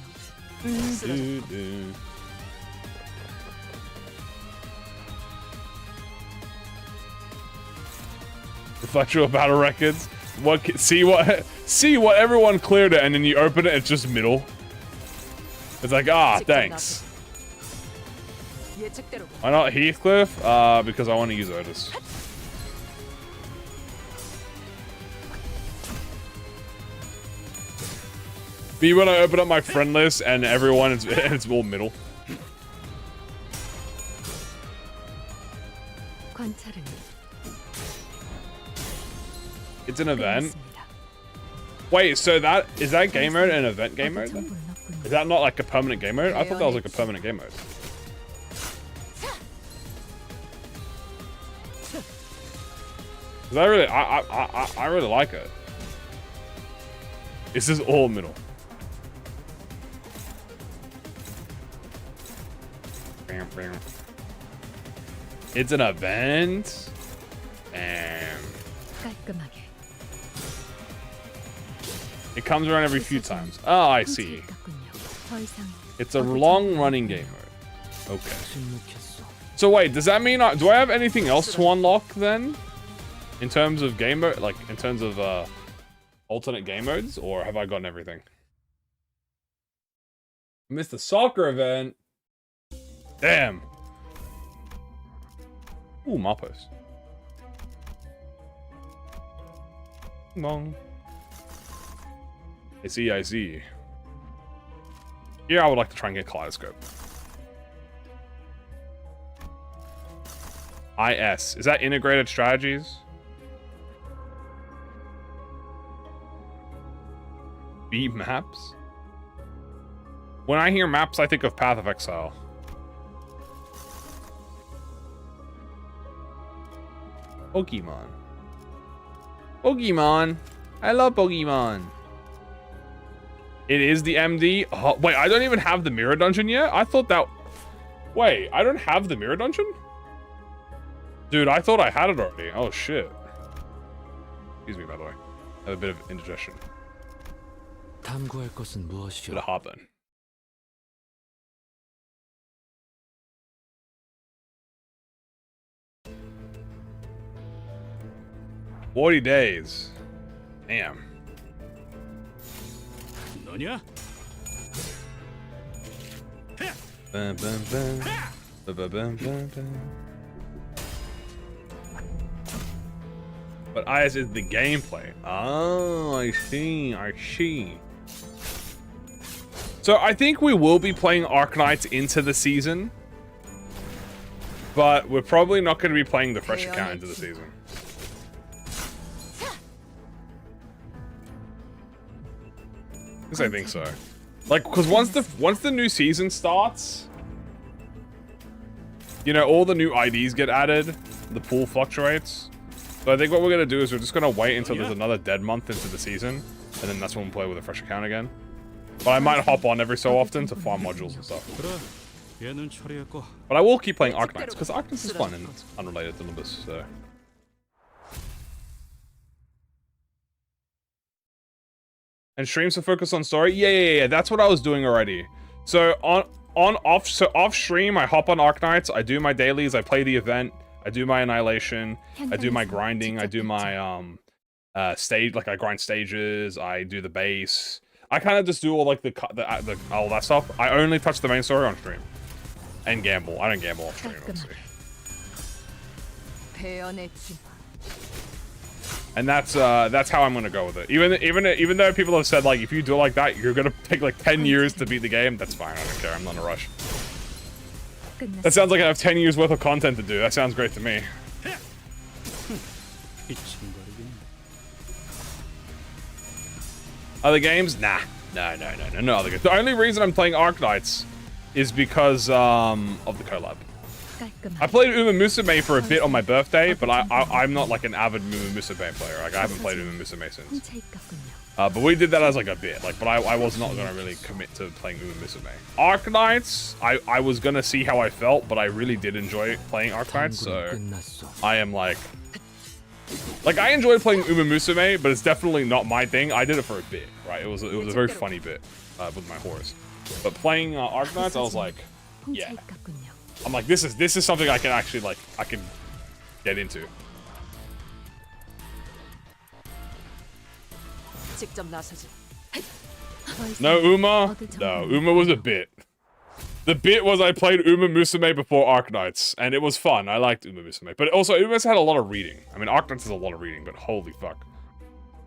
Reflectual battle records. See what everyone cleared it, and then you open it, it's just middle. It's like, thanks. Why not Heathcliff? Because I want to use Otis. Me when I open up my friend list and everyone it's all middle. 관찰은 It's an event. Wait, so is that game mode an event game mode then? Is that not like a permanent game mode? I thought that was like a permanent game mode. I really like it. This is all middle. It's an event. And 깔끔하게. it comes around every few times. Oh, I see. 더 이상 It's a long running game mode. Okay. 침묵했어. So wait, does that mean do I have anything else to unlock then? In terms of game mode, like in terms of alternate game modes, or have I gotten everything? I missed the soccer event. Damn. Ooh, Mappos. Mong. I see, I see. Here I would like to try and get Kaleidoscope. IS. Is that integrated strategies? B maps? When I hear maps, I think of Path of Exile. Pokemon. Pokemon. I love Pokemon. It is the MD. Oh, wait, I don't even have the mirror dungeon yet? I thought that... Wait, I don't have the mirror dungeon? Dude, I thought I had it already. Oh, shit. Excuse me, by the way. I have a bit of indigestion. 탐구할 것은 Bit 무엇이오? of heartburn. $40 days. Damn. 너냐? Bum, bum, bum. Bum, bum, bum, bum, bum. But IS is the gameplay. Oh, I see. I see. So I think we will be playing Arknights into the season. But we're probably not going to be playing the fresh account into the season. I think so. Like, because once the new season starts, you know, all the new IDs get added, the pool fluctuates. So I think what we're gonna do is we're just gonna wait until there's another dead month into the season, and then that's when we'll play with a fresh account again. But I might hop on every so often to farm modules and stuff. But I will keep playing Arknights because Arknights is fun and it's unrelated to Limbus. So. And streams to focus on story? Yeah. That's what I was doing already. So off stream, I hop on Arknights, I do my dailies, I play the event, I do my annihilation, I do my grinding, I do my stage, like I grind stages, I do the base. I kind of just do all like the all that stuff. I only touch the main story on stream and gamble. I don't gamble off stream. Let's see. And that's how I'm gonna go with it. Even though people have said like if you do it like that, you're gonna take like 10 years to beat the game. That's fine. I don't care. I'm not in a rush. That sounds like I have 10 years worth of content to do. That sounds great to me. Other games? Nah. No other games. The only reason I'm playing Arknights is because of the collab. I played Uma Musume for a bit on my birthday, but I'm not like an avid Uma Musume player. Like I haven't played Uma Musume since. But we did that as like a bit. Like, but I was not gonna really commit to playing Uma Musume. Arknights, I was gonna see how I felt, but I really did enjoy playing Arknights, so I am like I enjoyed playing Uma Musume, but it's definitely not my thing. I did it for a bit, right? It was a very funny bit with my horse. But playing Arknights, I was like, yeah. I'm like, this is something I can actually like I can get into. No Uma? No, Uma was a bit. The bit was I played Uma Musume before Arknights, and it was fun. I liked Uma Musume. But also, Uma's had a lot of reading. I mean, Arknights has a lot of reading, but holy fuck.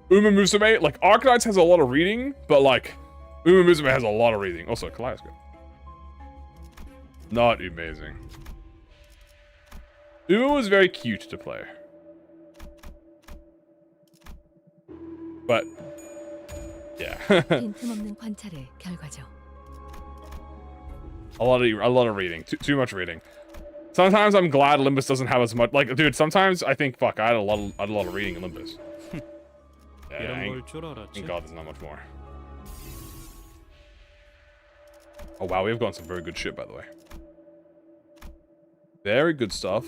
Uma Musume, like, Arknights has a lot of reading, but like, Uma Musume has a lot of reading. Also, Kaleidoscope. Not amazing. Uma was very cute to play. But, yeah. a lot of reading. Too much reading. Sometimes I'm glad Limbus doesn't have as much. Like, dude, sometimes I think, fuck, I had a lot of reading in Limbus. Yeah, thank God there's not much more. Oh wow, we've gotten some very good shit, by the way. Very good stuff.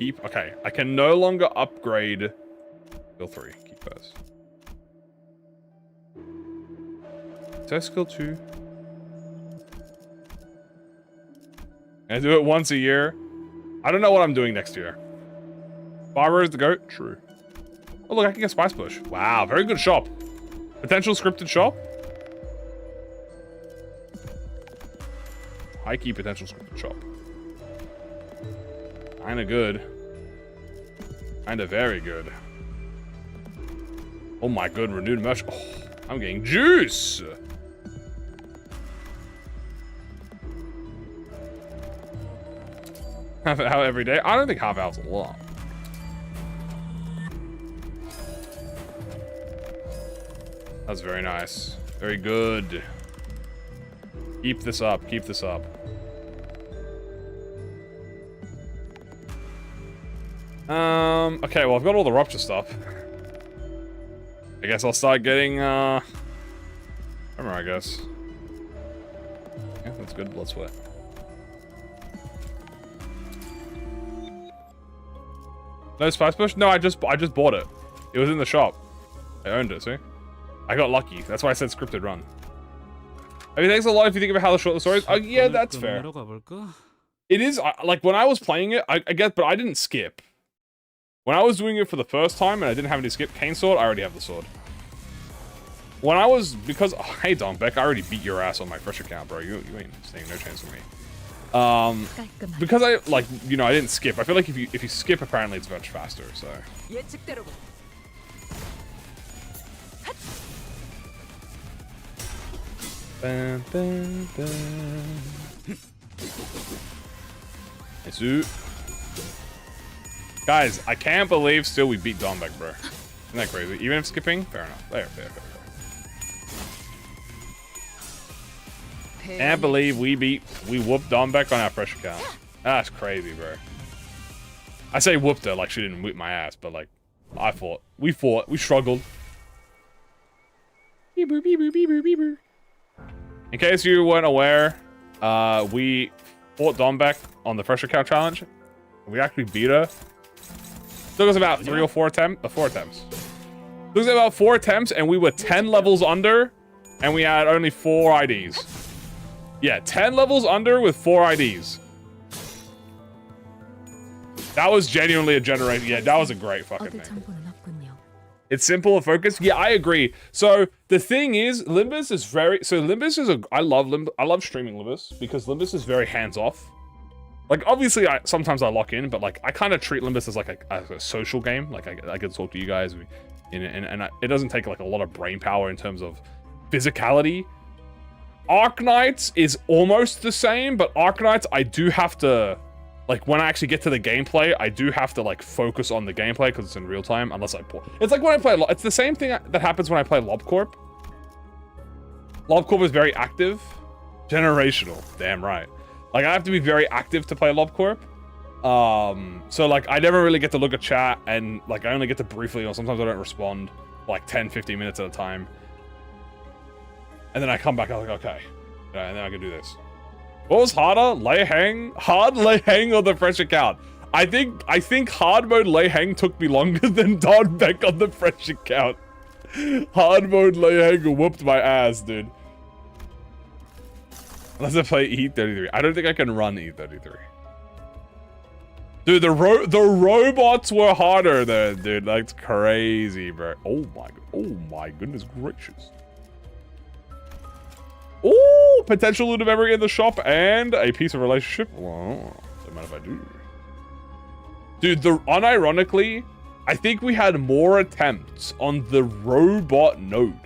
Okay, I can no longer upgrade skill 3. Keep first. Test skill 2. I do it once a year. I don't know what I'm doing next year. Barber is the goat? True. Oh look, I can get Spice Push. Wow, very good shop. Potential scripted shop. High key potential scripted shop. Kinda good. Kinda very good. Oh my god, renewed merch. Oh, I'm getting juice. Half an hour every day? I don't think half hour's a lot. That's very nice. Very good. Keep this up. Keep this up. Okay, well, I've got all the rupture stuff. I guess I'll start getting, armor, I guess. Yeah, that's good. Blood sweat. No spice bush? No, I just bought it. It was in the shop. I owned it, see? I got lucky. That's why I said scripted run. I mean, thanks a lot if you think about how short the story is. Oh, yeah, that's fair. It is, like, when I was playing it, I guess, but I didn't skip. When I was doing it for the first time and I didn't have any skip, cane sword, I already have the sword. When I was, because, oh, hey, Beck, I already beat your ass on my fresh account, bro. You ain't standing no chance with me. Because I, like, you know, I didn't skip. I feel like if you skip, apparently it's much faster, so. Bam, bam, bam. Nice. Guys, I can't believe still we beat Dombeck, bro. Isn't that crazy? Even if skipping? Fair enough. Fair. Can't believe we whooped Dombeck on our fresh account. That's crazy, bro. I say whooped her like she didn't whip my ass, but like, I fought. We struggled. Beeber, beeber, beeber, beeber. In case you weren't aware, we fought Dombeck on the fresh account challenge. We actually beat her. Took us about 3 or 4 attempts. Took us about 4 attempts, and we were 10 levels under, and we had only 4 IDs. Yeah, 10 levels under with 4 IDs. That was genuinely a generation. Yeah, that was a great fucking thing. It's simple and focused. Yeah, I agree. So the thing is, Limbus is very. So Limbus is a. I love streaming Limbus because Limbus is very hands off. Like, obviously, sometimes I lock in, but, like, I kind of treat Limbus as, like, a social game. Like, I can talk to you guys, and it doesn't take, like, a lot of brain power in terms of physicality. Arknights is almost the same, but Arknights, I do have to, like, when I actually get to the gameplay, I do have to, like, focus on the gameplay because it's in real time, unless I pull. It's like when I play, it's the same thing that happens when I play LobCorp. LobCorp is very active. Generational. Damn right. Like, I have to be very active to play LobCorp. So, like, I never really get to look at chat, and, like, I only get to briefly, or sometimes I don't respond, like, 10, 15 minutes at a time. And then I come back, I'm like, okay. Yeah, and then I can do this. What was harder? Lay hang? Hard lay hang or the fresh account? I think hard mode lay hang took me longer than Dombeck on the fresh account. Hard mode lay hang whooped my ass, dude. Unless I play E33. I don't think I can run E33. Dude, the robots were harder there, dude. That's crazy, bro. Oh my goodness gracious. Oh, potential loot of memory in the shop and a piece of relationship. Well, doesn't matter if I do. Dude, unironically, I think we had more attempts on the robot node.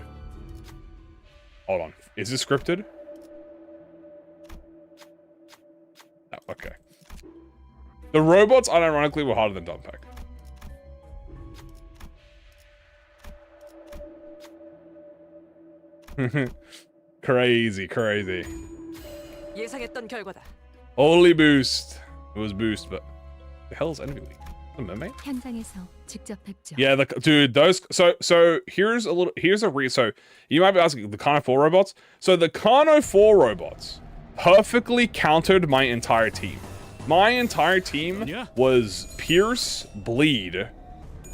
Hold on. Is this scripted? Oh, okay. The robots, unironically, were harder than Dombeck. Crazy. Holy boost. It was boost, but the hell's enemy league? The mermaid? Yeah, dude, those. So here's so you might be asking the Kano 4 robots. So the Kano 4 robots perfectly countered my entire team. My entire team was Pierce, Bleed,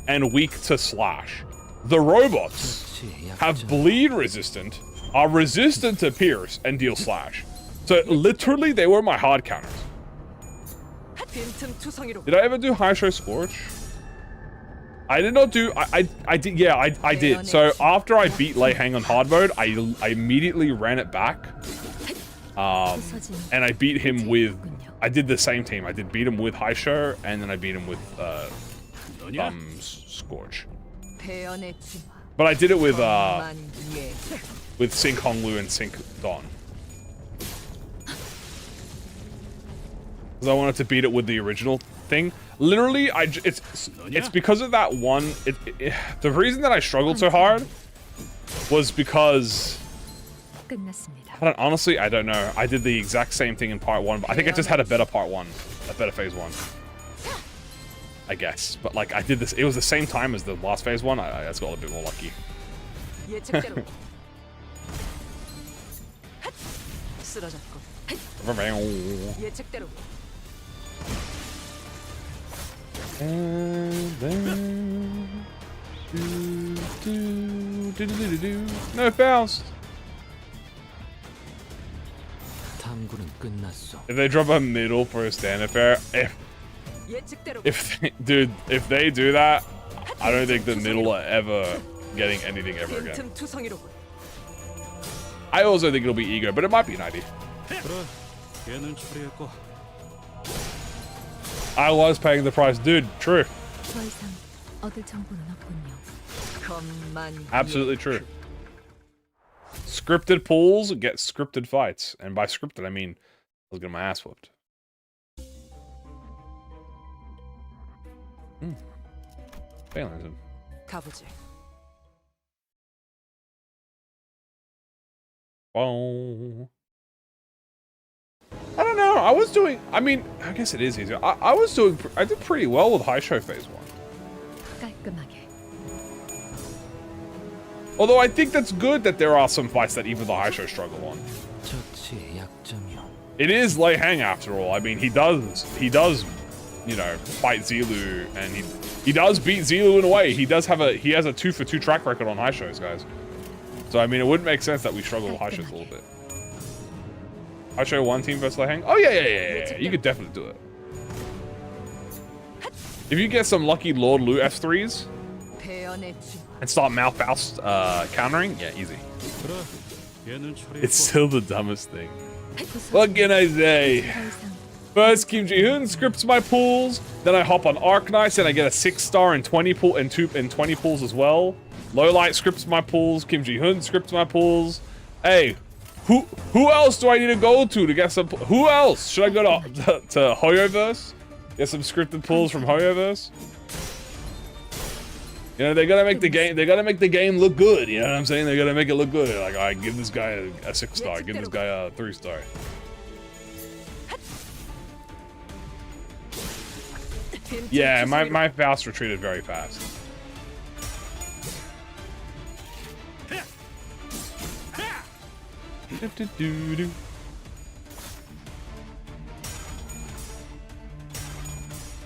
and weak to Slash. The robots have Bleed resistant, are resistant to Pierce, and deal Slash. So literally, they were my hard counters. Did I ever do High Show Scorch? I did not do. I did. Yeah, I did. So after I beat Lei Hang on hard mode, I immediately ran it back. And I beat him with. I did the same team. I did beat him with High Show, and then I beat him with Scorch. But I did it with Sync Honglu and Sync Don. Because I wanted to beat it with the original thing. Literally, it's because of that one. The reason that I struggled so hard was because honestly, I don't know. I did the exact same thing in part 1, but I think I just had a better part 1, a better phase 1. I guess, but like I did this. It was the same time as the last phase 1. I just got a bit more lucky. No bounce. If they drop a middle for a standard pair, if they do that, I don't think the middle are ever getting anything ever again. I also think it'll be ego, but it might be 90. I was paying the price, dude. True. Absolutely true. Scripted pulls get scripted fights, and by scripted I mean I was getting my ass whooped. Failing him. Oh. I don't know. I mean, I guess it is easier. I did pretty well with High Show phase 1. Although I think that's good that there are some fights that even the High Show struggle on. It is Lei Hang after all. I mean, he does, you know, fight Zilu, and he does beat Zilu in a way. He has a 2-for-2 track record on High Shows, guys. So I mean, it wouldn't make sense that we struggle with High Shows a little bit. High Show 1 team versus Lei Hang? Oh yeah. You could definitely do it. If you get some lucky Lord Lu F3s and start Mouth Faust countering, yeah, easy. It's still the dumbest thing. What can I say? First, Kim Ji-hoon scripts my pools, then I hop on Arknights and I get a 6-star and 20 pools as well. Lowlight scripts my pools, Kim Ji-hoon scripts my pools. Hey, who else do I need to go to get some? Who else should I go to Hoyoverse? Get some scripted pulls from Hoyoverse. You know, they gotta make the game. They gotta make the game look good. You know what I'm saying? They gotta make it look good. Like, I give this guy a 6-star. Give this guy a 3-star. Yeah, my Faust retreated very fast.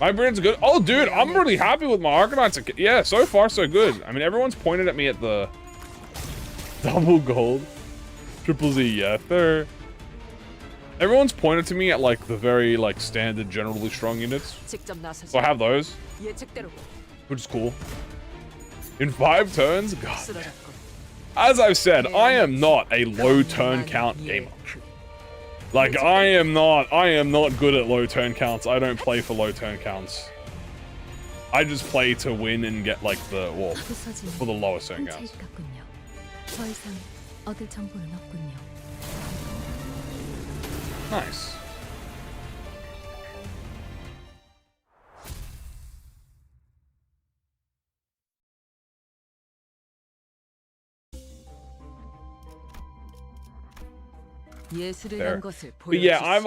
My brand's good. Oh, dude, I'm really happy with my Arcanauts. Yeah, so far so good. I mean, everyone's pointed at me at the double gold, triple Z. Yeah, third. Everyone's pointed to me at like the very like standard, generally strong units. So I have those, which is cool. In 5 turns, God. As I've said, I am not a low turn count gamer. Like, I am not good at low turn counts. I don't play for low turn counts. I just play to win and get like for the lowest turn counts. Nice. There. But yeah, I've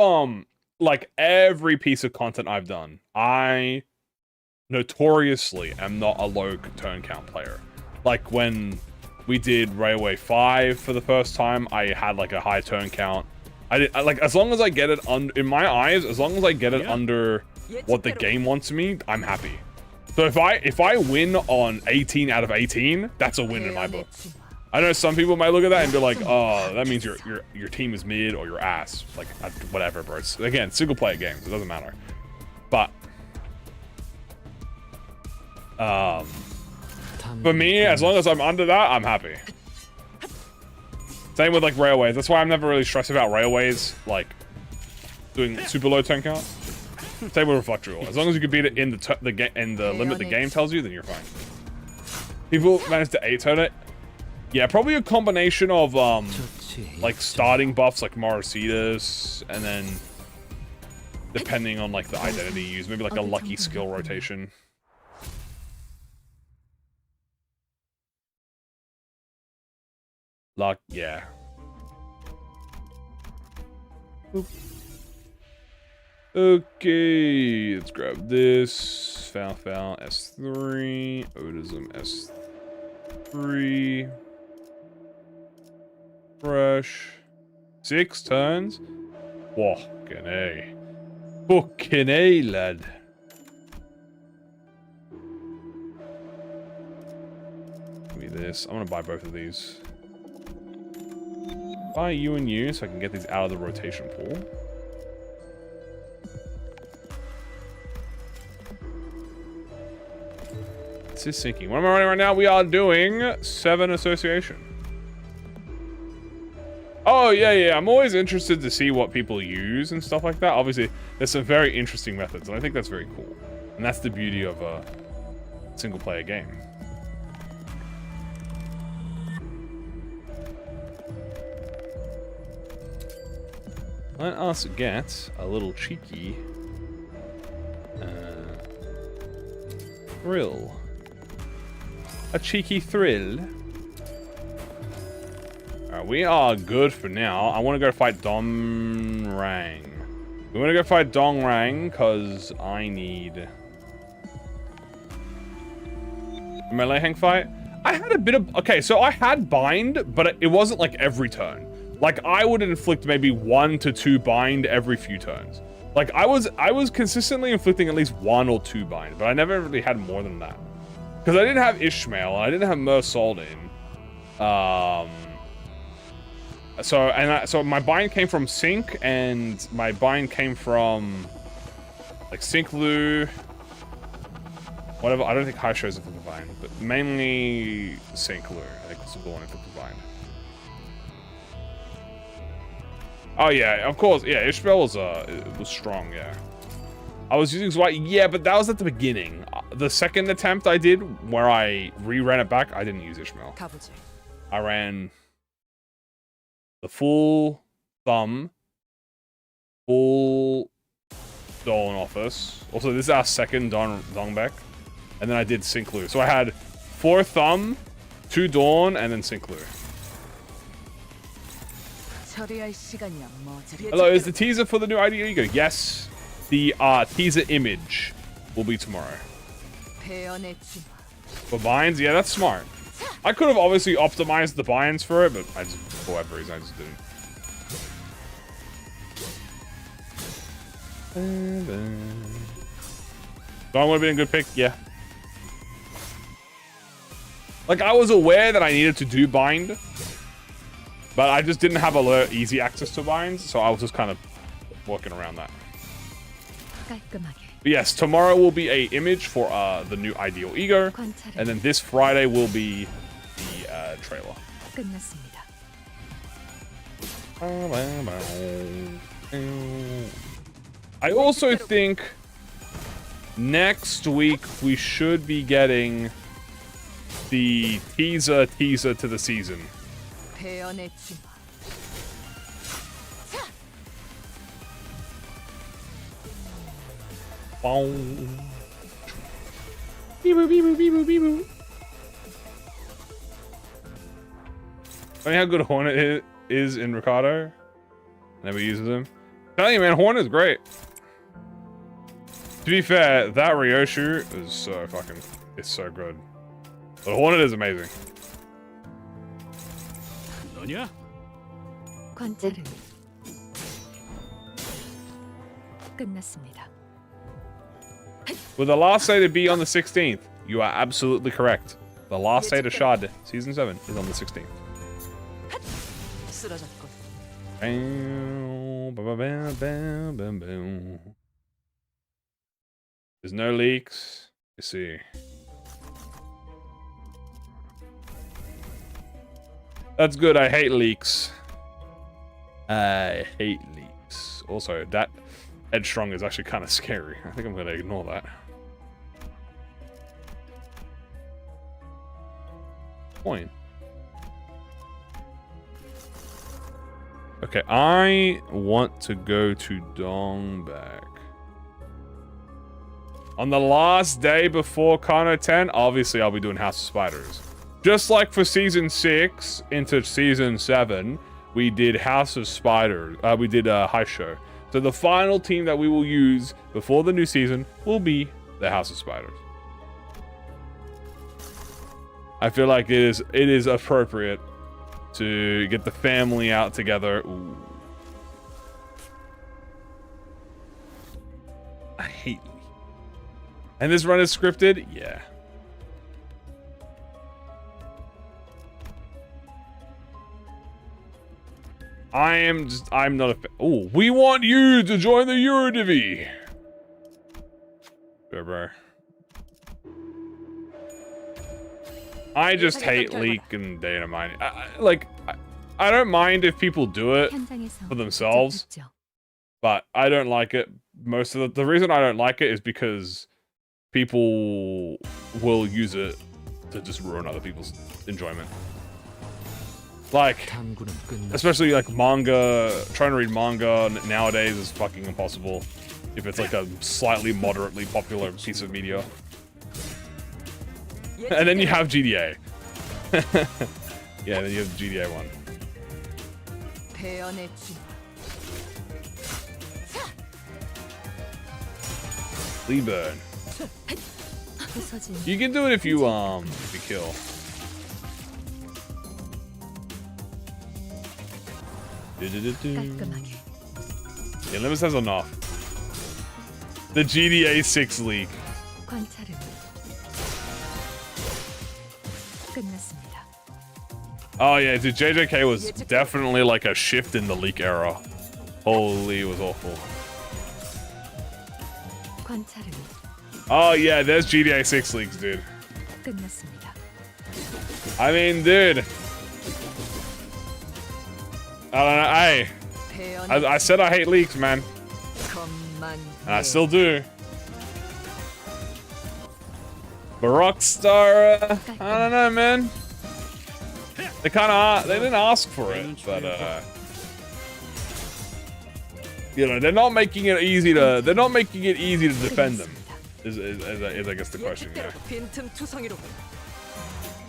like every piece of content I've done, I notoriously am not a low turn count player. Like when we did Railway 5 for the first time, I had like a high turn count. Like as long as I get it in my eyes, as long as I get it under what the game wants me, I'm happy. So if I win on 18 out of 18, that's a win in my book. I know some people might look at that and be like, "Oh, that means your team is mid or your ass." Like, whatever, bro. It's, again, single player games. It doesn't matter. But for me, as long as I'm under that, I'm happy. Same with like railways. That's why I'm never really stressed about railways, like doing super low turn count. Same with Reflector. As long as you can beat it in the limit the game tells you, then you're fine. People managed to 8-turn it. Yeah, probably a combination of 좋지. like starting buffs like Morositas, and then depending on like the identity you use, maybe like a lucky skill rotation. Luck, yeah. Oop. Okay, let's grab this. Foul, S3. Odism, S3. Fresh. 6 turns? Fucking A. Fucking A, lad. Give me this. I'm gonna buy both of these. Buy you and you so I can get these out of the rotation pool. This is sinking. What am I running right now? We are doing 7 association. Oh, yeah. I'm always interested to see what people use and stuff like that. Obviously, there's some very interesting methods, and I think that's very cool. And that's the beauty of a single-player game. Let us get a little cheeky thrill. A cheeky thrill. Alright, we are good for now. I want to go fight Dong Rang. We want to go fight Dong Rang because I need a melee hang fight. I had a bit of... Okay, so I had bind, but it wasn't like every turn. Like, I would inflict maybe 1 to 2 bind every few turns. Like, I was consistently inflicting at least 1 or 2 bind, but I never really had more than that. Because I didn't have Ishmael, and I didn't have Mersoldin. So my bind came from Sync, and my bind came from, like, Sync Lu. Whatever, I don't think High shows up for the bind, but mainly Sync Lu. I think was the one I took the bind. Oh yeah, of course. Yeah, Ishmael was strong. Yeah, I was using Zwite. Yeah, but that was at the beginning. The second attempt I did, where I re-ran it back, I didn't use Ishmael. I ran the full thumb, full Dolan office. Also, this is our second Dongbaek, and then I did Sinklu. So I had 4 thumb, 2 Dawn, and then Sinklu. Hello, is the teaser for the new ID Ego? Yes, the teaser image will be tomorrow. For binds, yeah, that's smart. I could have obviously optimized the binds for it, but I just, for whatever reason, I just didn't. Dawn would have been a good pick, yeah. Like, I was aware that I needed to do bind, but I just didn't have easy access to binds, so I was just kind of working around that. But yes, tomorrow will be a image for the new Ideal Ego, and then this Friday will be the trailer. I also think next week we should be getting the teaser to the season. Funny how good Hornet is in Ricardo. Never uses him. Tell you, man, Hornet is great. To be fair, that Ryoshu is so fucking... It's so good. But Hornet is amazing. 너냐? 관찰은 끝났습니다. With the last day to be on the 16th, you are absolutely correct. The last day to Shad, Season 7, is on the 16th. There's no leaks. You see. That's good. I hate leaks. I hate leaks. Also, that Headstrong is actually kind of scary. I think I'm going to ignore that. point. Okay, I want to go to Dongbak. On the last day before Kano 10, obviously I'll be doing House of Spiders. Just like for Season 6 into Season 7, we did House of Spiders. We did High Show. So the final team that we will use before the new season will be the House of Spiders. I feel like it is appropriate to get the family out together. Ooh. I hate Lee. And this run is scripted? Yeah. I'm not a fan. Oh, we want you to join the Eurodivi. Sure, bro. I just hate leak and data mining. I don't mind if people do it for themselves, but I don't like it. Most of the reason I don't like it is because people will use it to just ruin other people's enjoyment. Like, especially like manga, trying to read manga nowadays is fucking impossible if it's like a slightly moderately popular piece of media. And then you have GDA. Yeah, then you have the GDA one. Lee burn. You can do it if you kill. Yeah, Limbus has enough. The GDA 6 leak. Oh yeah, dude, JJK was definitely like a shift in the leak era. Holy, it was awful. Oh yeah, there's GDA 6 leaks, dude. I mean, dude. I don't know, I said I hate leaks, man. And I still do. But Rockstar, I don't know, man. They they didn't ask for it, but you know, they're not making it easy to defend them. Is I guess the question, yeah.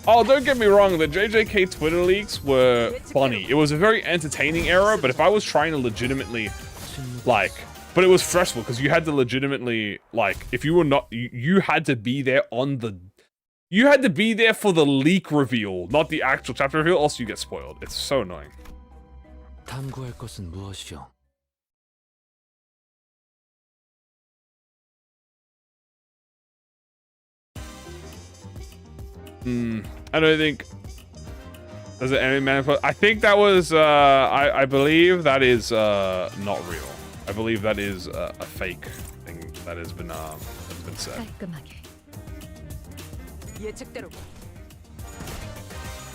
Oh, don't get me wrong, the JJK Twitter leaks were funny. It was a very entertaining era, but if I was trying to legitimately, like, but it was stressful because you had to legitimately, like, if you were not, you had to be there you had to be there for the leak reveal, not the actual chapter reveal, else you get spoiled. It's so annoying. I don't think there's an enemy manifest. I think that was I believe that is not real. I believe that is a fake thing that has been said.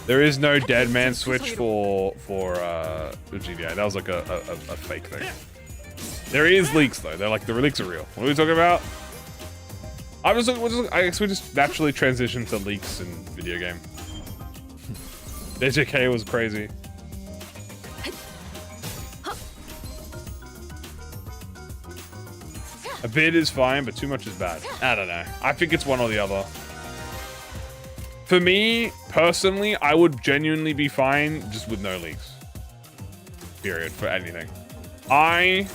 There is no dead man switch for GDI. That was like a fake thing. There is leaks though. They're like, the leaks are real. What are we talking about? I guess we just naturally transitioned to leaks in video game. JJK was crazy. A bit is fine, but too much is bad. I don't know. I think it's one or the other. For me, personally, I would genuinely be fine just with no leaks. Period, for anything. I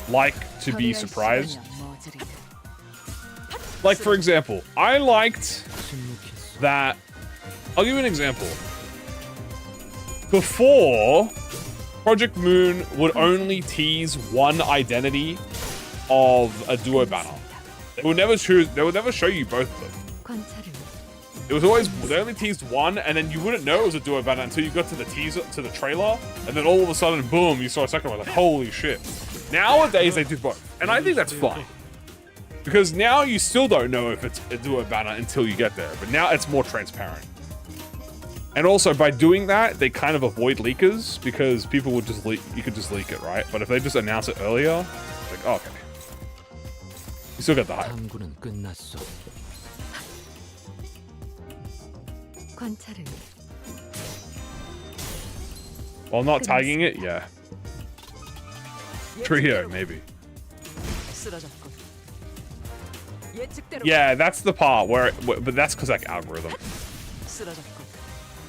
like to be surprised. Like, for example, I liked that... I'll give you an example. Before, ProjectMoon would only tease one identity of a duo banner. They would never show you both of them. It was always, they only teased one, and then you wouldn't know it was a duo banner until you got to the teaser, to the trailer, and then all of a sudden, boom, you saw a second one, like, holy shit. Nowadays, they do both, and I think that's fine. Because now you still don't know if it's a duo banner until you get there, but now it's more transparent. And also, by doing that, they kind of avoid leakers, because people would just leak, you could just leak it, right? But if they just announce it earlier, it's like, oh, okay. You still get the hype. 관찰을 While not tagging it, yeah. Trio, maybe. 쓰러졌군. 예측대로 Yeah, that's the part but that's because like algorithm. 쓰러졌군.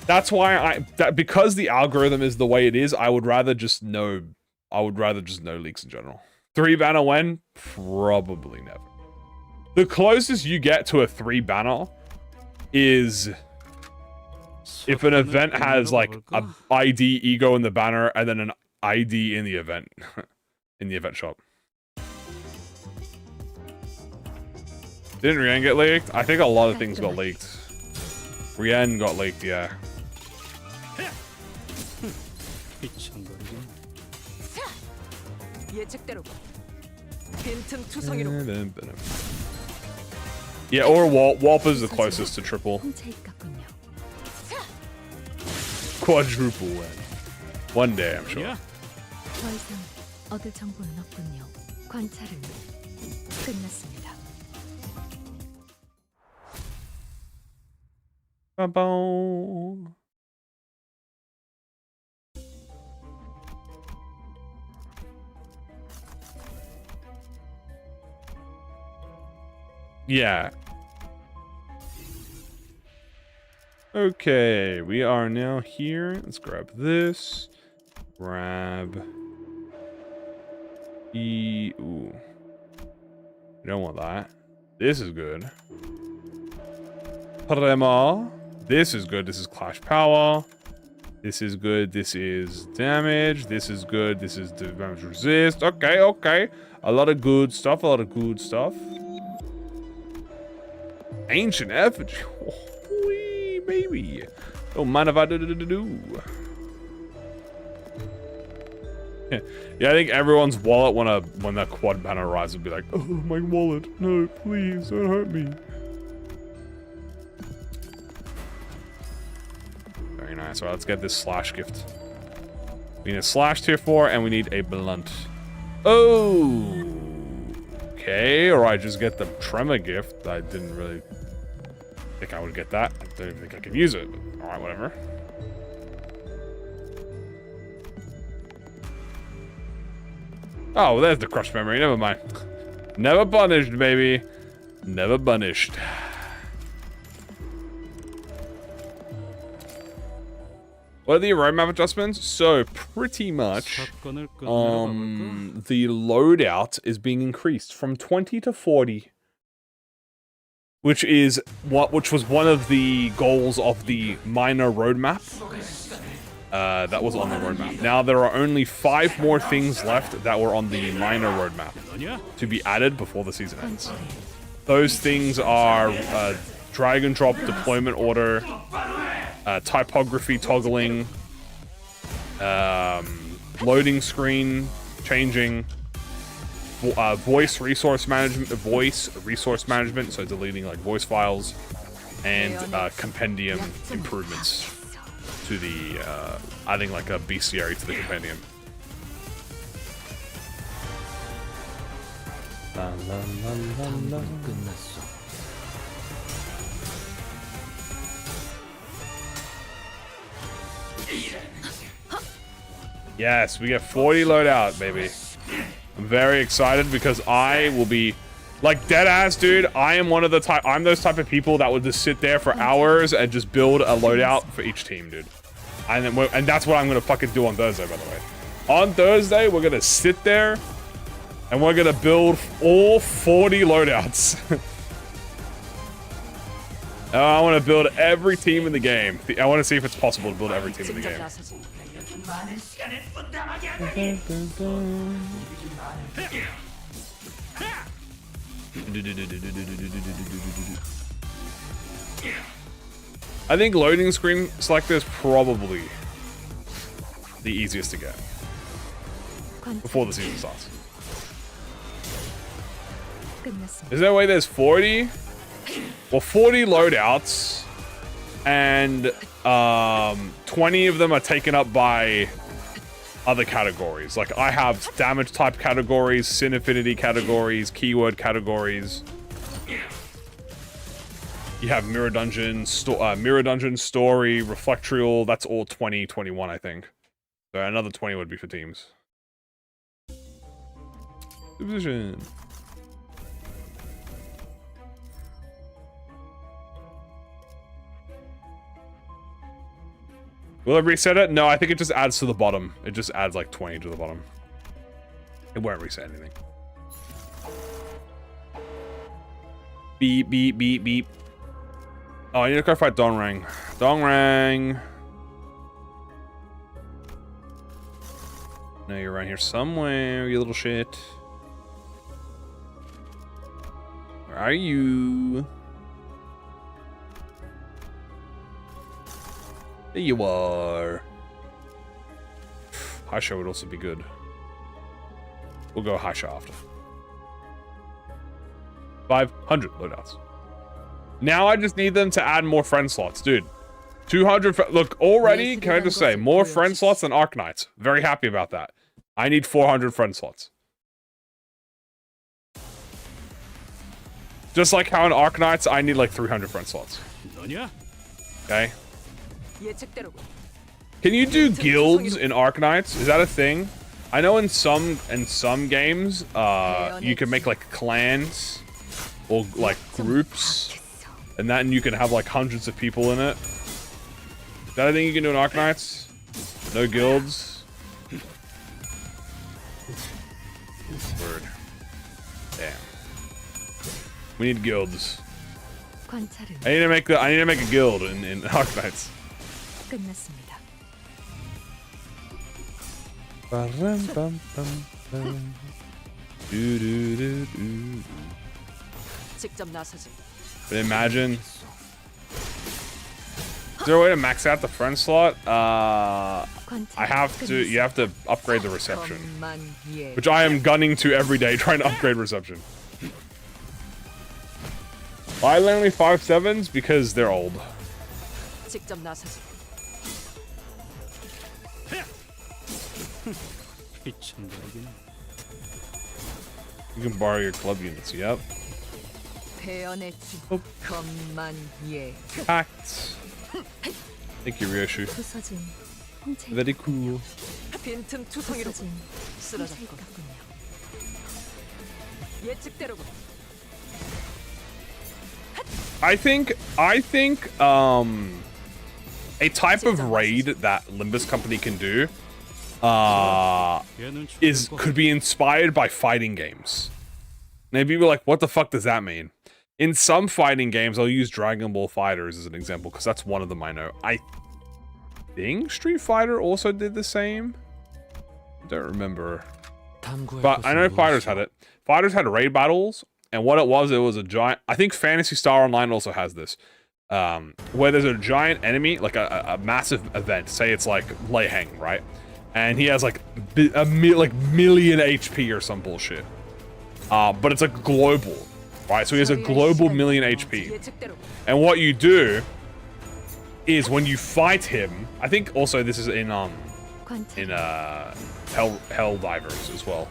That's why because the algorithm is the way it is, I would rather just know leaks in general. 3 banner when? Probably never. The closest you get to a 3 banner is if an event has like a ID ego in the banner and then an ID in the event in the event shop. Didn't Rian get leaked? I think a lot of things got leaked. Rian got leaked, yeah. 휘청거리긴. 예측대로 빈틈투성이로 Yeah, or Warp is the closest to triple. 훔쳐 있겠군요. Quadruple win. One day, I'm sure. 너냐? 더 이상 얻을 정보는 없군요. 관찰은 끝났습니다. Ba-boom. Yeah. Okay, we are now here. Let's grab this. Grab. Ooh. We don't want that. This is good. Prema. This is good. This is Clash Power. This is good. This is damage. This is good. This is damage resist. Okay, okay. A lot of good stuff. A lot of good stuff. Ancient effigy. Oh, baby. Don't mind if I do. Yeah, I think everyone's wallet when that quad banner arrives would be like, oh, my wallet. No, please, don't hurt me. Very nice. All right, let's get this slash gift. We need a slash tier 4 and we need a blunt. Oh. Okay, or I just get the tremor gift. I didn't really think I would get that. I don't even think I can use it. All right, whatever. Oh, well, there's the crushed memory. Never mind. Never punished, baby. Never punished. What are the roadmap adjustments? So, pretty much, 사건을 끝내러 가볼까? the loadout is being increased from 20 to 40. Which was one of the goals of the minor roadmap. That was on the roadmap. Now there are only 5 more things left that were on the minor roadmap 너냐? to be added before the season ends. Those things are drag and drop deployment order, typography toggling, loading screen changing, voice resource management, so deleting like voice files, and compendium improvements to the adding like a bestiary to the compendium. 탐구는 끝났어. Yes, we get 40 loadout, baby. I'm very excited because I will be like dead ass, dude. I'm those type of people that would just sit there for hours and just build a loadout for each team, dude. And that's what I'm gonna fucking do on Thursday, by the way. On Thursday, we're gonna sit there and we're gonna build all 40 loadouts. I want to build every team in the game. I want to see if it's possible to build every team in the game. I think loading screen selector is probably the easiest to get before the season starts. Is there a way there's 40? Well, 40 loadouts, and 20 of them are taken up by other categories. Like, I have damage type categories, sin affinity categories, keyword categories. You have Mirror Dungeon, Story, Reflectrial. That's all 20, 21, I think. So another 20 would be for teams. Supervision. Will it reset it? No, I think it just adds to the bottom. It just adds like 20 to the bottom. It won't reset anything. Beep, beep, beep, beep. Oh, I need to go fight Dongrang. Dongrang. No, you're around here somewhere, you little shit. Where are you? There you are. Hasha would also be good. We'll go Hasha after. 500 loadouts. Now I just need them to add more friend slots, dude. 200. Look, already, can I just say, more friend slots than Arknights. Very happy about that. I need 400 friend slots. Just like how in Arknights, I need like 300 friend slots. Okay. Can you do guilds in Arknights? Is that a thing? I know in some games, you can make like clans or like groups, and then you can have like hundreds of people in it. Is that a thing you can do in Arknights? No guilds. Word. Damn. We need guilds. I need to make a guild in Arknights. 끝났습니다. 직접 나서지. But imagine. Is there a way to max out the friend slot? You have to upgrade the reception. Which I am gunning to every day, trying to upgrade reception. Why only 5.7s? Because they're old. 직접 나서지. You can borrow your club units, yep. 베어냈지. 겉만 예. Packed. Thank you, Ryoshu. 부서진 홍채. Very cool. 빈틈 투성이로 부서진 쓰러졌고. 같군요. 예측대로군. I think a type of raid that Limbus Company can do could be inspired by fighting games. Maybe people are like, what the fuck does that mean? In some fighting games, I'll use Dragon Ball Fighters as an example, because that's one of them I know. I think Street Fighter also did the same. Don't remember. But I know Fighters had it. Fighters had raid battles, and what it was a giant... I think Phantasy Star Online also has this. Where there's a giant enemy, like a massive event. Say it's like Lei Heng, right? And he has like million HP or some bullshit. But it's like global, right? So he has a global million HP. And what you do is when you fight him, I think also this is in Hell Divers as well.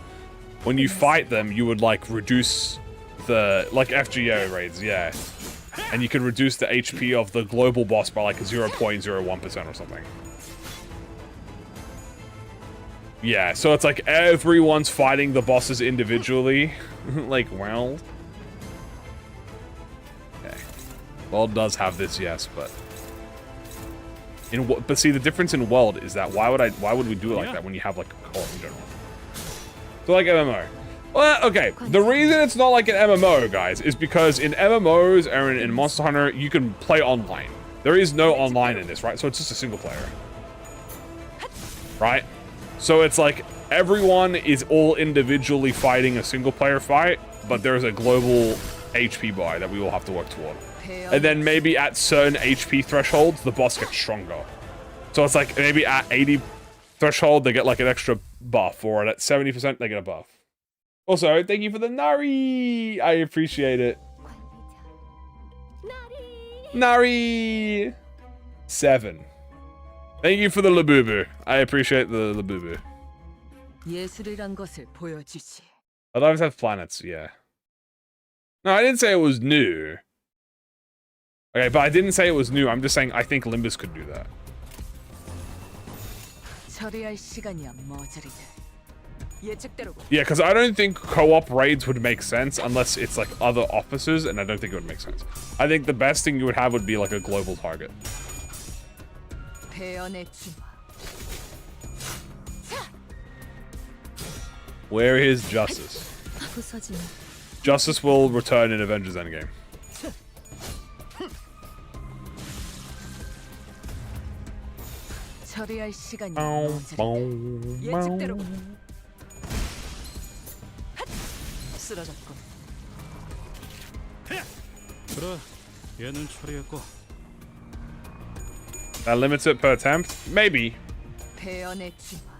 When you fight them, you would like reduce the like FGO raids, yeah. And you can reduce the HP of the global boss by like 0.01% or something. Yeah, so it's like everyone's fighting the bosses individually. Like, well... Okay. World does have this, yes, but... But see, the difference in World is that why would we do it like that when you have like a co-op in general? So like MMO. Well, okay, the reason it's not like an MMO, guys, is because in MMOs or in Monster Hunter, you can play online. There is no online in this, right? So it's just a single player. Right? So it's like everyone is all individually fighting a single player fight, but there's a global HP bar that we all have to work toward. And then maybe at certain HP thresholds, the boss gets stronger. So it's like maybe at 80 threshold, they get like an extra buff, or at 70%, they get a buff. Also, thank you for the Nari! I appreciate it. Nari! 7. Thank you for the Labubu. I appreciate the Labubu. 예술이란 것을 보여주지. I'll have planets, yeah. No, I didn't say it was new. Okay, but I didn't say it was new. I'm just saying I think Limbus could do that. 처리할 시간이야 머저리들. 예측대로. Yeah, because I don't think co-op raids would make sense unless it's like other officers, and I don't think it would make sense. I think the best thing you would have would be like a global target. 배연의 주마. Where is Justice? 부서지는 Justice will return in Avengers Endgame. 처리할 시간이야 머저리들. 예측대로. 쓰러졌군. 그래, 얘는 처리했고. That limits it per attempt? Maybe. 배연의 주마.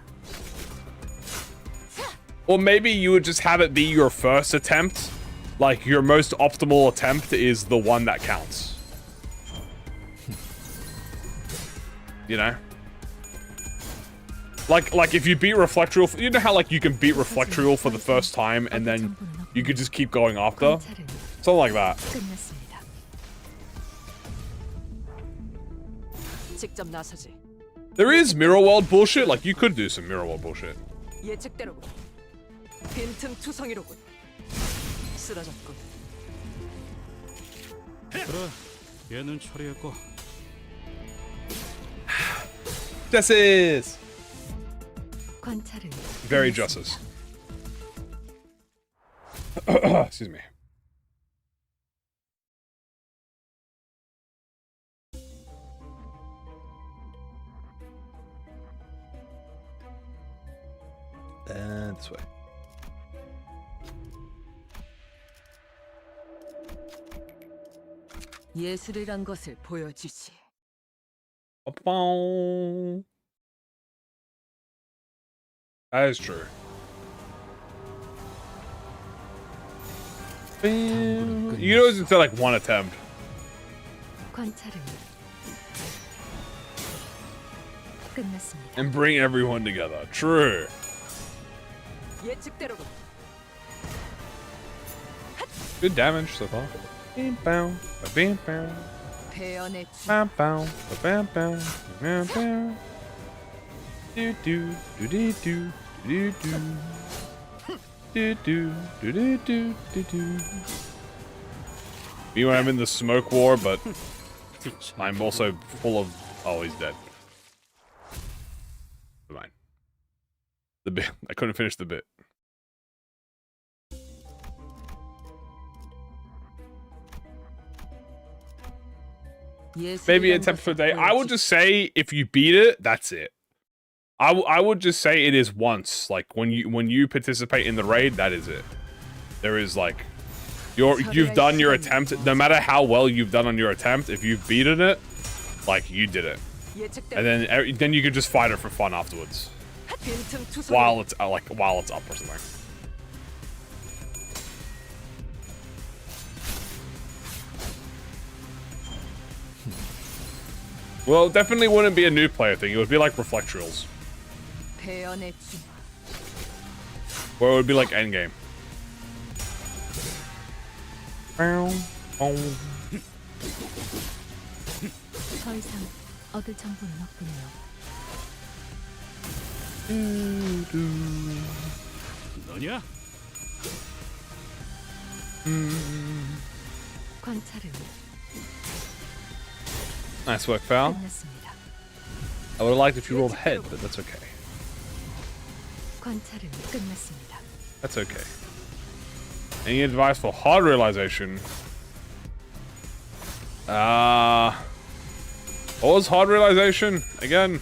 Or maybe you would just have it be your first attempt. Like, your most optimal attempt is the one that counts. You know? Like if you beat Reflectrial, you know how like you can beat Reflectrial for the first time and then you could just keep going after? 관찰은 Something like that. 끝났습니다. 직접 나서지. There is Mirror World bullshit. Like, you could do some Mirror World bullshit. 예측대로군. 빈틈 투성이로군. 쓰러졌군. 그래, 얘는 처리했고. Justice! 관찰은 Very justice. Excuse me. And this way. 예술이란 것을 보여주지. That is true. You know, it's like one attempt. 관찰은 끝났습니다. And bring everyone together. True. 예측대로군. Good damage so far. Bam, bam, bam, bam, 배연의 주. bam, bam, bam, bam, bam, bam. Do do do do do do do. Do do do do do do do. Me when I'm in the smoke war, but I'm also full of. Oh, he's dead. Never mind. The bit. I couldn't finish the bit. Maybe a attempt per day. I would just say if you beat it, that's it. I would just say it is once. Like when you participate in the raid, that is it. There is like you've done your attempt. No matter how well you've done on your attempt, if you've beaten it, like you did it, and then you could just fight it for fun afterwards, while it's while it's up or something. Well, it definitely wouldn't be a new player thing. It would be like Reflectrials. Or it would be like Endgame. 더 이상 얻을 정보는 없군요. 너냐? 관찰은 Nice work, Val. 끝났습니다. I would have liked if you rolled head, but that's okay. 관찰은 끝났습니다. That's okay. Any advice for hard realization? What was hard realization again?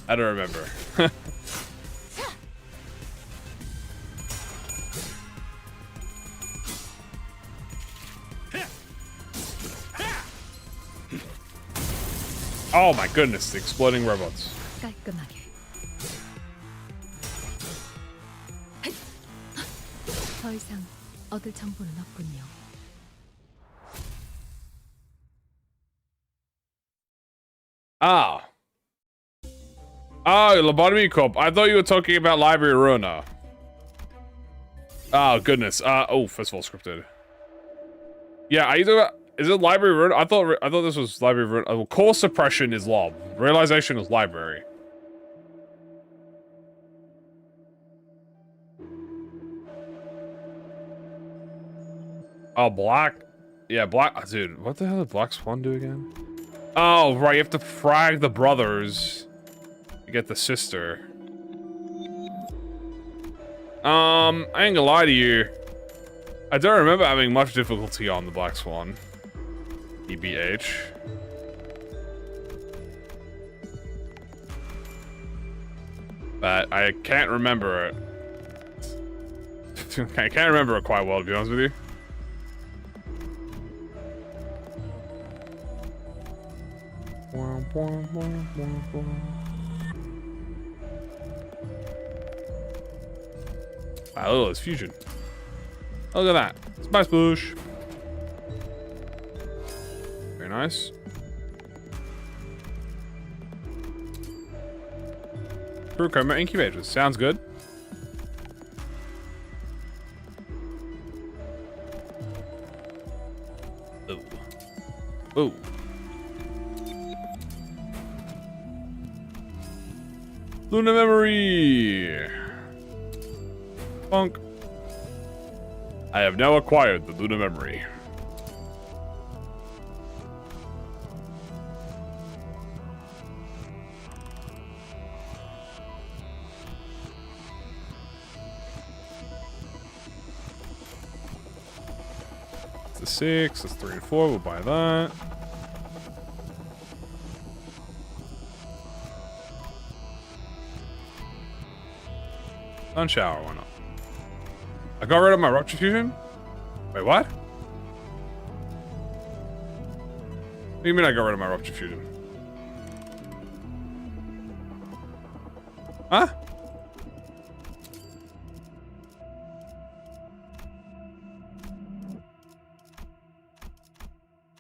I don't remember. Oh my goodness, the exploding robots. 깔끔하게. 더 이상 얻을 정보는 없군요. Ah. Oh, Lobotomy Corp. I thought you were talking about Library Ruiner. Oh, goodness. Oh, first of all, scripted. Yeah, are you talking about... Is it library rune? I thought this was library rune. Oh, core suppression is lob. Realization is library. Oh, black. Yeah, black. Dude, what the hell did Black Swan do again? Oh, right. You have to frag the brothers to get the sister. I ain't gonna lie to you. I don't remember having much difficulty on the Black Swan. EBH. But I can't remember it. I can't remember it quite well, to be honest with you. Wow, look at this fusion. Look at that. Spice bush. Very nice. Crew coma incubators. Sounds good. Oh. Oh. Luna memory. Funk. I have now acquired the Luna memory. It's a 6, it's 3 and 4, we'll buy that. Sun shower, why not? I got rid of my rupture fusion? Wait, what? What do you mean I got rid of my rupture fusion? Huh?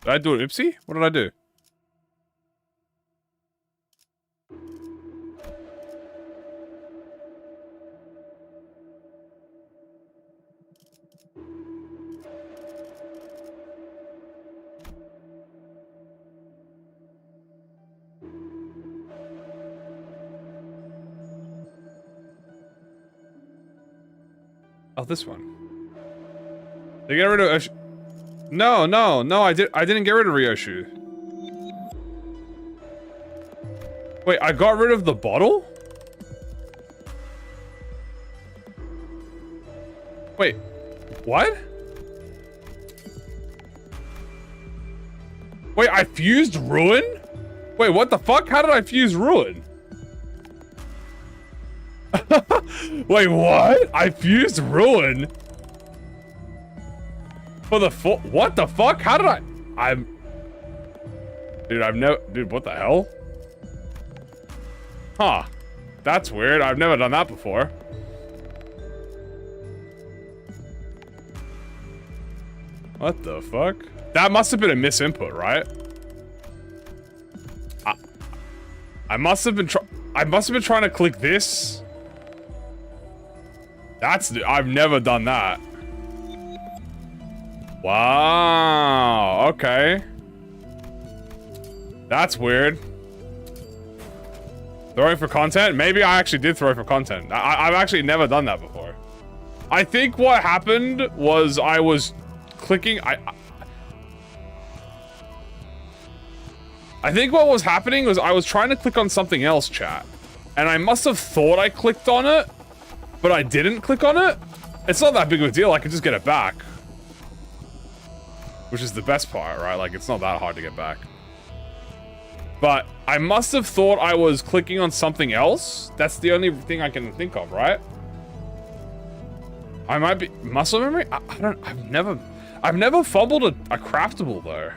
Did I do an Ipsy? What did I do? Oh, this one. They get rid of No, I didn't get rid of Ryoshu. Wait, I got rid of the bottle? Wait, what? Wait, I fused Ruin? Wait, what the fuck? How did I fuse Ruin? Wait, what? I fused Ruin? For the what the fuck? How did Dude, what the hell? Huh. That's weird. I've never done that before. What the fuck? That must have been a misinput, right? I must have been trying to click this. I've never done that. Wow, okay. That's weird. Throwing for content? Maybe I actually did throw for content. I've actually never done that before. I think what happened was I was clicking... I think what was happening was I was trying to click on something else, chat. And I must have thought I clicked on it, but I didn't click on it. It's not that big of a deal. I can just get it back. Which is the best part, right? Like, it's not that hard to get back. But I must have thought I was clicking on something else. That's the only thing I can think of, right? I might be... Muscle memory? I've never fumbled a craftable, though.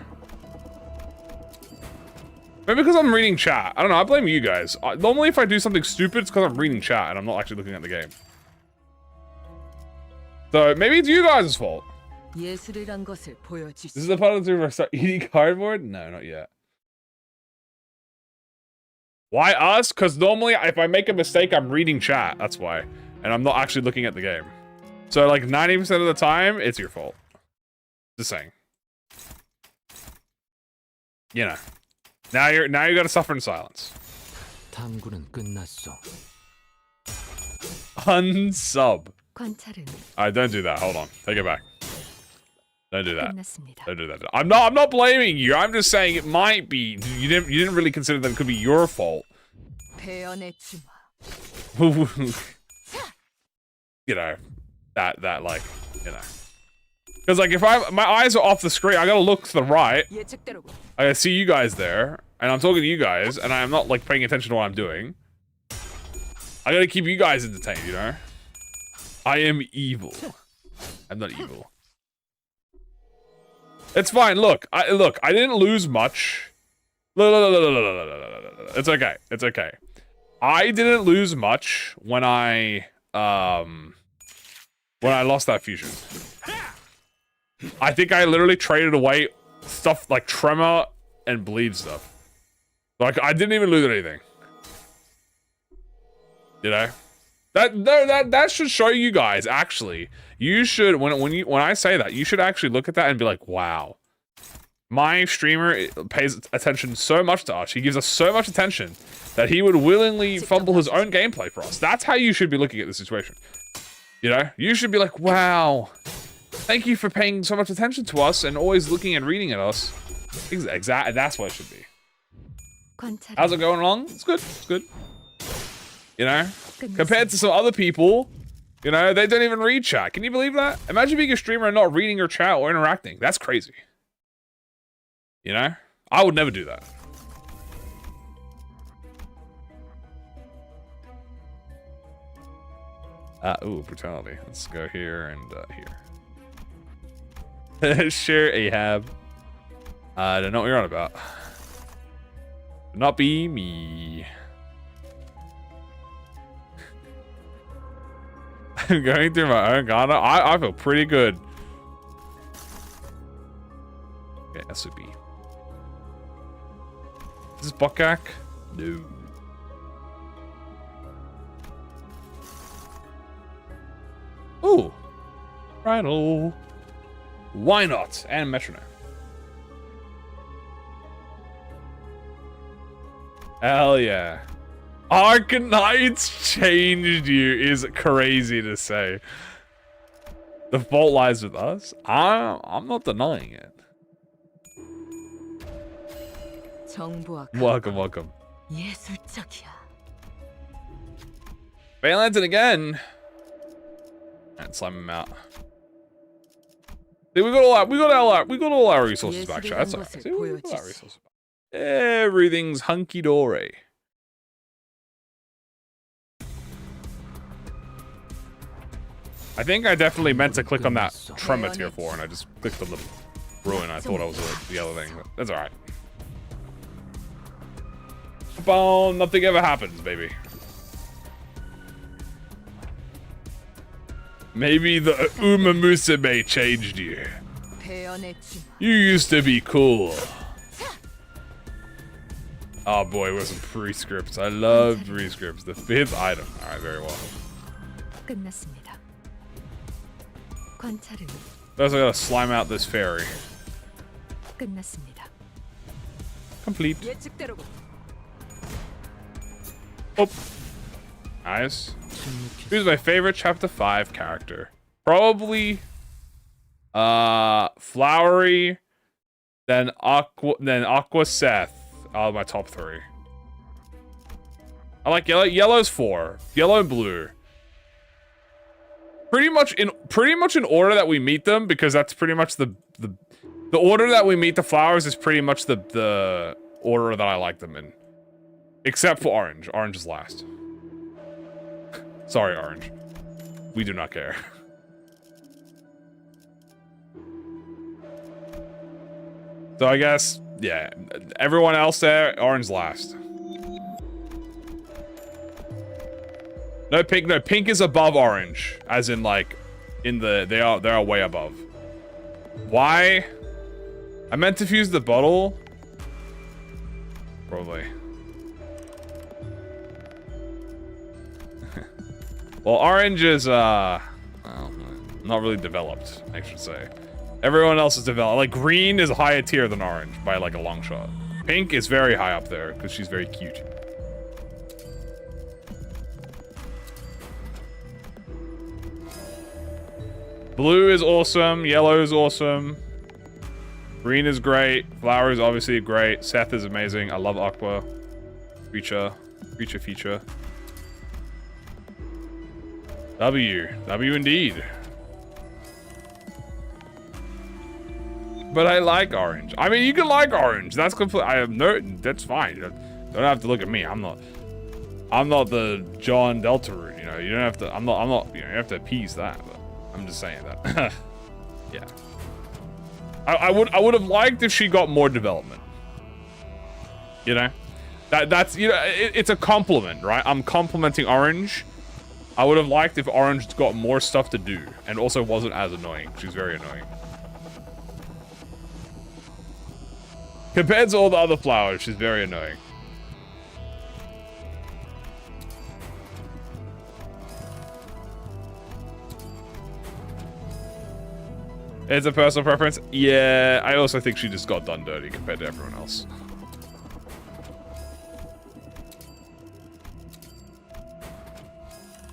Maybe because I'm reading chat. I don't know, I blame you guys. Normally if I do something stupid, it's because I'm reading chat and I'm not actually looking at the game. So maybe it's you guys' fault. This is the part of the where I start eating cardboard? No, not yet. Why us? Because normally if I make a mistake, I'm reading chat. That's why. And I'm not actually looking at the game. So like 90% of the time, it's your fault. Just saying. you know. Now you gotta suffer in silence. 탐구는 끝났어. Unsub. 관찰은 Alright, don't do that. Hold on. Take it back. Don't do that. 끝났습니다. Don't do that. I'm not blaming you. I'm just saying it might be. You didn't really consider that it could be your fault. 배연의 주마. You know, that like, you know. Because like if my eyes are off the screen, I gotta look to the right. 예측대로군. I see you guys there, and I'm talking to you guys, and I'm not like paying attention to what I'm doing. I gotta keep you guys entertained, you know? I am evil. I'm not evil. It's fine. Look, I didn't lose much. Look. It's okay. It's okay. I didn't lose much when I lost that fusion. I think I literally traded away stuff like tremor and bleed stuff. Like I didn't even lose anything. You know? That should show you guys actually. You should when I say that, you should actually look at that and be like, wow. My streamer pays attention so much to us. He gives us so much attention that he would willingly fumble his own gameplay for us. That's how you should be looking at the situation. You know? You should be like, wow. Thank you for paying so much attention to us and always looking and reading at us. Exactly. That's what it should be. 관찰은 How's it going along? It's good. It's good. You know? 끝났습니다. Compared to some other people, you know, they don't even read chat. Can you believe that? Imagine being a streamer and not reading your chat or interacting. That's crazy. You know? I would never do that. Ooh, brutality. Let's go here and here. Sure, Ahab. I don't know what you're on about. Not be me. I'm going through my own Ghana. I feel pretty good. Okay, SOB. Is this Bokak? No. Ooh. Rhino. Why not? And Metronome. Hell yeah. Arcanite's changed you is crazy to say. The fault lies with us. I'm not denying it. 정보와 Welcome. 예술적이야. Valentine again. And slime him out. See, we got all our resources back. Chat. That's alright. See, we got all our resources back. Everything's hunky dory. I think I definitely meant to click on that tremor tier 4 and I just clicked on the ruin. I thought I was the other thing, but that's alright. Boom, nothing ever happens, baby. Maybe the Uma Musume changed you. 배연의 주마. You used to be cool. Oh boy, with some prescripts. I love prescripts. The 5th item. Alright, very well. 끝났습니다. 관찰은 First I gotta slime out this fairy. 끝났습니다. Complete. 예측대로군. Oh. Nice. Who's my favorite chapter 5 character? Probably Flowery, then Aqua Seth are my top 3. I like yellow. Yellow's 4. Yellow and blue. Pretty much in order that we meet them, because that's pretty much the order that we meet the flowers is pretty much the order that I like them in. Except for orange. Orange is last. Sorry, orange. We do not care. So I guess, yeah, everyone else there, orange last. No pink. No, pink is above orange, as in like, they are way above. Why? I meant to fuse the bottle. Probably. Well, orange is well, not really developed, I should say. Everyone else is developed. Like, green is a higher tier than orange by, like, a long shot. Pink is very high up there because she's very cute. Blue is awesome. Yellow is awesome. Green is great. Flower is obviously great. Seth is amazing. I love Aqua. Feature. W indeed. But I like orange. I mean, you can like orange. That's complete. I have no. That's fine. You don't have to look at me. I'm not the John Deltarune. You know. You don't have to. I'm not. You know, you have to appease that. But I'm just saying that. Yeah. I would have liked if she got more development. You know. That's you know. It's a compliment, right? I'm complimenting orange. I would have liked if orange got more stuff to do and also wasn't as annoying. She's very annoying. Compared to all the other flowers, she's very annoying. It's a personal preference. Yeah, I also think she just got done dirty compared to everyone else.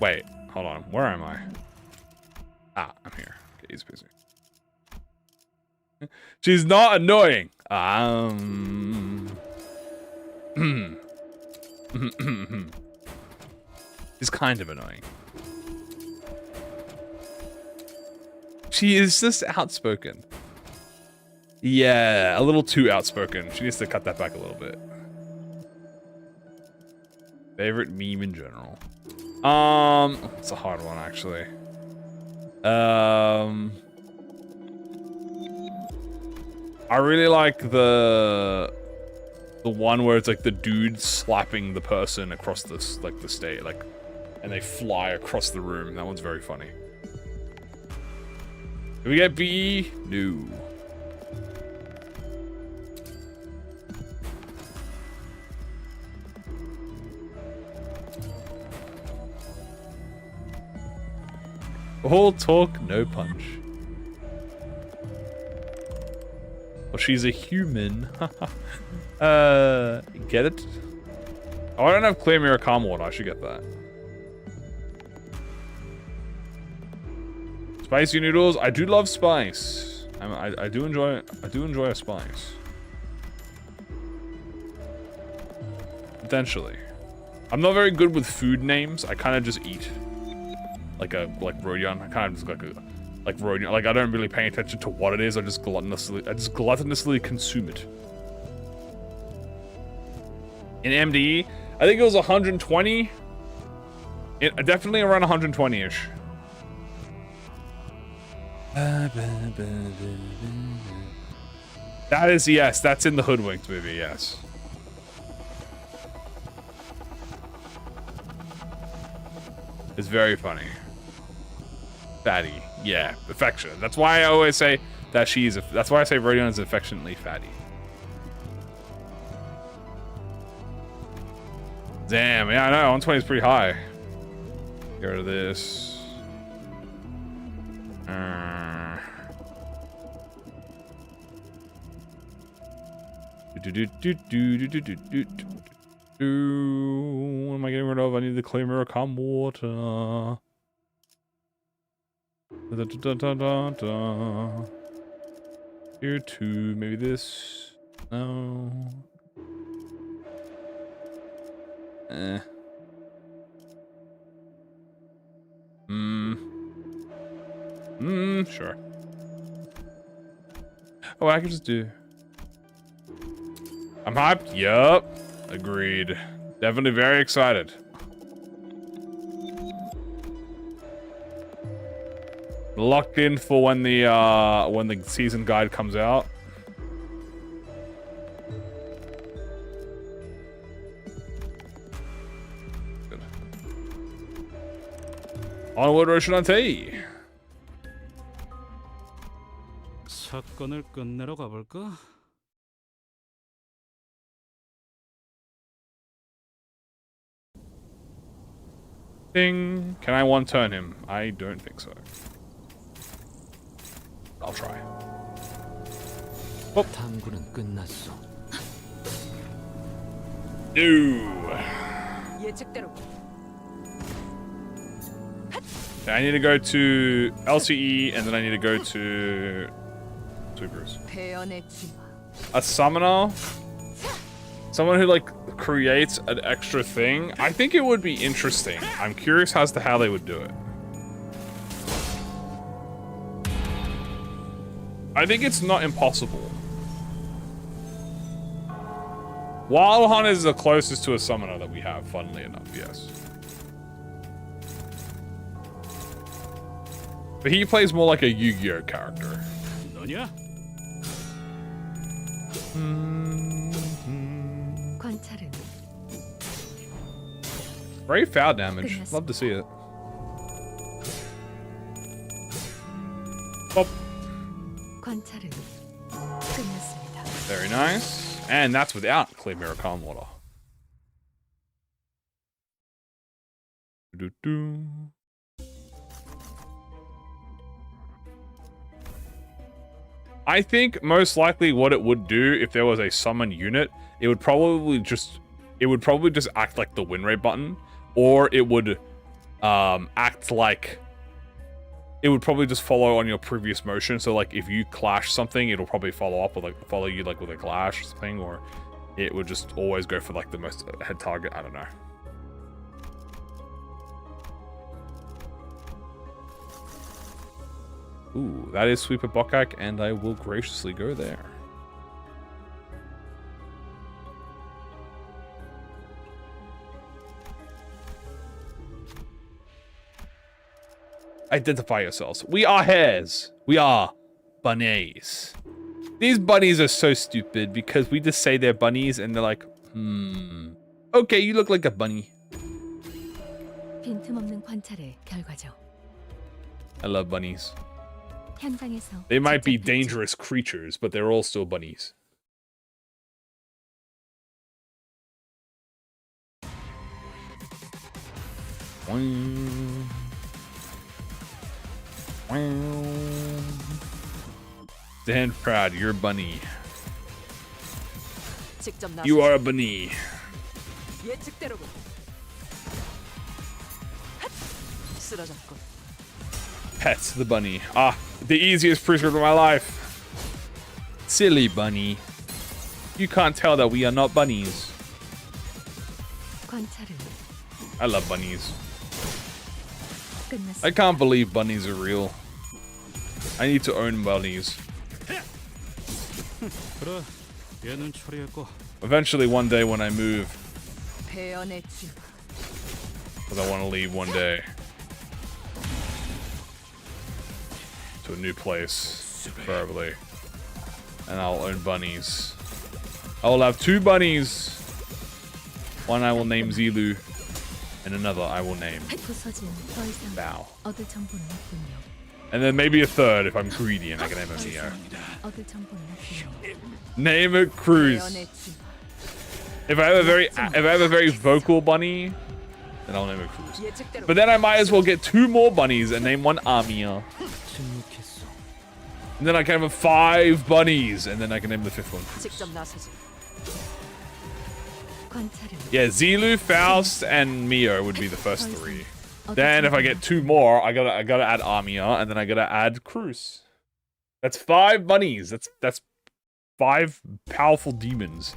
Wait, hold on. Where am I? Ah, I'm here. Okay, he's busy. She's not annoying. She's kind of annoying. She is just outspoken. Yeah, a little too outspoken. She needs to cut that back a little bit. Favorite meme in general. It's a hard one actually. I really like the one where it's like the dude slapping the person across this like the stage, like, and they fly across the room. That one's very funny. Did we get B? No. All talk, no punch. Well, she's a human. Get it? Oh, I don't have clear mirror calm water. I should get that. Spicy noodles. I do love spice. I do enjoy. I do enjoy a spice. Potentially. I'm not very good with food names. I kind of just eat. Like Rodion. I kind of just like Rodion. Like I don't really pay attention to what it is. I just gluttonously consume it. In MDE, I think it was 120. Definitely around 120-ish. That is, yes, that's in the Hoodwinked movie, yes. It's very funny. Fatty, yeah, affectionate. That's why I always say that she's. That's why I say Rodion is affectionately fatty. Damn, yeah, I know. 120 is pretty high. Get rid of this. What am I getting rid of? I need the clear mirror calm water. Here too, maybe this. No. Sure. Oh, I can just do. I'm hyped. Yup. Agreed. Definitely very excited. Locked in for when the season guide comes out. Good. Onward, Roshanante. 사건을 끝내러 가볼까? Ding. Can I one-turn him? I don't think so. I'll try. 탐구는 끝났어. No. 예측대로. Okay, I need to go to LCE and then I need to go to Supers. 배연의 주마. A summoner? Someone who like creates an extra thing? I think it would be interesting. I'm curious as to how they would do it. I think it's not impossible. Wild Hunt is the closest to a summoner that we have, funnily enough, yes. But he plays more like a Yu-Gi-Oh character. 너냐? 관찰은 Very foul damage. Love to see it. Bop. 관찰은 끝났습니다. Very nice. And that's without Clear Mirror Calm Water. Doo-doo. I think most likely what it would do if there was a summon unit, it would probably just act like the win rate button, or it would act like it would probably just follow on your previous motion. So like if you clash something, it'll probably follow up with like follow you like with a clash or something, or it would just always go for like the most head target. I don't know. Ooh, that is Sweeper Bokak, and I will graciously go there. Identify yourselves. We are hares. We are bunnies. These bunnies are so stupid because we just say they're bunnies and they're like, okay, you look like a bunny. 빈틈없는 관찰의 결과죠. I love bunnies. 현장에서 They might be 직접 dangerous creatures, but they're all still bunnies. Stand proud, you're a bunny. 직접 나서. You are a bunny. 예측대로. 쓰러졌군. Pets the bunny. Ah, the easiest prescript of my life. Silly bunny. You can't tell that we are not bunnies. 관찰은 I love bunnies. 끝났습니다. I can't believe bunnies are real. I need to own bunnies. 그래, 얘는 처리했고. Eventually, one day when I move, 배연의 주마. because I want to leave one day to a new place, preferably, and I'll own bunnies. I will have 2 bunnies. One I will name Zilu, and another I will name 부서진 더 이상 Bao. 얻을 정보는 없군요. And then maybe a third if I'm greedy and I can name a Neo. 얻을 정보는 없군요. Name it Cruz. 배연의 주마. If I have a very vocal bunny, then I'll name it Cruz. 예측대로. But then I might as well get 2 more bunnies and name one Amia. 침묵했어. And then I can have 5 bunnies and then I can name the 5th one Cruz. 직접 나서지. 관찰은 Yeah, Zilu, Faust, and Mio would be the first 3. Then if I get 2 more, I gotta add Amia, and then I gotta add Cruz. That's 5 bunnies. That's 5 powerful demons.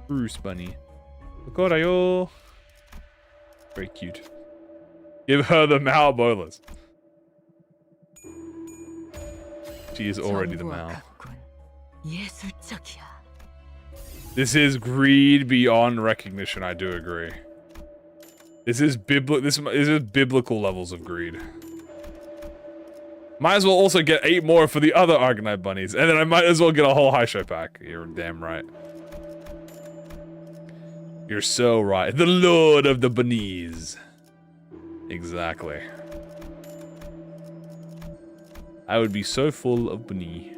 Cruz bunny. Kokorayo. Very cute. Give her the Mao Bolas. She is already the 정부와 Mao. 같군. 예술적이야. This is greed beyond recognition, I do agree. This is biblical levels of greed. Might as well also get 8 more for the other Argonite bunnies, and then I might as well get a whole high show pack. You're damn right. You're so right. The Lord of the Bunnies. Exactly. I would be so full of bunny.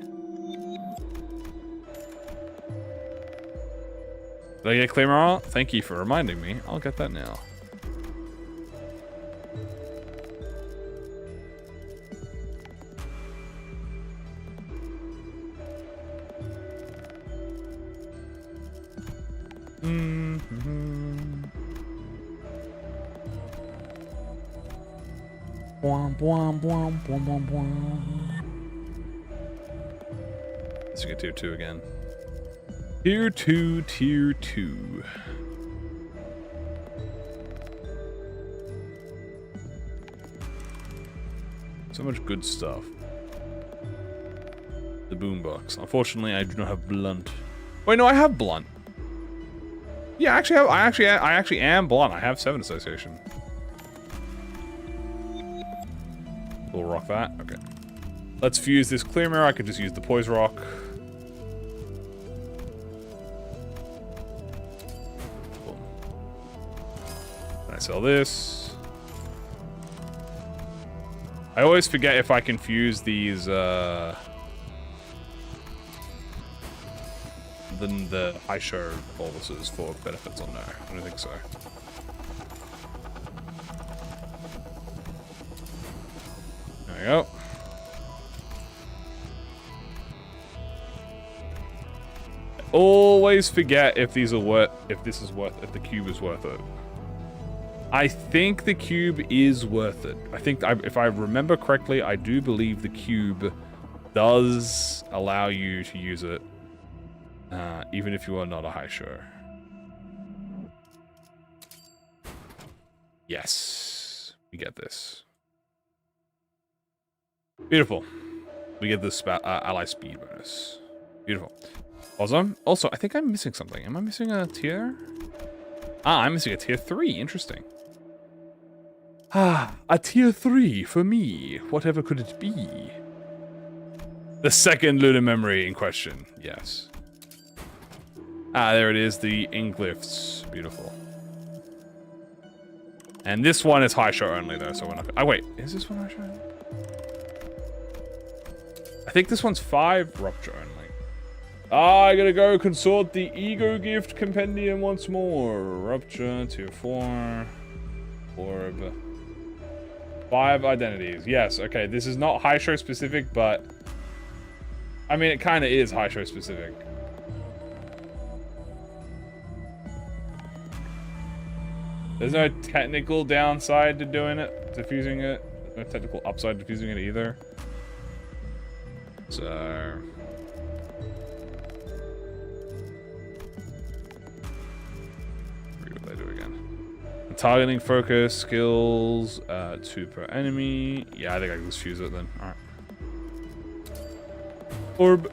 Did I get Claymore? Thank you for reminding me. I'll get that now. Let's get tier 2 again. Tier 2, tier 2. So much good stuff. The boombox. Unfortunately, I do not have blunt. Wait, no, I have blunt. Yeah, I actually am blunt. I have 7 association. We'll rock that. Okay. Let's fuse this clear mirror. I could just use the poise rock. Boom. Can I sell this? I always forget if I can fuse these, the high show boluses for benefits on there. I don't think so. There we go. I always forget if these are worth, if the cube is worth it. I think the cube is worth it. I think, if I remember correctly, I do believe the cube does allow you to use it, even if you are not a high show. Yes, we get this. Beautiful. We get this ally speed bonus. Beautiful. Awesome. Also, I think I'm missing something. Am I missing a tier? Ah, I'm missing a tier 3. Interesting. Ah, a tier 3 for me. Whatever could it be? The second lunar memory in question. Yes. Ah, there it is. The Inglyphs. Beautiful. And this one is high show only, though, so we're not... Oh, wait. Is this one high show? I think this one's 5 rupture only. Ah, I gotta go consort the Ego Gift Compendium once more. Rupture, tier 4. Orb. 5 identities. Yes, okay. This is not high show specific, but... I mean, it kind of is high show specific. There's no technical downside to doing it, diffusing it. There's no technical upside to diffusing it either. So... Read what they do again. Targeting focus, skills, 2 per enemy. Yeah, I think I can just fuse it then. Alright. Orb.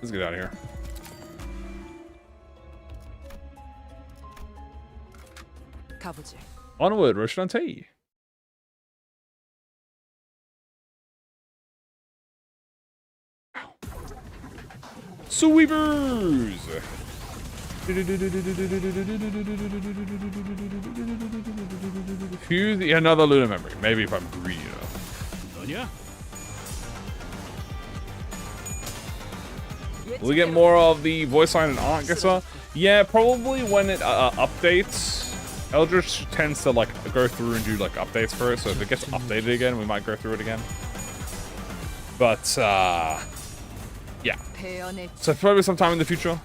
Let's get out of here. 가보지. Onward, Roshanti. Sweepers! Fuse another lunar memory. Maybe if I'm greedy enough. 너냐? Will we get more of the voice line and art, guess what? Yeah, probably when it updates. Eldritch tends to like go through and do like updates for it, so if it gets updated again, we might go through it again. But yeah. So probably sometime in the future.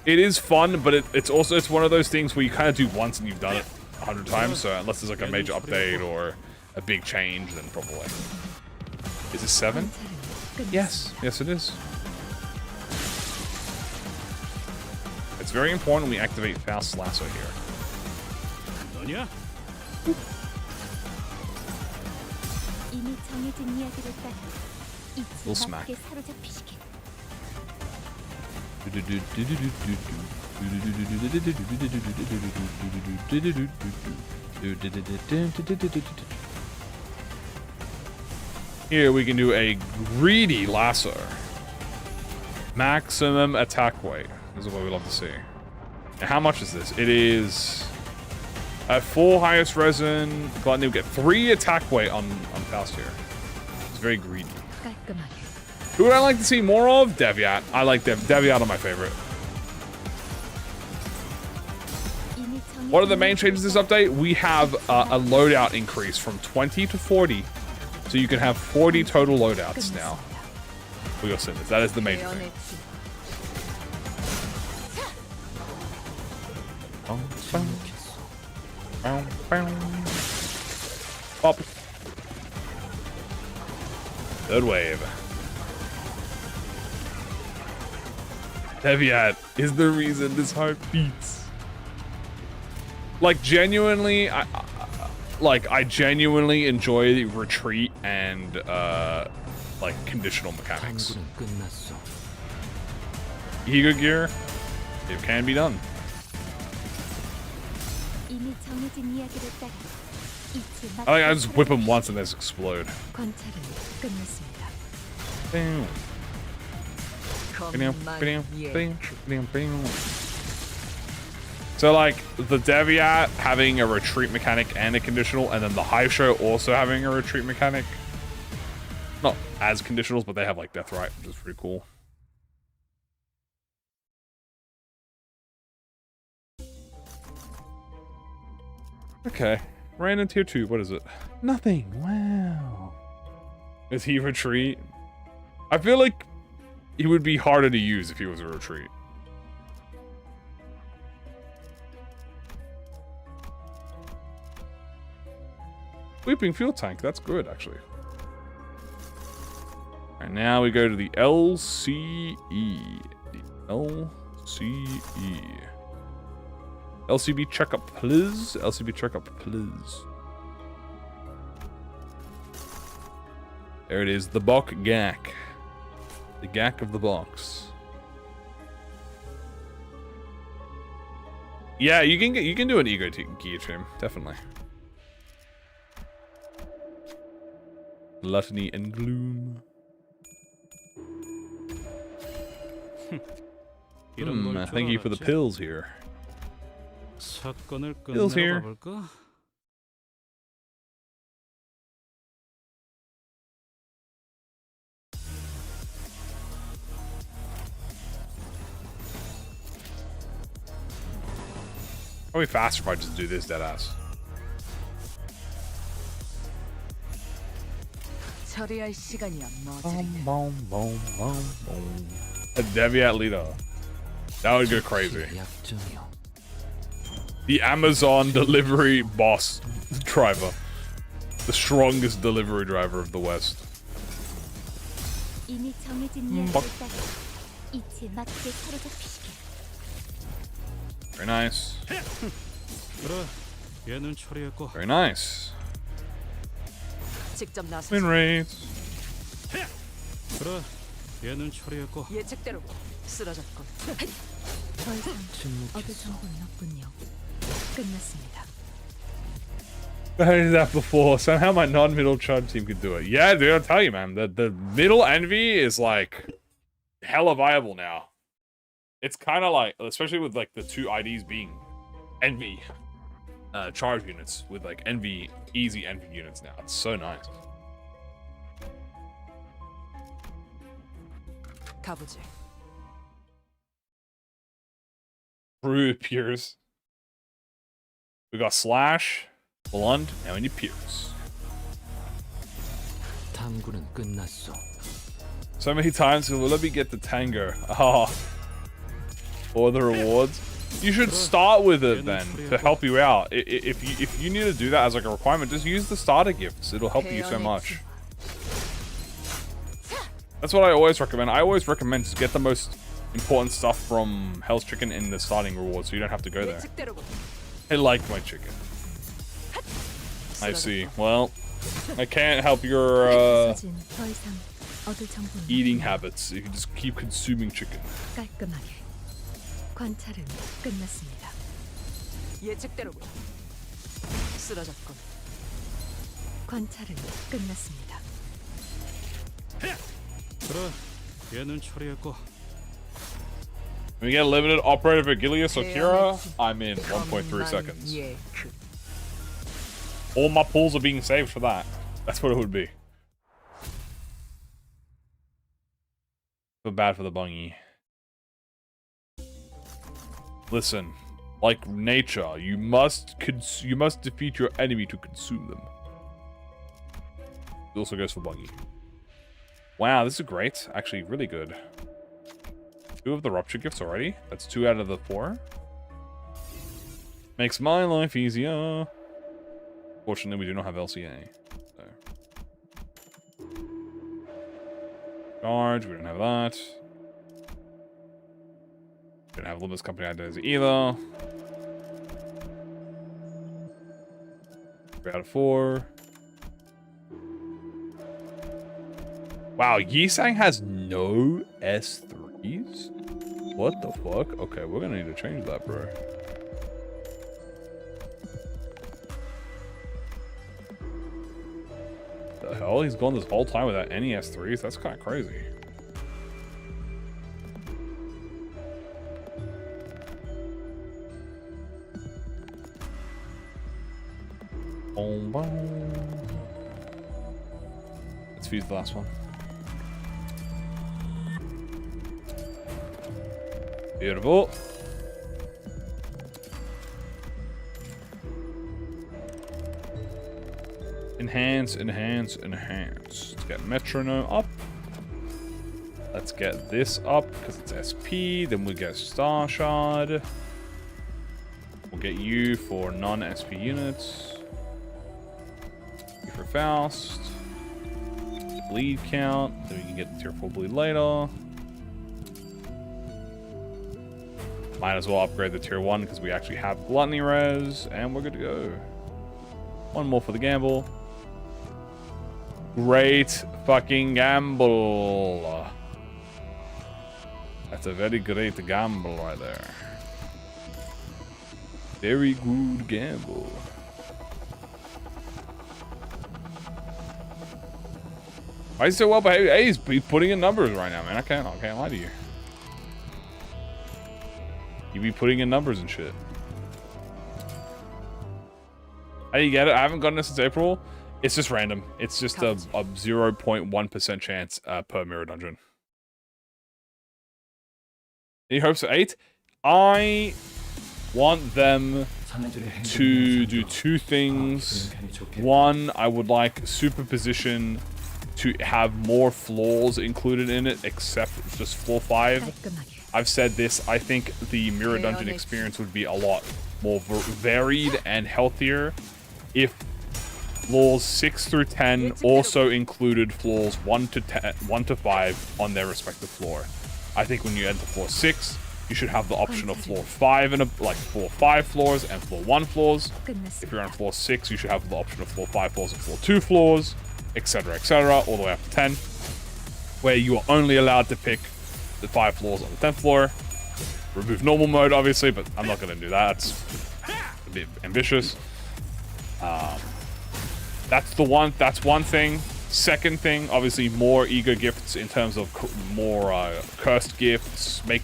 It is fun, but it's one of those things where you kind of do once and you've done it 100 times. So unless there's like a major update or a big change, then probably. Is it 7? Yes, yes it is. It's very important we activate Faust's lasso here. 너냐? Little smack. Here we can do a greedy lasso. Maximum attack weight. This is what we love to see. And how much is this? It is at 4 highest resin. Gluttony will get 3 attack weight on Faust here. It's very greedy. Who would I like to see more of? Deviat. I like Deviat are my favorite. What are the main changes this update? We have a loadout increase from 20 to 40. So you can have 40 total loadouts now for your sinners. That is the major thing. 침묵했어. Pop. Third wave. Deviat is the reason this heart beats. Like genuinely, I genuinely enjoy retreat and like conditional mechanics. 당구는 끝났어. Ego gear, it can be done. 이미 정해진 이야기를 따라 잊지 I think I just whip them once and they just explode. 관찰은 끝났습니다. Bam. So like the Deviat having a retreat mechanic and a conditional, and then the Hive Show also having a retreat mechanic. Not as conditionals, but they have like Death Right, which is pretty cool. Okay. Random tier 2, what is it? Nothing. Wow. Is he retreat? I feel like he would be harder to use if he was a retreat. Sweeping fuel tank, that's good actually. And now we go to the LCE. The LCE. LCB checkup, please. LCB checkup, please. There it is, the Bok Gak. The Gak of the box. Yeah, you can do an ego gear trim, definitely. Gluttony and gloom. Thank you for the pills here. Pills here. Probably faster if I just do this deadass. 처리할 시간이야, Boom, boom, boom, boom. A Deviat leader. That would go crazy. 약점이요. The Amazon delivery boss driver. The strongest delivery driver of the West. 이미 정해진 이야기를 따라 잊지 맞게 사로잡히시게. Very nice. 그래, 얘는 처리했고. Very nice. 직접 나서 Win rates. 그래, 얘는 처리했고. 예측대로 쓰러졌군. 더 이상 얻을 정보는 없군요. 끝났습니다. I heard that before. Somehow my non-middle charge team could do it. Yeah, dude, I'll tell you, man. The middle envy is like hella viable now. It's kind of like, especially with like the two IDs being envy charge units with like envy, easy envy units now. It's so nice. 가보지. True Pierce. We got Slash, Blunt, and we need Pierce. 탐구는 끝났어. So many times, will let me get the Tango. Oh. Or the rewards. You should start with it then to help you out. If you need to do that as like a requirement, just use the starter gifts. It'll help you so much. That's what I always recommend. I always recommend just get the most important stuff from Hell's Chicken in the starting reward, so you don't have to go there. I like my chicken. I see. Well, I can't help your eating habits if you just keep consuming chicken. 깔끔하게. 관찰은 끝났습니다. 예측대로 쓰러졌군. 관찰은 끝났습니다. 그래, 얘는 처리했고. When we get limited operator Vigilius or Kira, I'm in 1.3 seconds. All my pulls are being saved for that. That's what it would be. Feel bad for the bungy. Listen, like nature, you must defeat your enemy to consume them. It also goes for bungy. Wow, this is great. Actually, really good. 2 of the rupture gifts already. That's 2 out of the 4. Makes my life easier. Fortunately, we do not have LCA. So. Charge, we don't have that. We don't have Limbus company identity either. 3 out of 4. Wow, Yisang has no S3s? What the fuck? Okay, we're gonna need to change that, bro. The hell? He's gone this whole time without any S3s? That's kind of crazy. Boom, boom. Let's fuse the last one. Beautiful. Enhance, enhance, enhance. Let's get metronome up. Let's get this up because it's SP. Then we get Star Shard. We'll get you for non-SP units. You for Faust. Bleed count. Then we can get the tier 4 bleed later. Might as well upgrade the tier 1 because we actually have Gluttony Res. And we're good to go. One more for the gamble. Great fucking gamble. That's a very great gamble right there. Very good gamble. Why is he so well behaved? Hey, he's putting in numbers right now, man. I can't lie to you. You be putting in numbers and shit. How do you get it? I haven't gotten it since April. It's just random. It's just a 0.1% chance per mirror dungeon. Any hopes for 8? I want them to do 2 things. One, I would like superposition to have more floors included in it, except just floor 5. I've said this, I think the mirror dungeon experience would be a lot more varied and healthier if floors 6 through 10 also included floors 1 to 5 on their respective floor. I think when you enter floor 6, you should have the option of floor 5 and like floor 5 floors and floor 1 floors. If you're on floor 6, you should have the option of floor 5 floors and floor 2 floors, etc., all the way up to 10, where you are only allowed to pick the 5 floors on the 10th floor. Remove normal mode, obviously, but I'm not going to do that. It's a bit ambitious. That's one thing. Second thing, obviously, more ego gifts in terms of more cursed gifts, make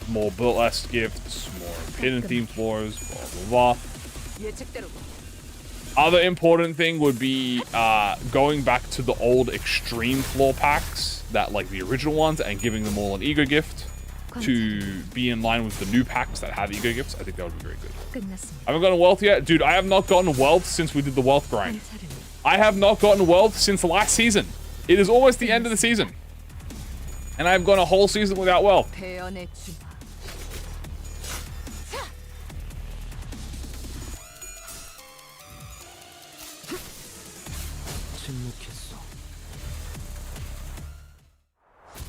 more built-less gifts, more hidden theme floors, blah, blah, blah. Other important thing would be going back to the old extreme floor packs, that like the original ones, and giving them all an ego gift to be in line with the new packs that have ego gifts. I think that would be very good. I haven't gotten wealth yet. Dude, I have not gotten wealth since we did the wealth grind. I have not gotten wealth since last season. It is almost the end of the season. And I've gone a whole season without wealth.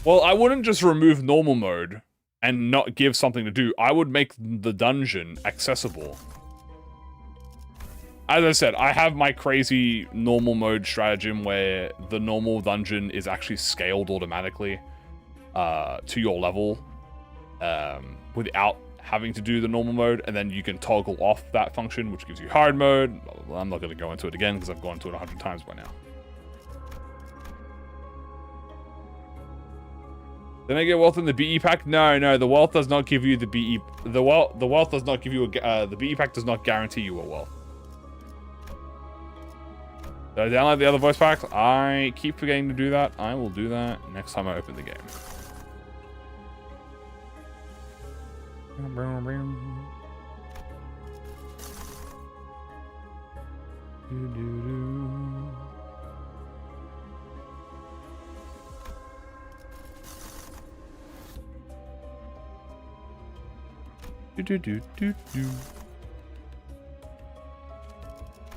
Well, I wouldn't just remove normal mode and not give something to do. I would make the dungeon accessible. As I said, I have my crazy normal mode stratagem where the normal dungeon is actually scaled automatically to your level without having to do the normal mode, and then you can toggle off that function, which gives you hard mode. Well, I'm not going to go into it again because I've gone into it 100 times by now. Then I get wealth in the BE pack? No, the wealth does not give you the BE. The wealth does not give you the BE pack does not guarantee you a wealth. Did I download the other voice packs? I keep forgetting to do that. I will do that next time I open the game.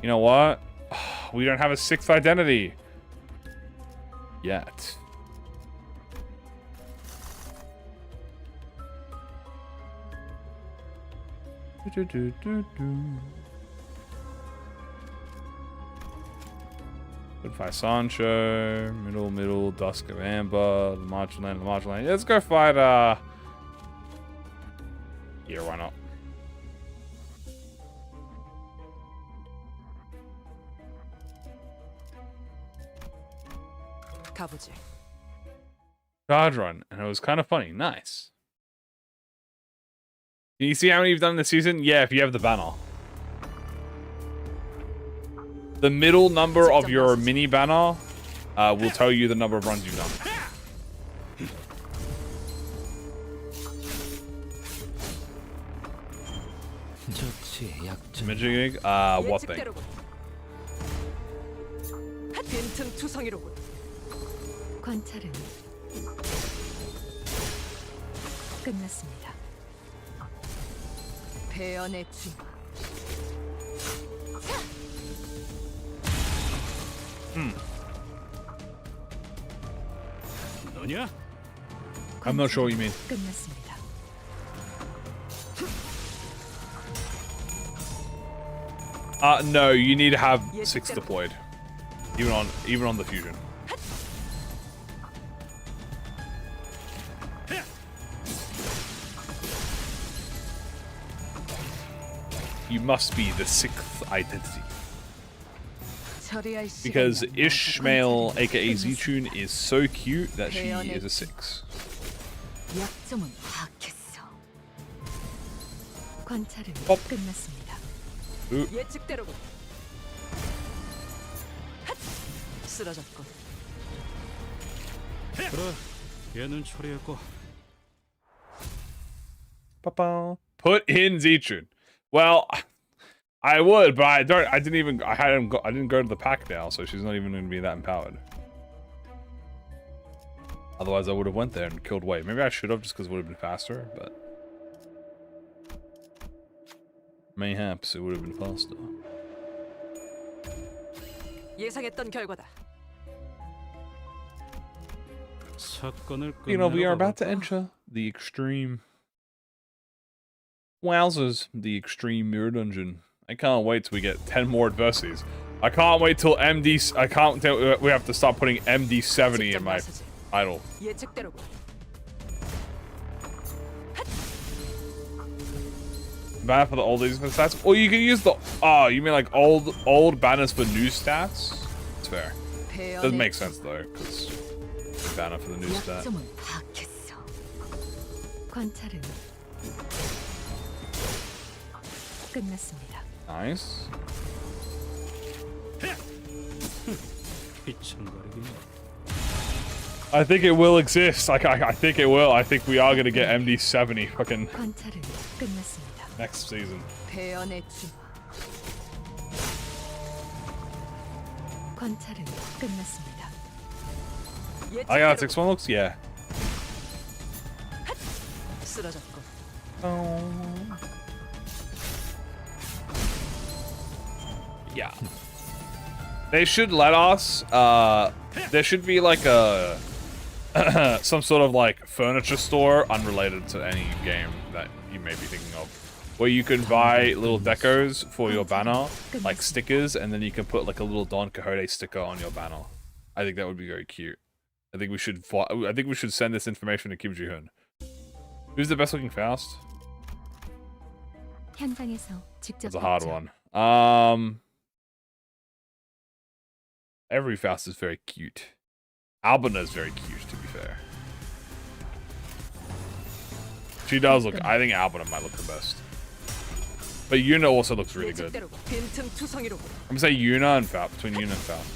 You know what? We don't have a 6th identity. Yet. Goodbye Sancho, middle, Dusk of Amber, the Marching Lane. Yeah, let's go fight, yeah, why not? 가보지. Charge run, and it was kind of funny. Nice. Can you see how many you've done this season? Yeah, if you have the banner. The middle number of your mini banner will tell you the number of runs you've done. 저치 약점. Majig, what thing? 예측대로군. 빈틈 투성이로군. 관찰은 끝났습니다. 배연의 쥐. 너냐? I'm not sure what you mean. 끝났습니다. No, you need to have 6 deployed. Even on the fusion. You must be the 6th identity. 처리할 Because 시간이야. Ishmael, aka Z-Tune, is so cute that she is a 6. 약점은 파악했어. 관찰은 어. 끝났습니다. 예측대로군. 쓰러졌군. 그래, 얘는 처리했고. Put in Z-Tune. Well, I would, but I don't. I didn't go to the pack now, so she's not even going to be that empowered. Otherwise, I would have went there and killed Wei. Maybe I should have, just because it would have been faster. But mayhaps it would have been faster. 예상했던 결과다. 사건을 You know, we are 끝내러 about to 가볼까? enter the extreme. Wowzers, the extreme mirror dungeon. I can't wait till we get 10 more adversities. I can't wait till we have to start putting MD70 in my idol. 예측대로군. Banner for the old defense stats? Or you can use the you mean like old banners for new stats? It's fair. Doesn't make sense though, because banner for the new stat. 약점은 파악했어. 관찰은 끝났습니다. Nice. 휘청거리긴. I think it will exist. I think it will. I think we are gonna get MD70 fucking 관찰은 끝났습니다. next season. 배연의 쥐. 관찰은 끝났습니다. I got 6-1 looks? Yeah. 쓰러졌군. Yeah. They should let us, there should be like a, some sort of like furniture store unrelated to any game that you may be thinking of. Where you can buy little decos for your banner, like stickers, and then you can put like a little Don Quixote sticker on your banner. I think that would be very cute. I think we should send this information to Kim Ji-hoon. Who's the best looking Faust? 현장에서 직접 That's a hard 봤죠. one. Every Faust is very cute. Albina is very cute, to be fair. She does look. I think Albina might look the best. But Yuna also looks really good. 예측대로군. 빈틈 투성이로군. I'm gonna say Yuna and Faust, between Yuna and Faust.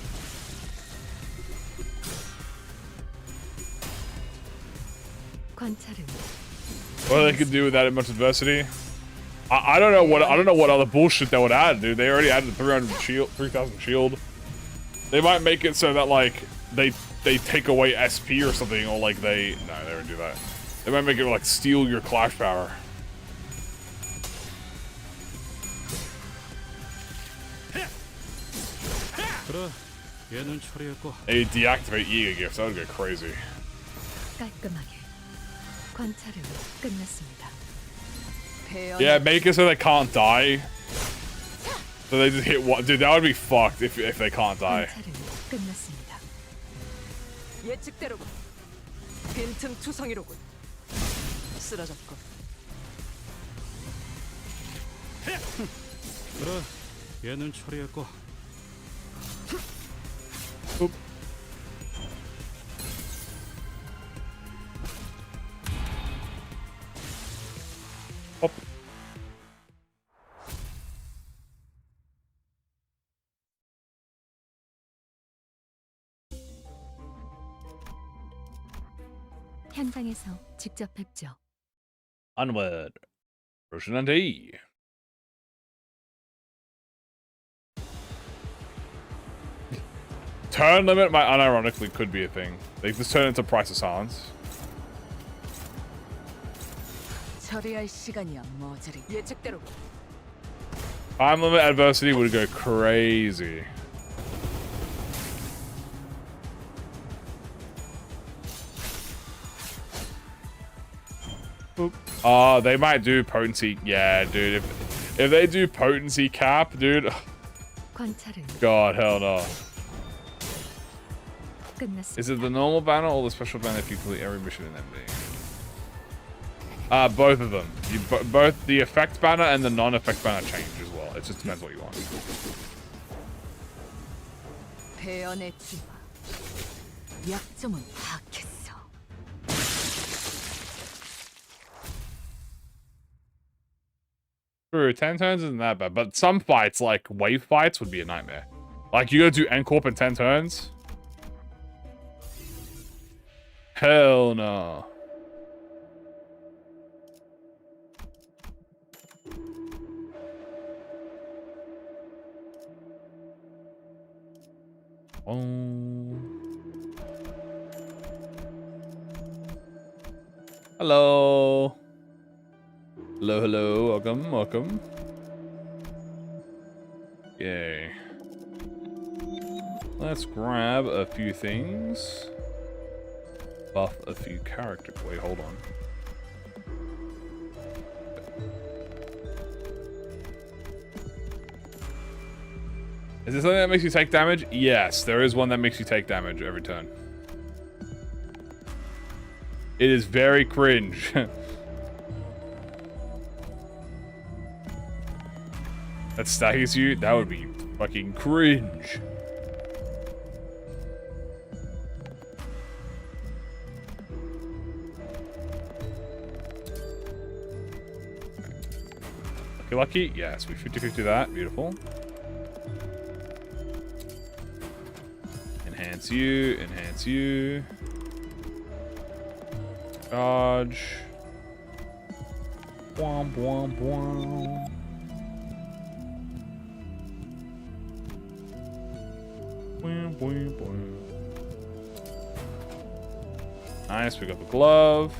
관찰은 What they could do without much adversity? I don't know what other bullshit they would add, dude. They already added 3,000 shield. They might make it so that like they take away SP or something, or like they won't do that. They might make it like steal your clash power. 그래, 얘는 처리했고. They deactivate Yiga gifts. That would go crazy. 깔끔하게 관찰은 끝났습니다. Yeah, make it so they can't die. So they just hit one. Dude, that would be fucked if they can't die. 관찰은 끝났습니다. 예측대로군. 빈틈 투성이로군. 쓰러졌고. 그래, 얘는 처리했고. Oop. Hop. 현장에서 직접 뵙죠. Onward. Version and E. Turn limit might unironically could be a thing. They just turn into Price of Silence. 처리할 시간이야 머저리. 예측대로군. Time limit adversity would go crazy. They might do potency. Yeah, dude. If they do potency cap, dude. 관찰은 God, hell no. 끝났습니다. Is it the normal banner or the special banner if you complete every mission in MD? Both of them. Both the effect banner and the non-effect banner change as well. It just depends what you want. 배연의 쥐와 약점은 파악했어. True, 10 turns isn't that bad, but some fights, like wave fights, would be a nightmare. Like, you gotta do N-Corp in 10 turns? Hell no. Oh. Hello. Hello, hello. Welcome, welcome. Yay. Let's grab a few things. Buff a few character. Wait, hold on. Is there something that makes you take damage? Yes, there is one that makes you take damage every turn. It is very cringe. That staggers you? That would be fucking cringe. Lucky, lucky? Yes, we 50-50 that. Beautiful. Enhance you, enhance you. Dodge. Bwom, bwom, bwom. Bwom, bwom, bwom. Nice, we got the glove.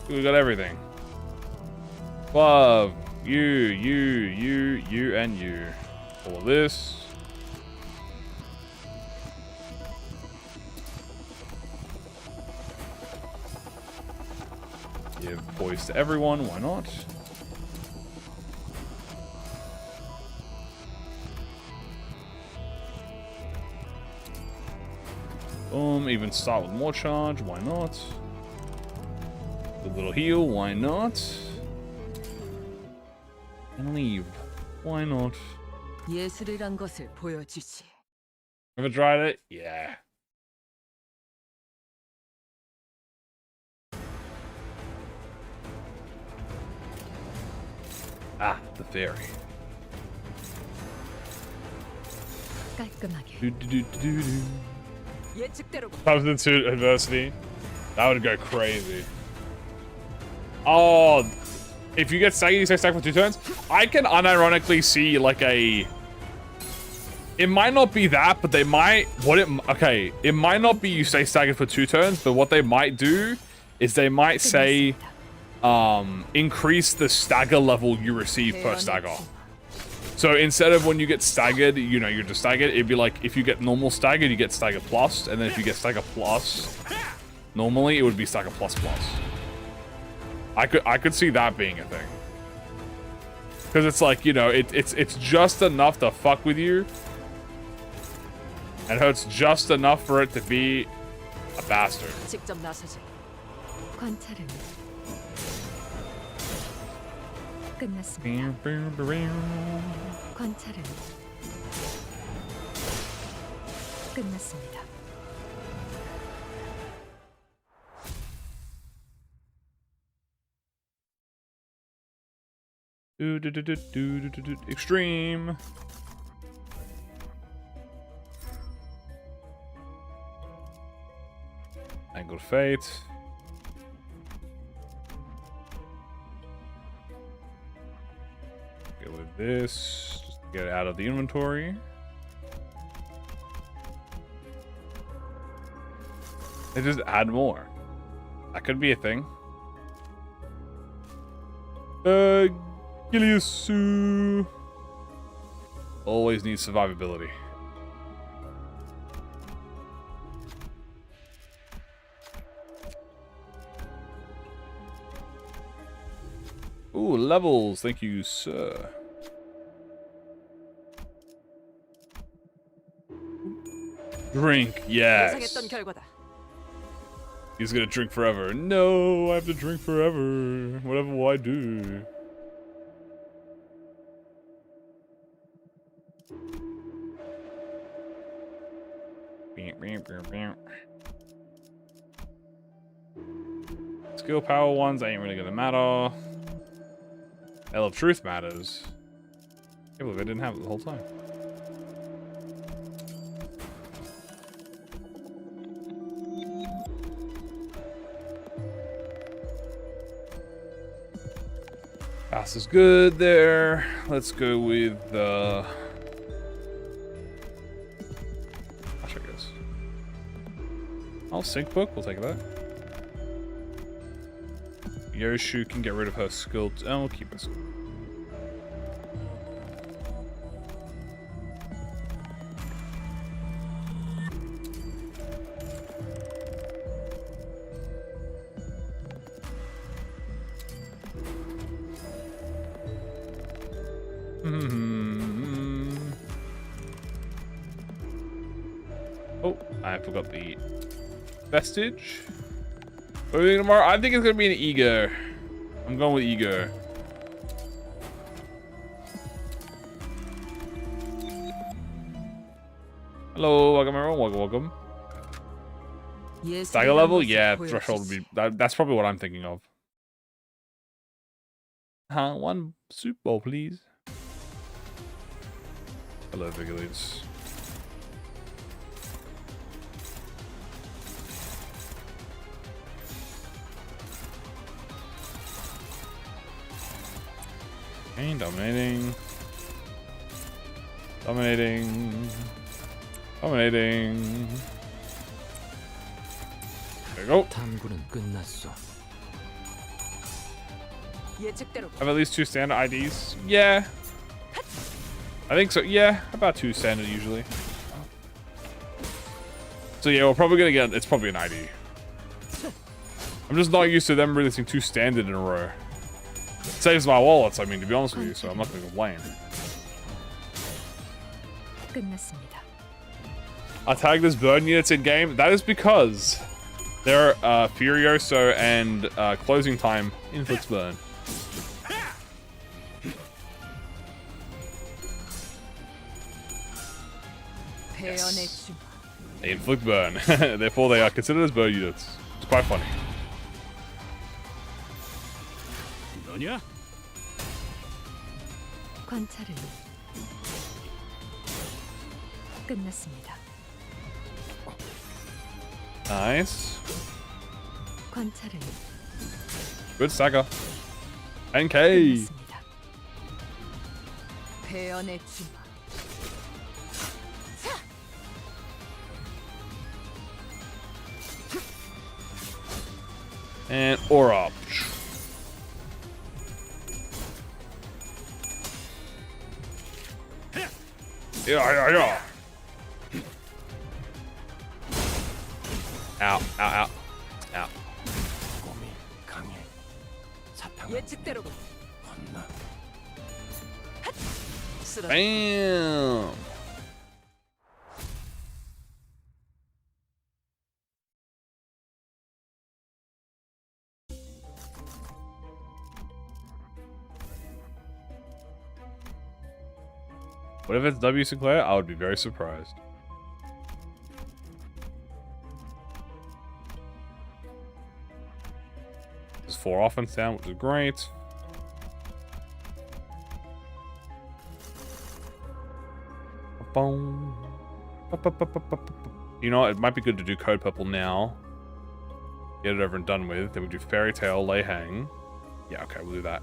We got everything. Glove. You, and you. All of this. Give poise to everyone, why not? Boom, even start with more charge, why not? A little heal, why not? And leave, why not? 예술이란 것을 보여주지. Ever tried it? Yeah. Ah, the fairy. 깔끔하게 Do-do-do-do-do. 예측대로군. Substitute adversity. That would go crazy. Oh, if you get staggered, you stay stacked for 2 turns. I can unironically see like a. It might not be that, but they might. Okay, it might not be you stay staggered for 2 turns, but what they might do is they might say, increase the stagger level you receive per stagger. So instead of when you get staggered, you know, you're just staggered, it'd be like if you get normal staggered, you get stagger plus, and then if you get stagger plus, normally it would be stagger plus plus. I could see that being a thing. Because it's like, you know, it's just enough to fuck with you. And hurts just enough for it to be a bastard. 직접 나서지. 관찰은 끝났습니다. 관찰은 끝났습니다. Extreme. Angled Fate. Go with this. Just get it out of the inventory. They just add more. That could be a thing. Giliusu. Always needs survivability. Ooh, levels. Thank you, sir. Drink, yes. 예상했던 결과다. He's gonna drink forever. No, I have to drink forever. Whatever will I do? Skill power ones ain't really gonna matter. Hell of Truth matters. I can't believe I didn't have it the whole time. Pass is good there. Let's go with Gosh, I guess. Oh, sync book. We'll take that. Yoshu can get rid of her skill. Oh, we'll keep her skill. Oh, I forgot the vestige. What are we doing tomorrow? I think it's gonna be an ego. I'm going with ego. Hello, welcome everyone. Welcome. Stagger level? Yeah, threshold would be. That's probably what I'm thinking of. One soup bowl, please. Hello, Vigilites. Okay, dominating. Dominating. Dominating. There you go. 탐구는 끝났어. 예측대로. Have at least 2 standard IDs? Yeah. I think so. Yeah, about 2 standard usually. So yeah, we're probably gonna get. It's probably an ID. I'm just not used to them releasing 2 standard in a row. It saves my wallets, I mean, to be honest with you, so I'm not gonna complain. 끝났습니다. I tagged as burn units in game. That is because they're Furioso and closing time inflicts burn. Yes. They inflict burn. Therefore, they are considered as burn units. It's quite funny. 너냐? 관찰은 끝났습니다. Nice. 관찰은 Good stagger. NK. 끝났습니다. 배연의 주마. And aura. Yeah. Ow. Ow. 꿈이 강해. 사탕은 예측대로 건너. 쓰러. Bam. What if it's W. Sinclair? I would be very surprised. There's 4 offense down, which is great. Boom. You know, it might be good to do Code Purple now. Get it over and done with. Then we do Fairy Tale, Lay Hang. Yeah, okay, we'll do that.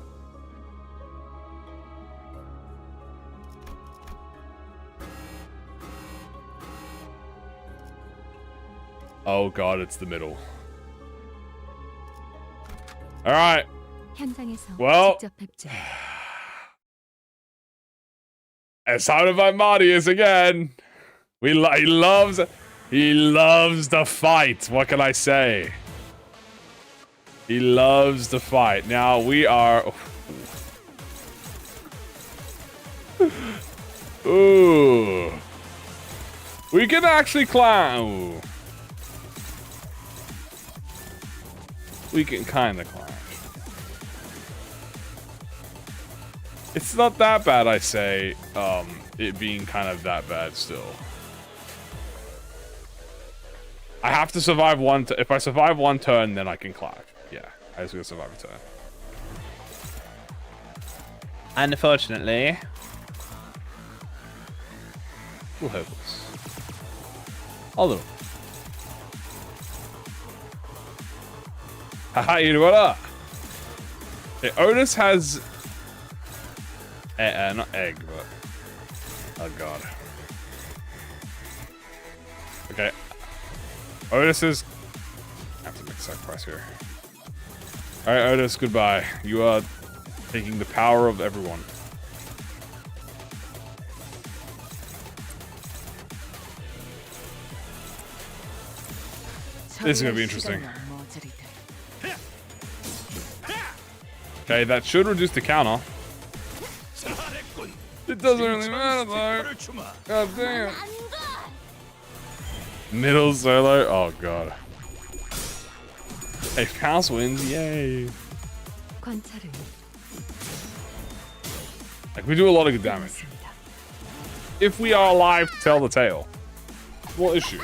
Oh god, it's the middle. Alright. 현장에서 Well. 직접 뵙죠. It's time to fight Marius again. He loves the fight. What can I say? He loves the fight. Now we are. Ooh. We can actually climb. Ooh. We can kind of climb. It's not that bad, I say. It being kind of that bad still. I have to survive one. If I survive one turn, then I can climb. Yeah, I just gotta survive a turn. Unfortunately, we'll hopeless. A little. Haha, you what up? Okay, Otis has. Not egg, but. Oh god. Okay. Otis is. I have to make a sacrifice here. Alright, Otis, goodbye. You are taking the power of everyone. This is gonna be interesting. Okay, that should reduce the counter. It doesn't really matter though. God damn. Middle solo. Oh god. Hey, Faust wins. Yay. 관찰을 Like, we do a lot of good damage. If we are alive to tell the tale. What issue?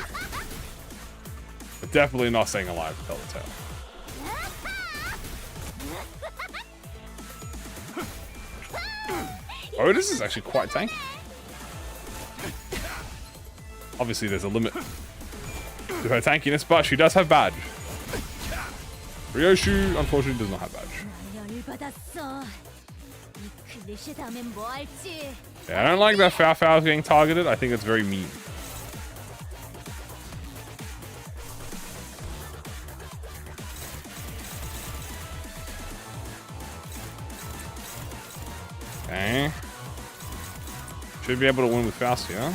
But definitely not staying alive to tell the tale. Oh, this is actually quite tanky. Obviously, there's a limit to her tankiness, but she does have badge. Ryoshu, unfortunately, does not have badge. Yeah, I don't like that Fao getting targeted. I think it's very mean. Okay. Should be able to win with Faust here.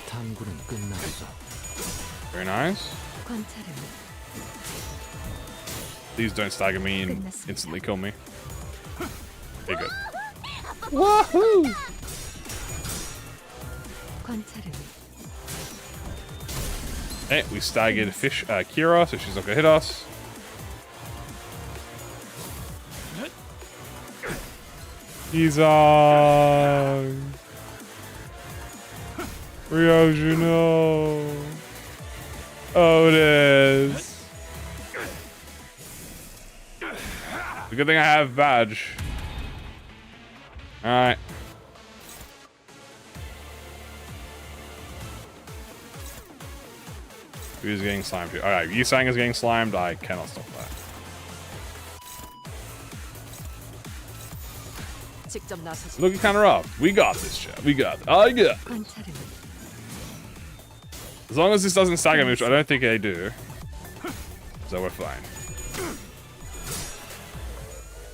탐구는 끝났어. Very nice. 관찰을 Please don't stagger me and instantly kill me. Okay, good. Woohoo! 관찰을 Hey, we staggered Kira, so she's not gonna hit us. He's on. Ryoju, no. Otis. It's a good thing I have badge. Alright. Who's getting slimed here? Alright, Yusang is getting slimed. I cannot stop that. 직접 나서지. Looking kind of rough. We got this, chat. We got it. I got it. 관찰을 As long as this doesn't stagger me, which I don't think they do. So we're fine.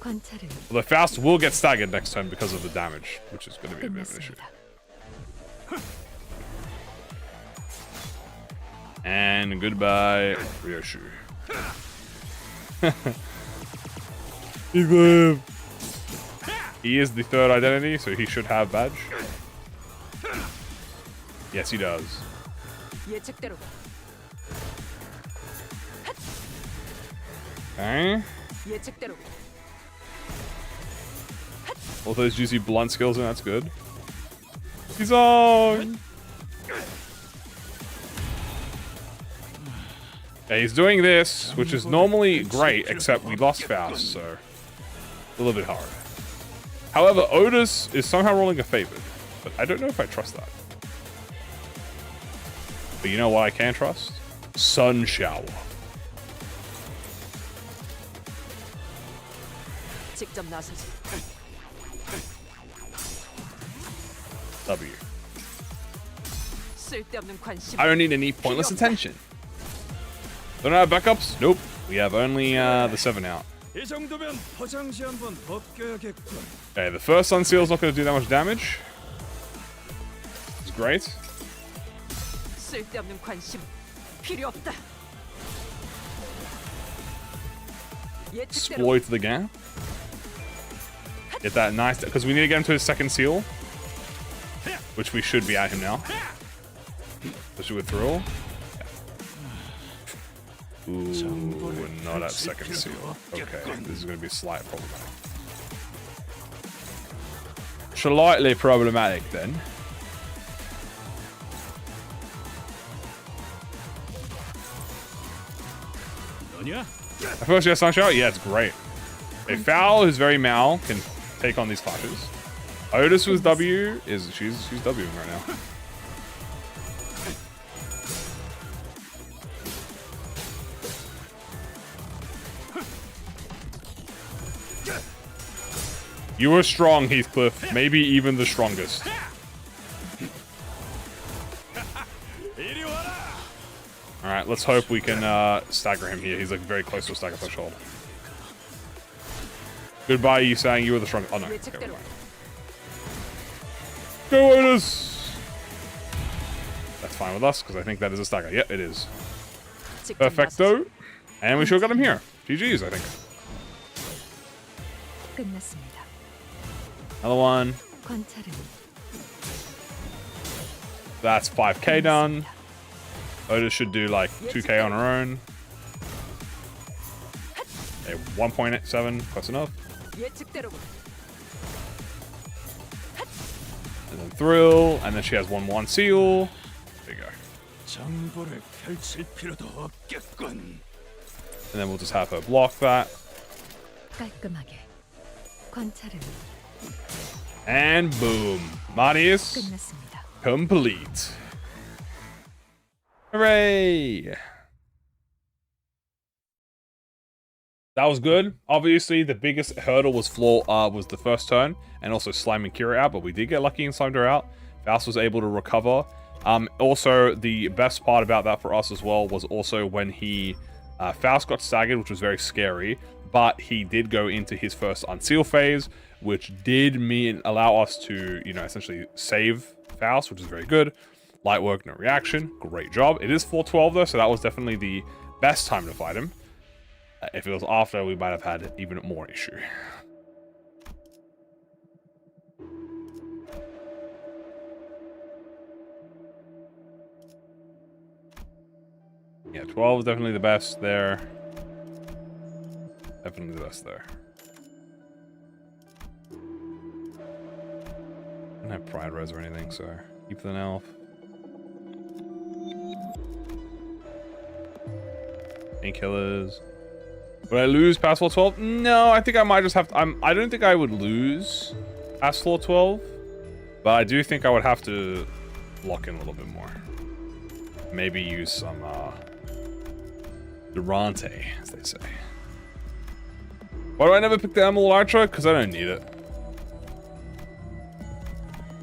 관찰을 Although Faust will get staggered next turn because of the damage, which is going to be a bit of an issue. 끝났습니다. And goodbye, Ryoshu. He is the third identity, so he should have badge. Yes, he does. 예측대로 Okay. 예측대로 All those juicy blunt skills, and that's good. He's on. Yeah, he's doing this, which is normally great, except we lost Faust, so a little bit hard. However, Otis is somehow rolling a favored, but I don't know if I trust that. But you know what I can trust? Sun Shower. 직접 나서지. W. 쓸데없는 관심. I don't need any pointless attention. Don't have backups? Nope. We have only the 7 out. 이 정도면 포장지 한번 벗겨야겠군. Okay, the first Sun Seal is not going to do that much damage. It's great. 쓸데없는 관심 필요 없다. 예측대로 Exploit the gap. Get that nice, because we need to get him to his second seal, which we should be at him now. Especially with Thrill. Yeah. Ooh, we're not at second seal. Okay, this is going to be slightly problematic. Slightly problematic then. 너냐? At first, yes, Sunshine. Yeah, it's great. A Foul who's very Mal can take on these clashes. Otis with W is she's Wing right now. You were strong, Heathcliff. Maybe even the strongest. 이리 와라. Alright, let's hope we can stagger him here. He's like very close to a stagger threshold. Goodbye, you saying you were the strongest. Oh no. Okay, 예측대로 go Otis! That's fine with us, because I think that is a stagger. Yep, it is. 직접 나서지. Perfecto. And we should have got him here. GG's, I think. 끝났습니다. Another one. 관찰은 That's 5k done. Otis should do like 2k on her own. Okay, 1.7, close enough. 예측대로 And then Thrill, and then she has 1/1 seal. There you go. 장보를 펼칠 필요도 없겠군. And then we'll just have her block that. 깔끔하게 관찰은 And boom. Marius 끝났습니다. complete. Hooray! That was good. Obviously, the biggest hurdle was was the first turn, and also slamming Kira out, but we did get lucky and slammed her out. Faust was able to recover. Also, the best part about that for us as well was also when he Faust got staggered, which was very scary, but he did go into his first unseal phase, which did allow us to, you know, essentially save Faust, which is very good. Light work, no reaction. Great job. It is 412 though, so that was definitely the best time to fight him. If it was after, we might have had even more issue. Yeah, 12 is definitely the best there. Definitely the best there. I don't have Pride Res or anything, so keep the elf. Painkillers. Would I lose past floor 12? No, I think I might just have to... I don't think I would lose past floor 12. But I do think I would have to lock in a little bit more. Maybe use some Durante, as they say. Why do I never pick the Emerald Ultra? Because I don't need it.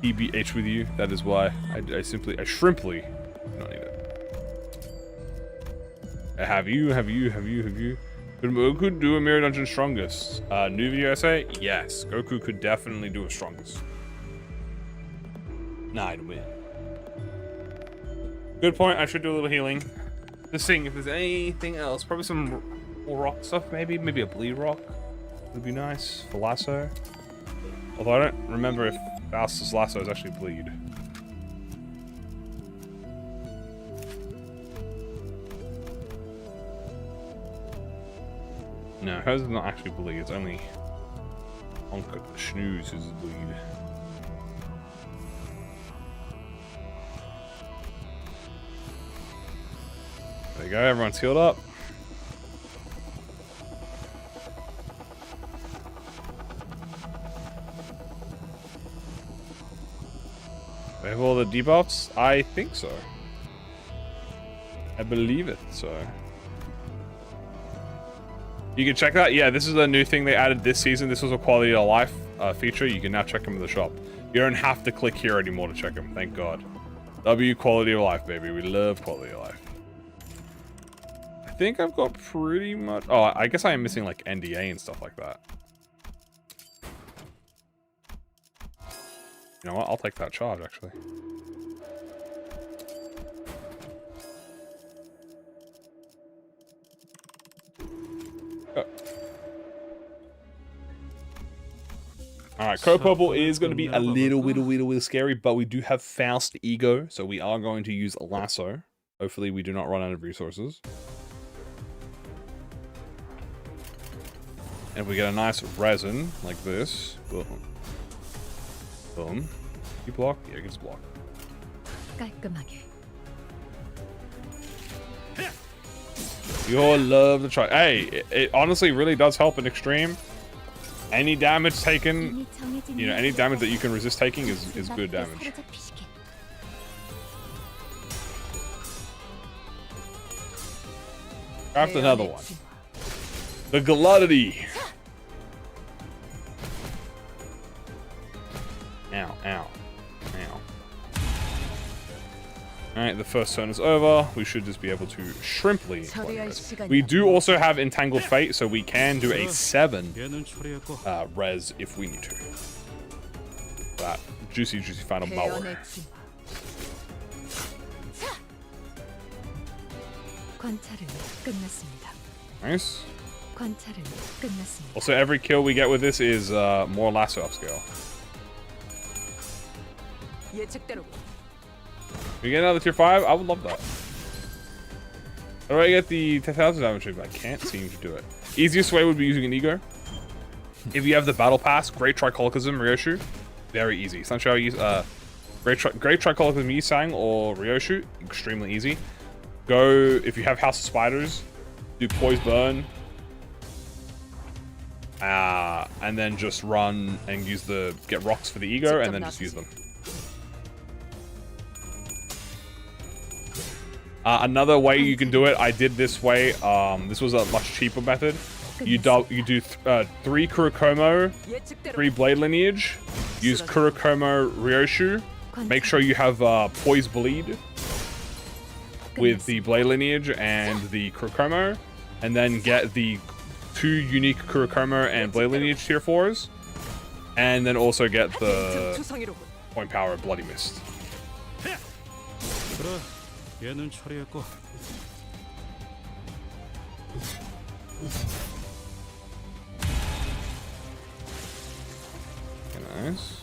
EBH with you, that is why. I shrimply do not need it. Have you? Could Goku do a Mirror Dungeon strongest? New video essay? Yes. Goku could definitely do a strongest. Nah, I'd win. Good point. I should do a little healing. Just seeing if there's anything else. Probably some more rock stuff, maybe. Maybe a bleed rock would be nice for lasso. Although I don't remember if Faustus lasso is actually bleed. No, hers is not actually bleed. It's only Onka Schnooze who's bleed. There you go, everyone's healed up. We have all the debuffs? I think so. I believe it, so. You can check that. Yeah, this is a new thing they added this season. This was a quality of life feature. You can now check them in the shop. You don't have to click here anymore to check them, thank God. W quality of life, baby. We love quality of life. I think I've got pretty much... Oh, I guess I am missing like NDA and stuff like that. You know what? I'll take that charge, actually. Oh. Alright, Co-Purple is going to be a little scary, but we do have Faust Ego, so we are going to use Lasso. Hopefully we do not run out of resources. And if we get a nice resin like this, boom. Boom. You block? Yeah, it gets blocked. 깔끔하게. You all love the try. Hey, it honestly really does help in extreme. Any damage taken, you know, any damage that you can resist taking is good damage. Craft another one. The Glutity. Ow, ow, ow. Alright, the first turn is over. We should just be able to shrimply play this. We do also have Entangled Fate, so we can do a 7 res if we need to. That juicy final power. Nice. Also, every kill we get with this is more lasso upscale. We get another tier 5? I would love that. How do I get the 10,000 damage? But I can't seem to do it. Easiest way would be using an ego. If you have the battle pass, Great Tricholicism, Ryoshu, very easy. Sunshine use Great Tricholicism Yisang or Ryoshu, extremely easy. Go if you have House of Spiders, do Poise Burn, and then just run and use get rocks for the ego, and then just use them. Another way you can do it, I did this way. This was a much cheaper method. You do 3 Kurokomo, 3 Blade Lineage, use Kurokomo Ryoshu. Make sure you have Poise Bleed with the Blade Lineage and the Kurokomo, and then get the 2 unique Kurokomo and Blade Lineage tier 4s, and then also get the Point Power Bloody Mist. 얘는 처리했고. Nice.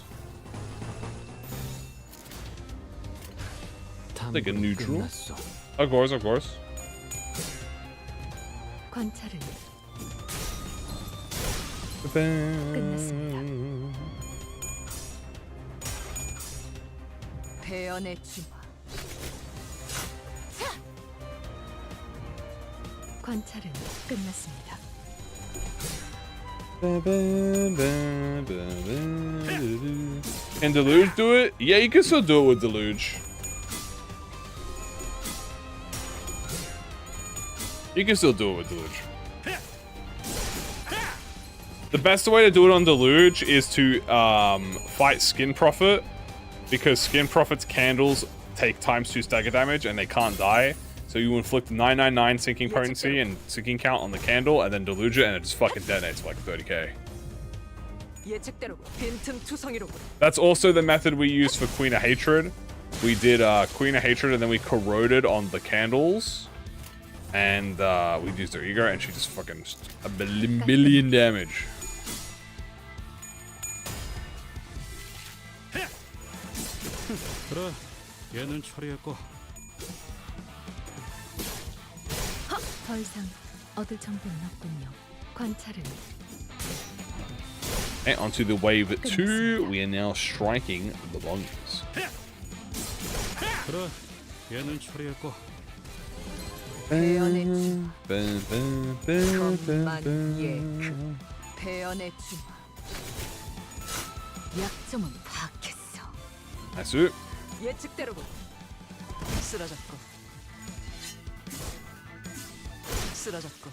Like a neutral. Of course, of course. 관찰은 배연의 주마. 관찰은 끝났습니다. Can Deluge do it? Yeah, you can still do it with Deluge. You can still do it with Deluge. The best way to do it on Deluge is to fight Skin Prophet, because Skin Prophet's candles take ×2 stagger damage and they can't die. So So you inflict 999 sinking potency and sinking count on the candle, and then deluge it, and it just fucking detonates for like 30k. 예측대로군. 빈틈투성이로군. That's also the method we used for Queen of Hatred. We did Queen of Hatred, and then we corroded on the candles. And we used her ego, and she just fucking just a billion damage. 그래, 얘는 처리했고. 더 이상 얻을 정보는 없군요. 관찰을. And onto the wave 2, we are now striking the lungs. 그래, 얘는 처리했고. 배연의 주마. 검만 예크. 배연의 주마. 약점은 파악했어. Nice. 예측대로군. 쓰러졌고. 쓰러졌고.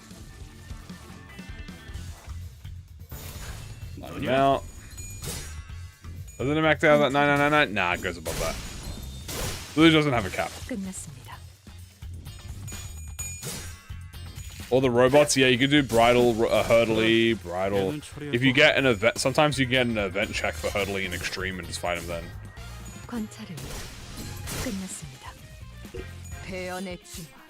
Light him out. Doesn't it max out at 9999? Nah, it goes above that. Deluge doesn't have a cap. 끝났습니다. Or the robots, yeah, you could do bridal, hurdly, bridal. If you get an event, sometimes you get an event check for hurdly and extreme and just fight him then. 관찰을. 끝났습니다. 배연의 주마.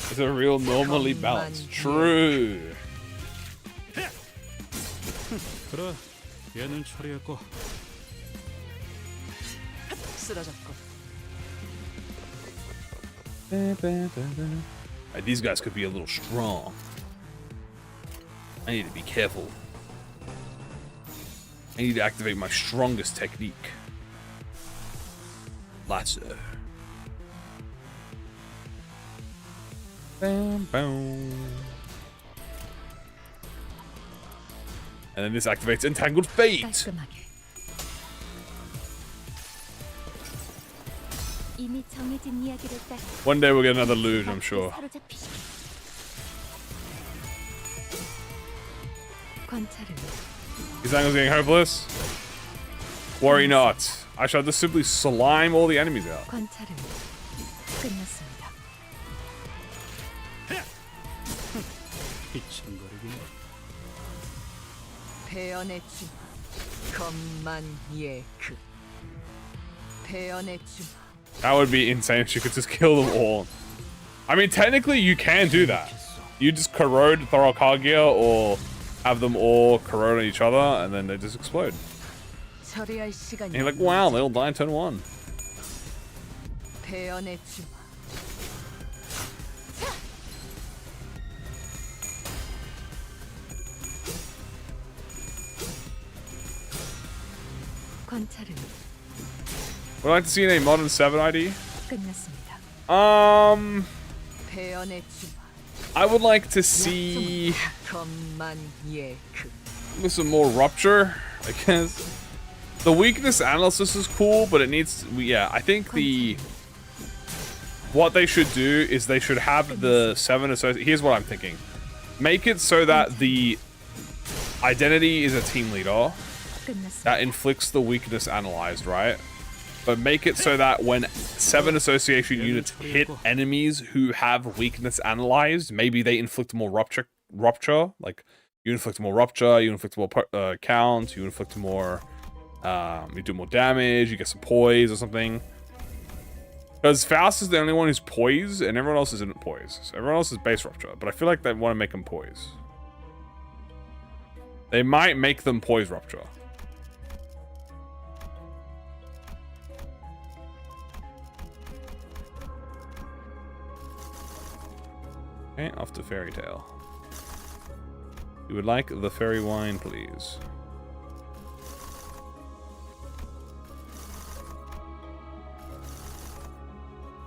It's a real normally balanced. True. 그래, 얘는 처리했고. 쓰러졌고. These guys could be a little strong. I need to be careful. I need to activate my strongest technique. Lasso. Bam, bam. And then this activates Entangled Fate. 깔끔하게. 이미 정해진 이야기를 따라 One day we'll get another luge, I'm sure. 사로잡히시오. 관찰을. These angles getting hopeless? Worry not. I shall just simply slime all the enemies out. 관찰을. 끝났습니다. 휘청거리긴. 배연의 주마. 검만 예크. 배연의 주마. That would be insane if you could just kill them all. I mean, technically you can do that. You just corrode Thorokagia or have them all corrode on each other and then they just explode. 처리할 시간이. And you're like, wow, they all die in turn 1. 배연의 주마. 관찰을. Would I like to see a modern 7 ID? 끝났습니다. 배연의 주마. I would like to see 검만 예크. some more rupture, I guess. The weakness analysis is cool, but it needs to, yeah, I think what they should do is they should have the 7 associate. Here's what I'm thinking. Make it so that the identity is a team leader that inflicts the weakness analyzed, right? But make it so that when 7 association units hit enemies who have weakness analyzed, maybe they inflict more rupture. Like, you inflict more rupture, you inflict more count, you inflict more, you do more damage, you get some poise or something. Because Faust is the only one who's poise, and everyone else isn't poise. So everyone else is base rupture, but I feel like they want to make them poise. They might make them poise rupture. Okay, off to Fairy Tale. You would like the fairy wine, please.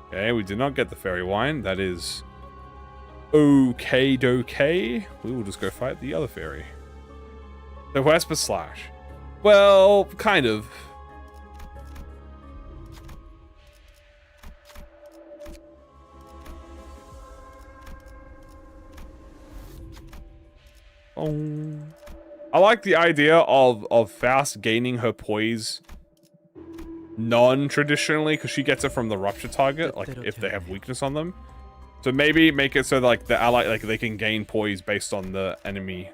Okay, we did not get the fairy wine. That is okay-dokay. We will just go fight the other fairy. The Wesper Slash. Well, kind of. I like the idea of Faust gaining her poise non-traditionally, because she gets it from the rupture target, like if they have weakness on them. So maybe make it so that, like, the ally, like, they can gain poise based on the enemy,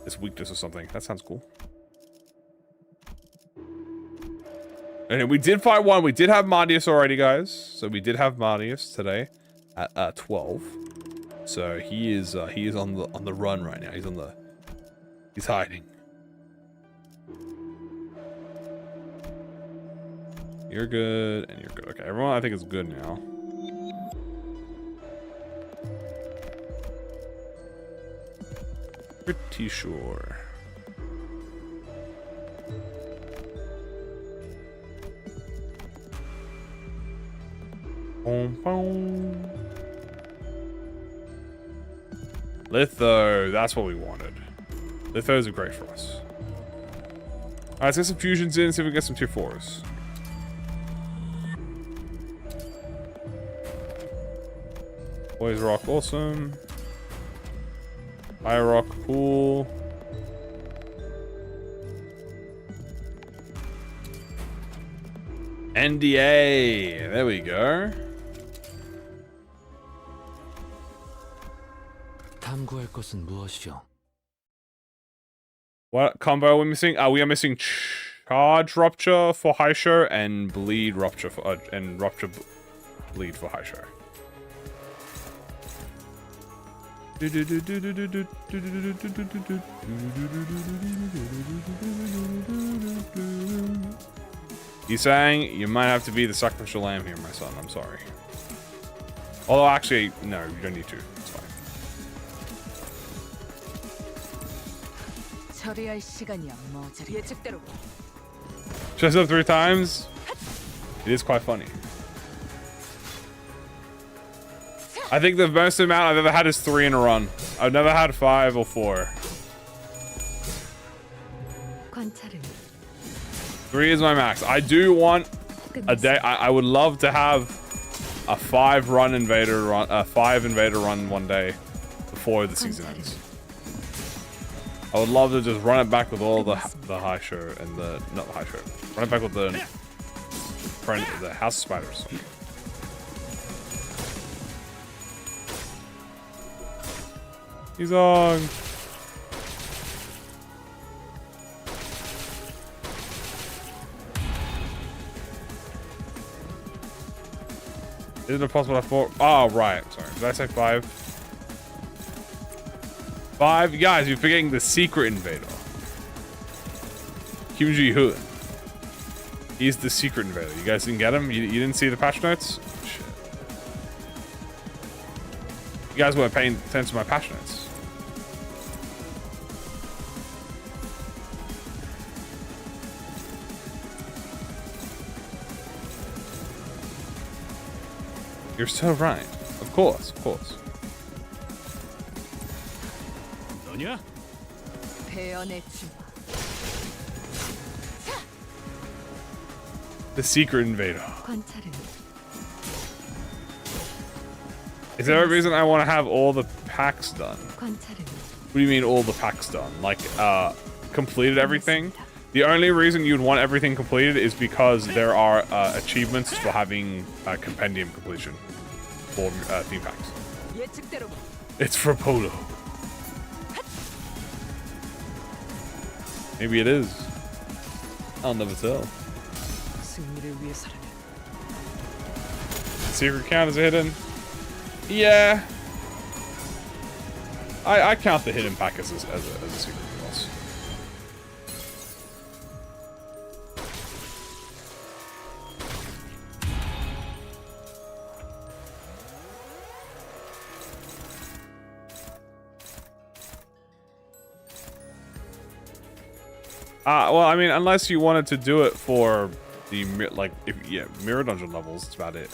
its weakness or something. That sounds cool. And we did fight one. We did have Mardius already, guys. So we did have Mardius today at 12. So he is on the run right now. He's hiding. You're good, and you're good. Okay, everyone I think is good now. Pretty sure. Boom, boom. Litho, that's what we wanted. Lithos are great for us. Alright, let's get some fusions in, see if we can get some tier 4s. Boys rock awesome. High rock cool. NDA, there we go. 탐구할 것은 무엇이오? What combo are we missing? We are missing charge rupture for high show and bleed rupture for and rupture bleed for high show. He's saying you might have to be the sacrificial lamb here, my son. I'm sorry. Although actually, no, you don't need to. It's fine. 처리할 시간이야, 머저리. 예측대로. Shows up 3 times. It is quite funny. I think the most amount I've ever had is 3 in a run. I've never had 5 or 4. 관찰은 3 is my max. I do want a 끝났어. day. I would love to have a 5 invader run one day before the season ends. I would love to just run it back with all the high show and the not the high show. Run it back with the House of Spiders. He's on. Isn't it possible to have 4? Oh, right. Sorry. Did I say 5? 5? Guys, you're forgetting the secret invader. Kim Ji-hoon. He's the secret invader. You guys didn't get him? You didn't see the patch notes? Shit. You guys weren't paying attention to my patch notes. You're so right. Of course, of course. 너냐? 배연의 춤. The secret invader. 관찰은 Is there a reason I want to have all the packs done? 관찰은 What do you mean all the packs done? Like, completed everything? The only reason you'd want everything completed is because there are achievements for having compendium completion for theme packs. 예측대로. It's for Polo. Maybe it is. I'll never tell. 승리를 위해서라면. Secret count is a hidden. Yeah. I count the hidden pack as a secret boss. Well, I mean, unless you wanted to do it for the mirror dungeon levels, that's about it.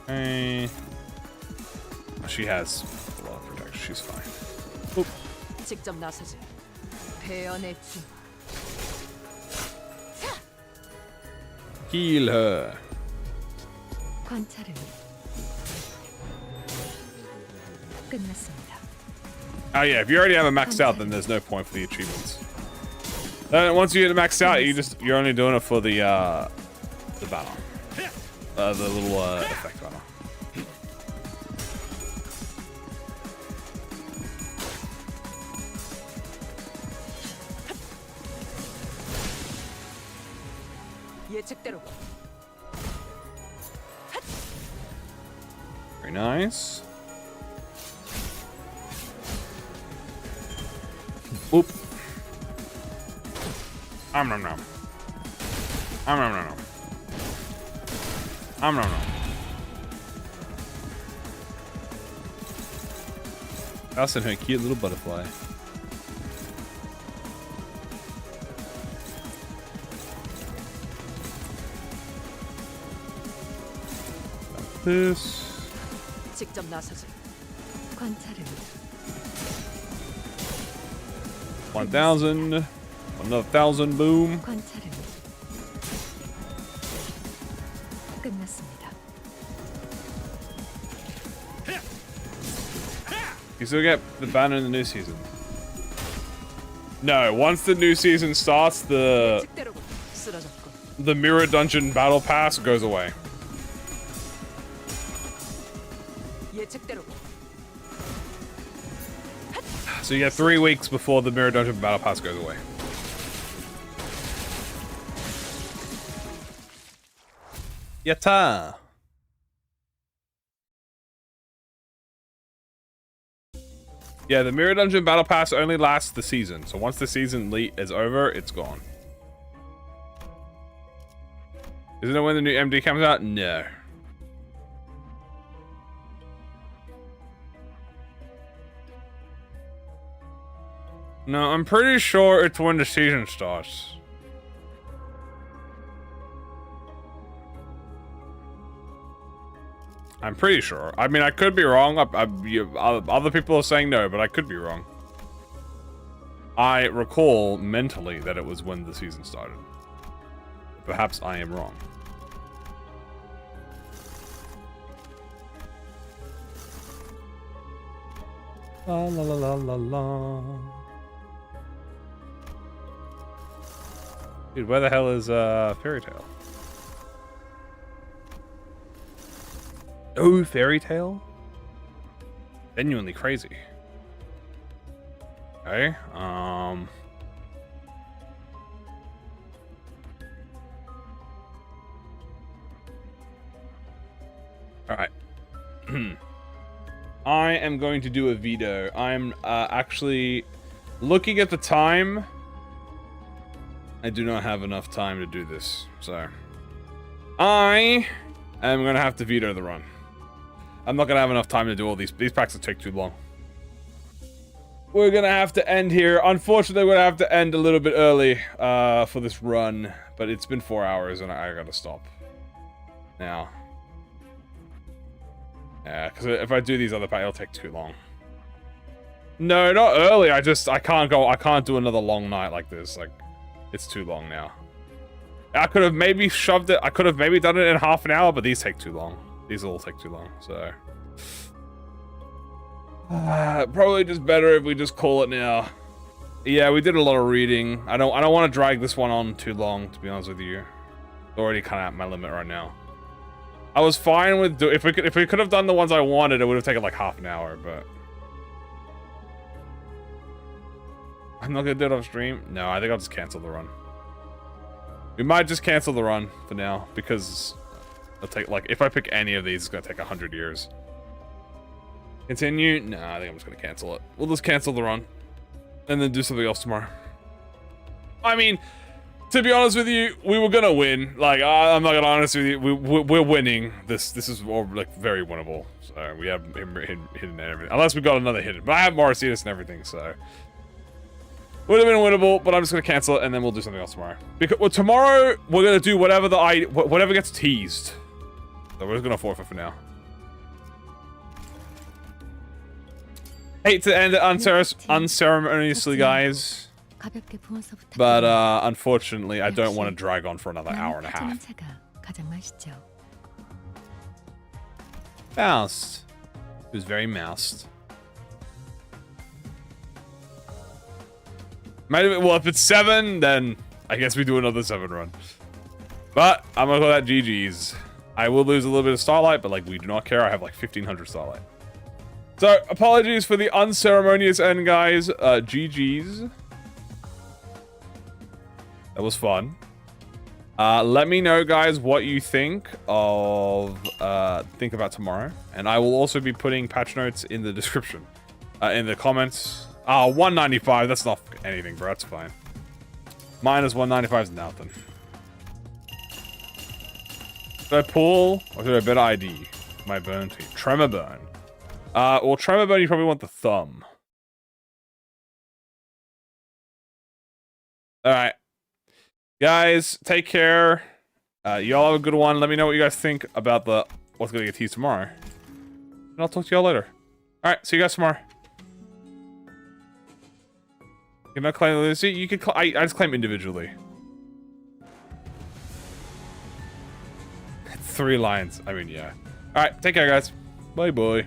Hey. She has a lot of protection. She's fine. Oop. 직접 나서지. 배연의 춤. Kill her. 관찰은 끝났습니다. Oh yeah, if you already have it maxed out, then there's no point for the achievements. Once you get it maxed out, you're only doing it for the battle. The little effect battle. 예측대로. Very nice. Oop. Nom nom. Nom nom. Nom nom. That's her cute little butterfly. This. 직접 나서지. 관찰은 1,000. Another 1,000. Boom. 관찰은 끝났습니다. You still get the banner in the new season. No, once the new season starts, the 예측대로 쓰러졌고. mirror dungeon battle pass goes away. 예측대로. So you get 3 weeks before the mirror dungeon battle pass goes away. Yatta! Yeah, the mirror dungeon battle pass only lasts the season. So once the season is over, it's gone. Isn't it when the new MD comes out? No. No, I'm pretty sure it's when the season starts. I'm pretty sure. I mean, I could be wrong. Other people are saying no, but I could be wrong. I recall mentally that it was when the season started. Perhaps I am wrong. La la la la la la. Dude, where the hell is Fairy Tail? Oh, Fairy Tail? Genuinely crazy. Okay, Alright. I am going to do a veto. I'm actually looking at the time. I do not have enough time to do this, so I am gonna have to veto the run. I'm not gonna have enough time to do all these. These packs will take too long. We're gonna have to end here. Unfortunately, we're gonna have to end a little bit early for this run, but it's been 4 hours and I gotta stop now. Yeah, because if I do these other packs, it'll take too long. No, not early. I can't go. I can't do another long night like this. Like, it's too long now. I could have maybe shoved it. I could have maybe done it in half an hour, but these take too long. These all take too long, so probably just better if we just call it now. Yeah, we did a lot of reading. I don't want to drag this one on too long, to be honest with you. It's already kind of at my limit right now. I was fine with if we could have done the ones I wanted, it would have taken like half an hour, but I'm not gonna do it off stream. No, I think I'll just cancel the run. We might just cancel the run for now because it'll take like if I pick any of these, it's gonna take 100 years. Continue? No, I think I'm just gonna cancel it. We'll just cancel the run and then do something else tomorrow. I mean, to be honest with you, we were gonna win. Like, I'm not gonna honest with you. We're winning. This is all, like, very winnable. So we have him hidden and everything. Unless we got another hidden. But I have Marcius and everything, so would have been winnable. But I'm just gonna cancel it and then we'll do something else tomorrow. Because well, tomorrow we're gonna do whatever whatever gets teased. So we're just gonna forfeit for now. Hate to end it unceremoniously, guys. 가볍게 부어서 부탁드립니다. But unfortunately, I don't want to drag on for another hour and a half. 차가 가장 맛있죠. Moused. It was very moused. Maybe, well, if it's 7, then I guess we do another 7 run. But I'm gonna call that GG's. I will lose a little bit of starlight, but like we do not care. I have like 1500 starlight. So apologies for the unceremonious end, guys. GG's. That was fun. Let me know, guys, what you think of think about tomorrow, and I will also be putting patch notes in the description, in the comments. 195. That's not anything, bro. That's fine. Minus 195 is nothing. Should I pull or should I better ID my burn team? Tremor burn. Well, tremor burn, you probably want the thumb. All right. Guys, take care. Y'all have a good one. Let me know what you guys think about the what's going to get teased tomorrow. And I'll talk to y'all later. All right, see you guys tomorrow. You cannot claim this. You can. I just claim individually. 3 lines. I mean, yeah. All right, take care, guys. Bye, bye.